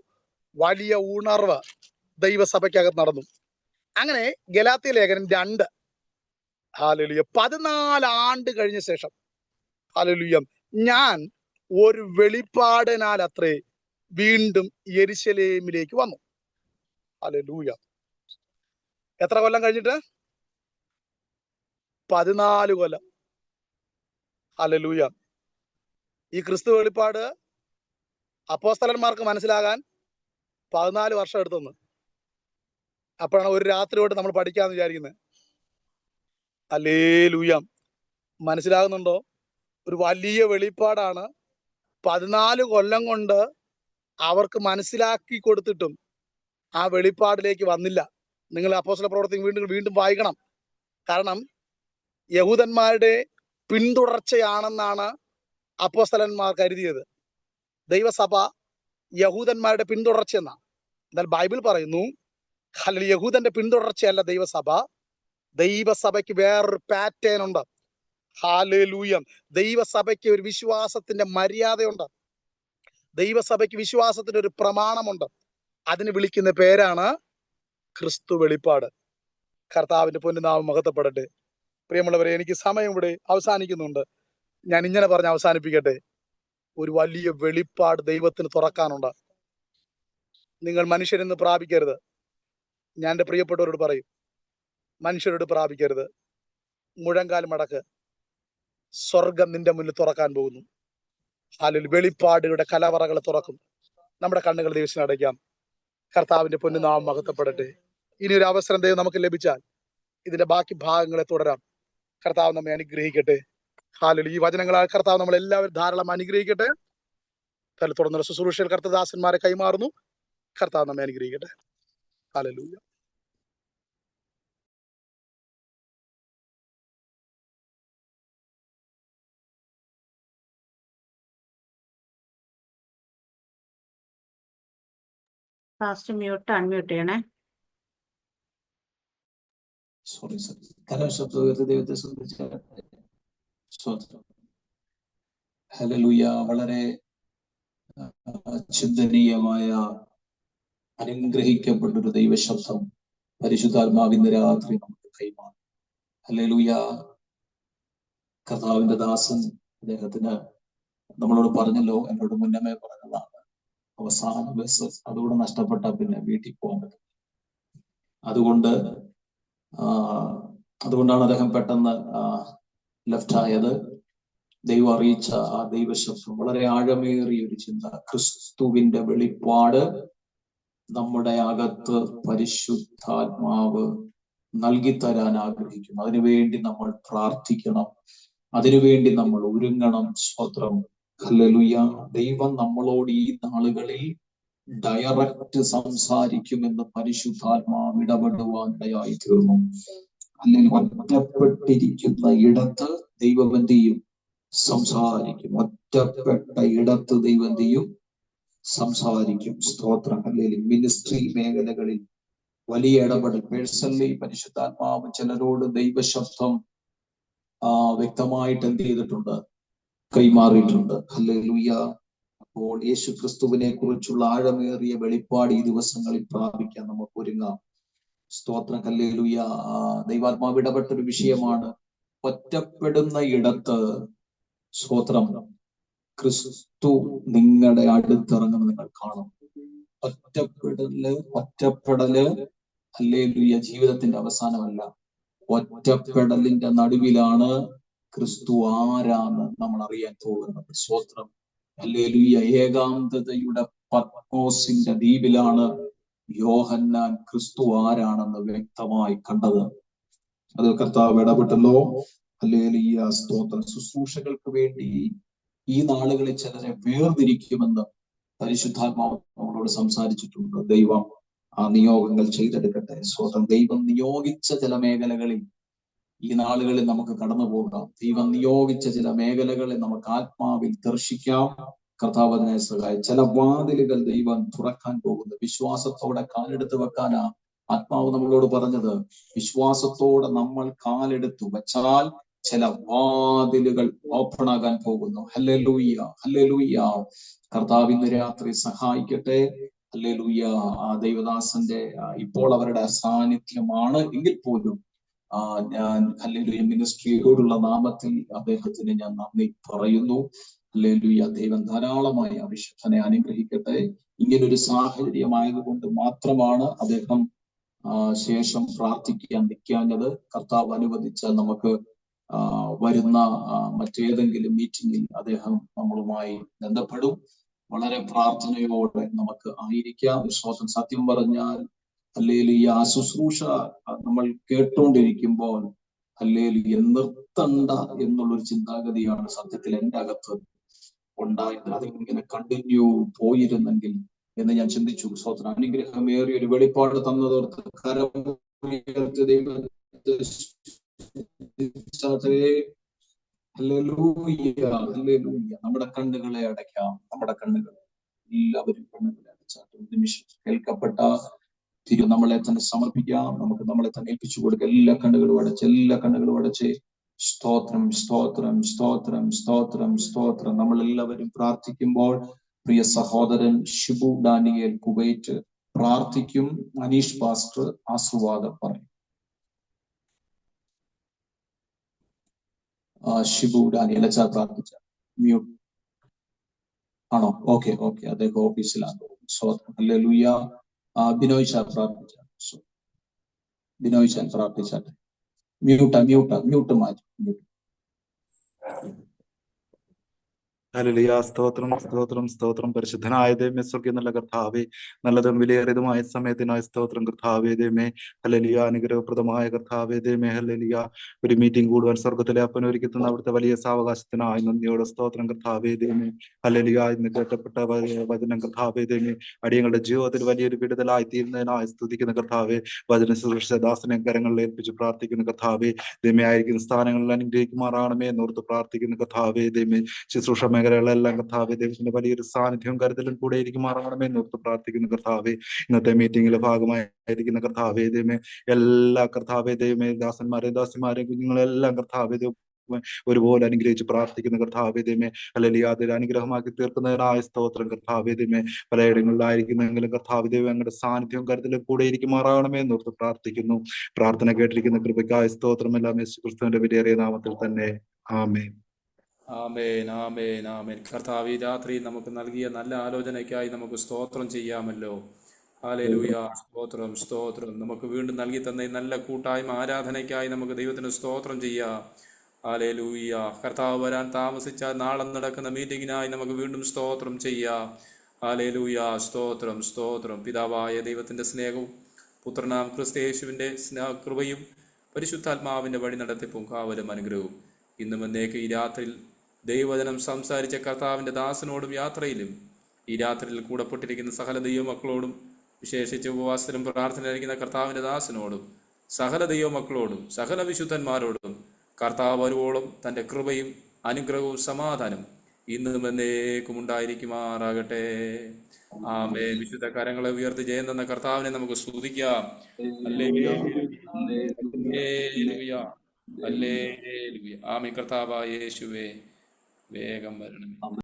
വലിയ ഉണർവ് ദൈവസഭയ്ക്കകത്ത് നടന്നു. അങ്ങനെ ഗലാത്യ ലേഖനം 2, ഹല്ലേലൂയ, 14 ആണ്ട് കഴിഞ്ഞ ശേഷം, ഹല്ലേലൂയ, ഞാൻ ഒരു വെളിപ്പാടിനാൽ അത്രേ വീണ്ടും യെരുശലേമിലേക്ക് വന്നു. ഹല്ലേലൂയ. എത്ര കൊല്ലം കഴിഞ്ഞിട്ട്? 14 കൊല്ലം. ഹല്ലേലൂയ. ഈ ക്രിസ്തു വെളിപ്പാട് അപ്പോസ്തലന്മാർക്ക് മനസ്സിലാകാൻ 14 വർഷം എടുത്തെന്ന്. അപ്പോഴാണ് ഒരു രാത്രിയോട്ട് നമ്മൾ പഠിക്കാന്ന് വിചാരിക്കുന്നത്. ഹല്ലേലൂയ. മനസ്സിലാകുന്നുണ്ടോ? ഒരു വലിയ വെളിപ്പാടാണ്. 14 കൊല്ലം കൊണ്ട് അവർക്ക് മനസ്സിലാക്കി കൊടുത്തിട്ടും ആ വെളിപ്പാടിലേക്ക് വന്നില്ല. നിങ്ങൾ അപ്പോസ്തല പ്രവൃത്തി വീണ്ടും വായിക്കണം. കാരണം യഹൂദന്മാരുടെ പിന്തുടർച്ചയാണെന്നാണ് അപ്പോസ്തലന്മാർ കരുതിയത്. ദൈവസഭ യഹൂദന്മാരുടെ പിന്തുടർച്ച എന്നാ. എന്നാൽ ബൈബിൾ പറയുന്നു, യഹൂദന്റെ പിന്തുടർച്ചയല്ല ദൈവസഭ. ദൈവസഭയ്ക്ക് വേറൊരു പാറ്റേൺ ഉണ്ട്. ഹല്ലേലൂയ. ദൈവസഭയ്ക്ക് ഒരു വിശ്വാസത്തിന്റെ മര്യാദയുണ്ട്. ദൈവസഭയ്ക്ക് വിശ്വാസത്തിന്റെ ഒരു പ്രമാണമുണ്ട്. അതിന് വിളിക്കുന്ന പേരാണ് ക്രിസ്തു വെളിപ്പാട്. കർത്താവിന്റെ പൊന്നുനാമം മഹത്വപ്പെടട്ടെ. പ്രിയമുള്ളവരെ, എനിക്ക് സമയം ഇവിടെ അവസാനിക്കുന്നുണ്ട്. ഞാൻ ഇങ്ങനെ പറഞ്ഞ് അവസാനിപ്പിക്കട്ടെ. ഒരു വലിയ വെളിപ്പാട് ദൈവത്തിന് തുറക്കാനുണ്ട്. നിങ്ങൾ മനുഷ്യരെന്ന് പ്രാപിക്കരുത്. ഞാൻ എൻ്റെ പ്രിയപ്പെട്ടവരോട് പറയും, മനുഷ്യരോട് പ്രാപിക്കരുത്. മുഴങ്കാൽ മടക്ക്. സ്വർഗം നിന്റെ മുന്നിൽ തുറക്കാൻ പോകുന്നു. അതിൽ വെളിപ്പാടുകളുടെ കലവറകൾ തുറക്കും. നമ്മുടെ കണ്ണുകൾ ദൈവത്തിന് അടയ്ക്കാം. കർത്താവിന്റെ പൊന്നുനാമം മഹത്വപ്പെടട്ടെ. ഇനി ഒരു അവസരം ദൈവം നമുക്ക് ലഭിച്ചാൽ ഇതിന്റെ ബാക്കി ഭാഗങ്ങളെ തുടരാം. കർത്താവ് നമ്മെ അനുഗ്രഹിക്കട്ടെ. ഹല്ലേലൂയ. ഈ വചനങ്ങളാൽ കർത്താവ് നമ്മളെല്ലാവരും ധാരാളം അനുഗ്രഹിക്കട്ടെ. തുടർന്നുള്ള ശുശ്രൂഷയിൽ കർത്തദാസന്മാരെ കൈമാറുന്നു. കർത്താവ് നമ്മെ അനുഗ്രഹിക്കട്ടെ. ഹല്ലേലൂയ. ഫാസ്റ്റ് മ്യൂട്ട് അൺമ്യൂട്ട് ചെയ്യണേ. Sorry sir. കരശബ്ദം ദൈവത്തെ സ്തോത്രം. ഹല്ലേലൂയ. വളരെ ചിന്തനീയമായ അനുഗ്രഹിക്കപ്പെട്ടൊരു ദൈവശബ്ദം പരിശുദ്ധാത്മാവിന്റെ രാത്രി നമുക്ക് കൈമാറും. ഹല്ലേലൂയ. കർത്താവിന്റെ ദാസൻ അദ്ദേഹത്തിന് നമ്മളോട് പറഞ്ഞല്ലോ, എന്നോട് മുന്നമേ പറഞ്ഞതാണ്, അവസാന ബസ് അതുകൂടെ നഷ്ടപ്പെട്ട പിന്നെ വീട്ടിൽ പോകാൻ പറ്റും. അതുകൊണ്ടാണ് അദ്ദേഹം പെട്ടെന്ന് ലെഫ്റ്റ് ആയത്. ദൈവം അറിയിച്ച ആ ദൈവശബ്ദം വളരെ ആഴമേറിയ ഒരു ചിന്ത. ക്രിസ്തുവിന്റെ വെളിപ്പാട് നമ്മുടെ അകത്ത് പരിശുദ്ധാത്മാവ് നൽകിത്തരാൻ ആഗ്രഹിക്കുന്നു. അതിനുവേണ്ടി നമ്മൾ പ്രാർത്ഥിക്കണം, അതിനുവേണ്ടി നമ്മൾ ഒരുങ്ങണം. സ്തോത്രം. ഹല്ലേലൂയ. ദൈവം നമ്മളോട് ഈ നാളുകളിൽ ഡയറക്റ്റ് സംസാരിക്കുമെന്ന് പരിശുദ്ധാത്മാവ് ഇടപെടുവാൻ ഇടയായി തീർന്നു. അല്ലെങ്കിൽ ഒറ്റപ്പെട്ടിരിക്കുന്ന ഇടത്ത് ദൈവം എന്ത് ചെയ്യും? സംസാരിക്കും. ഒറ്റപ്പെട്ട ഇടത്ത് ദൈവം എന്ത് ചെയ്യും? സംസാരിക്കും. സ്തോത്രം. അല്ലെങ്കിൽ മിനിസ്ട്രി മേഖലകളിൽ വലിയ ഇടപെടൽ പേഴ്സണലി പരിശുദ്ധാത്മാവ് ചിലരോട് ദൈവശബ്ദം വ്യക്തമായിട്ട് എന്ത് ചെയ്തിട്ടുണ്ട്, കൈമാറിയിട്ടുണ്ട്. ഹല്ലേലൂയ. അപ്പോൾ യേശു ക്രിസ്തുവിനെ കുറിച്ചുള്ള ആഴമേറിയ വെളിപ്പാട് ഈ ദിവസങ്ങളിൽ പ്രാപിക്കാൻ നമുക്ക് ഒരുങ്ങാം. സ്തോത്രം. ഹല്ലേലൂയ. ദൈവാത്മാവ് ഇടപെട്ടൊരു വിഷയമാണ്. ഒറ്റപ്പെടുന്ന ഇടത്ത് സ്തോത്രം ക്രിസ്തു നിങ്ങളുടെ അടുത്തിറങ്ങുന്നത് നിങ്ങൾ കാണും. ഒറ്റപ്പെടല് ഹല്ലേലൂയ ജീവിതത്തിന്റെ അവസാനമല്ല. ഒറ്റപ്പെടലിന്റെ നടുവിലാണ് ക്രിസ്തു ആരാന്ന് നമ്മൾ അറിയാൻ പോകുന്നത്. സ്തോത്രം. ഹല്ലേലൂയ. ഏകാന്തതയുടെ പത്മോസിന്റെ ദ്വീപിലാണ് യോഹന്നാൻ ക്രിസ്തു ആരാണെന്ന് വ്യക്തമായി കണ്ടത്. അത് കർത്താവ് ഇടപെട്ടല്ലോ. ഹല്ലേലൂയ. സ്തോത്രം. ശുശ്രൂഷകൾക്ക് വേണ്ടി ഈ നാളുകളിൽ ചിലരെ വേർതിരിക്കുമെന്ന് പരിശുദ്ധാത്മാവ് നമ്മളോട് സംസാരിച്ചിട്ടുണ്ട്. ദൈവം ആ നിയോഗങ്ങൾ ചെയ്തെടുക്കട്ടെ. സ്തോത്രം. ദൈവം നിയോഗിച്ച ചില മേഖലകളിൽ ഈ നാളുകളിൽ നമുക്ക് കടന്നു പോകാം. ദൈവം നിയോഗിച്ച ചില മേഖലകളെ നമുക്ക് ആത്മാവിൽ ദർശിക്കാം. കർത്താവ് അതിനെ സഹായിക്കും. ചില വാതിലുകൾ ദൈവം തുറക്കാൻ പോകുന്നു. വിശ്വാസത്തോടെ കാലെടുത്ത് വെക്കാനാ ആത്മാവ് നമ്മളോട് പറഞ്ഞത്. വിശ്വാസത്തോടെ നമ്മൾ കാലെടുത്തു വെച്ചാൽ ചില വാതിലുകൾ ഓപ്പൺ ആകാൻ പോകുന്നു. ഹല്ലേലൂയ. ഹല്ലേലൂയ. കർത്താവ് ഇന്ന് രാത്രി സഹായിക്കട്ടെ. ഹല്ലേലൂയ. ദൈവദാസന്റെ ഇപ്പോൾ അവരുടെ സാന്നിധ്യമാണ് എങ്കിൽ പോലും ഞാൻ ഹല്ലേലൂയ മിനിസ്ട്രിയോടുള്ള നാമത്തിൽ അദ്ദേഹത്തിന് ഞാൻ നന്ദി പറയുന്നു. ഹല്ലേലൂയ. ദൈവം ധാരാളമായി അഭിഷേകനെ അനുഗ്രഹിക്കട്ടെ. ഇങ്ങനൊരു സാഹചര്യമായതുകൊണ്ട് മാത്രമാണ് അദ്ദേഹം ശേഷം പ്രാർത്ഥിക്കാൻ നിൽക്കാഞ്ഞത്. കർത്താവ് അനുവദിച്ചാൽ നമുക്ക് വരുന്ന മറ്റേതെങ്കിലും മീറ്റിംഗിൽ അദ്ദേഹം നമ്മളുമായി ബന്ധപ്പെടും. വളരെ പ്രാർത്ഥനയോടെ നമുക്ക് ആയിരിക്കാം. വിശ്വാസം. സത്യം പറഞ്ഞാൽ ഹല്ലേലൂയ ആ ശുശ്രൂഷ നമ്മൾ കേട്ടോണ്ടിരിക്കുമ്പോൾ ഹല്ലേലൂയ നിർത്തണ്ട എന്നുള്ളൊരു ചിന്താഗതിയാണ് സത്യത്തിൽ എൻ്റെ അകത്ത് ഉണ്ടായത്. അതിങ്ങനെ കണ്ടിന്യൂ പോയിരുന്നെങ്കിൽ എന്ന് ഞാൻ ചിന്തിച്ചു. സ്തോത്രം. അനുഗ്രഹമേറിയ ഒരു വെളിപ്പാട് തന്നതോർത്ത് നമ്മുടെ കണ്ണുകളെ അടയ്ക്കാം. നമ്മുടെ കണ്ണുകൾ എല്ലാവരും കണ്ണുകളെ അടച്ചാട്ട് ഒരു നിമിഷം കേൾക്കപ്പെട്ട നമ്മളെ തന്നെ സമർപ്പിക്കാം. നമുക്ക് നമ്മളെ തന്നെ ഏൽപ്പിച്ചു കൊടുക്കുക. എല്ലാ കണ്ണുകളും അടച്ച് സ്തോത്രം. സ്തോത്രം. സ്തോത്രം. സ്തോത്രം. സ്തോത്രം. നമ്മൾ എല്ലാവരും പ്രാർത്ഥിക്കുമ്പോൾ പ്രിയ സഹോദരൻ ഷിബു ഡാനിയേൽ കുവൈറ്റ് പ്രാർത്ഥിക്കും. അനീഷ് പാസ്റ്റർ ആശീർവാദം പറയും. ഷിബു ഡാനിയേൽ അച്ഛാ പ്രാർത്ഥിച്ച മ്യൂട്ട് ആണോ? ഓക്കെ. അദ്ദേഹം ഓഫീസിലാണ്. സ്തോത്രം. ഹല്ലേലൂയ. ബിനോയ് ചാൻ പ്രാർത്ഥിച്ചാട്ടെ. മ്യൂട്ട് മാറ്റി. ഹല്ലേലൂയ. സ്തോത്രം. സ്തോത്രം. സ്തോത്രം. പരിശുദ്ധനായ ദൈവമേ, സ്വർഗ്ഗീയ നല്ല കർത്താവേ, നല്ലതും വിലയേറിയതുമായ സമയത്തിനായ സ്തോത്രം കർത്താവേ ദൈവമേ. ഹല്ലേലൂയ. അനുഗ്രഹപ്രദമായ കർത്താവേ ദൈവമേ. ഹല്ലേലൂയ. ഒരു മീറ്റിംഗ് കൂടുവാൻ സ്വർഗ്ഗത്തിലെ അപ്പൻ ഒരുക്കുന്ന അവിടുത്തെ വലിയ സാവകാശത്തിനായി നന്ദിയോടെ സ്തോത്രം കർത്താവേ ദൈവമേ. ഹല്ലേലൂയ. ഇന്ന് കേട്ടപ്പെട്ട വചനം കർത്താവേ ദൈവമേ അടിയങ്ങളുടെ ജീവിതത്തിൽ വലിയൊരു വിടുതലായി തീരുന്നതിനായി സ്തുതിക്കുന്ന കർത്താവേ. വചന സുരക്ഷ ദാസനെ കരങ്ങളിൽ ഏൽപ്പിച്ച് പ്രാർത്ഥിക്കുന്ന കർത്താവേ ദൈവമേ. ആയിരിക്കുന്ന സ്ഥാനങ്ങളിൽ അനുഗ്രഹിക്കുമാറാണമേ എന്നോർത്ത് പ്രാർത്ഥിക്കുന്ന കർത്താവേ ദൈവമേ. ശുശ്രൂഷ മേഖലകളെല്ലാം കർത്താവേ ദൈവത്തിന്റെ വലിയൊരു സാന്നിധ്യവും കരുതലും കൂടെ ഇരിക്കുമാറാണമേ എന്നോർത്ത് പ്രാർത്ഥിക്കുന്ന കർത്താവേ. ഇന്നത്തെ മീറ്റിംഗിലെ ഭാഗമായിരിക്കുന്ന കർത്താവേ ദൈവമേ എല്ലാ കർത്താവേ ദൈവമേ ദാസന്മാരെയും ദാസിമാരെയും കുഞ്ഞുങ്ങളെല്ലാം കർത്താവേ ഒരുപോലെ അനുഗ്രഹിച്ച് പ്രാർത്ഥിക്കുന്ന കർത്താവേ ദൈവമേ. ഹല്ലേലൂയ. അതൊരു അനുഗ്രഹമാക്കി തീർക്കുന്നതിനായ സ്തോത്രം കർത്താവേ ദൈവമേ. പലയിടങ്ങളിലായിരിക്കുന്നെങ്കിലും കർത്താവേ ദൈവം ഞങ്ങളുടെ സാന്നിധ്യവും കരുതലും കൂടെ ഇരിക്കുമാറാകണമേ എന്നോർത്ത് പ്രാർത്ഥിക്കുന്നു. പ്രാർത്ഥന കേട്ടിരിക്കുന്ന കൃപയ്ക്കായ സ്തോത്രം എല്ലാം യേശു ക്രിസ്തുവിന്റെ വിലയേറിയ നാമത്തിൽ തന്നെ. ആമേൻ. ആമേൻ. ആമേൻ. ആമേൻ. കർത്താവ് ഈ രാത്രി നമുക്ക് നൽകിയ നല്ല ആലോചനയ്ക്കായി നമുക്ക് സ്തോത്രം ചെയ്യാമല്ലോ. ഹല്ലേലൂയ. സ്തോത്രം. സ്തോത്രം. നമുക്ക് വീണ്ടും നൽകി തന്ന ഈ നല്ല കൂട്ടായ്മ ആരാധനയ്ക്കായി നമുക്ക് ദൈവത്തിന് സ്തോത്രം ചെയ്യാം. ഹല്ലേലൂയ. കർത്താവ് വരാൻ താമസിച്ചാൽ നാളെ നടക്കുന്ന മീറ്റിങ്ങിനായി നമുക്ക് വീണ്ടും സ്തോത്രം ചെയ്യാം. ഹല്ലേലൂയ. സ്തോത്രം. സ്തോത്രം. പിതാവായ ദൈവത്തിന്റെ സ്നേഹവും പുത്രനാം ക്രിസ്തുയേശുവിന്റെ കൃപയും പരിശുദ്ധാത്മാവിന്റെ വഴി നടത്തിപ്പും കാവലും അനുഗ്രഹവും ഇന്നും എന്നേക്ക് ഈ രാത്രിയിൽ ദൈവവചനം സംസാരിച്ച കർത്താവിന്റെ ദാസനോടും യാത്രയിലും ഈ രാത്രിയിൽ കൂടപ്പെട്ടിരിക്കുന്ന സകല ദൈവമക്കളോടും വിശേഷിച്ച് ഉപവാസത്തിലും പ്രാർത്ഥനയിരിക്കുന്ന കർത്താവിന്റെ ദാസനോടും സകല ദൈവമക്കളോടും സകല വിശുദ്ധന്മാരോടും കർത്താവ് വരുവോളം തൻ്റെ കൃപയും അനുഗ്രഹവും സമാധാനം ഇന്നും എന്നേക്കും ഉണ്ടായിരിക്കുമാറാകട്ടെ. ആമേൻ. വിശുദ്ധ കരങ്ങളെ ഉയർത്തി ജയം തന്ന കർത്താവിനെ നമുക്ക് സ്തുതിക്കാം. ഹല്ലേലൂയ, ഹല്ലേലൂയ, ഹല്ലേലൂയ. ആമേൻ. കർത്താവായ യേശുവേ, വേഗം വരണമേ.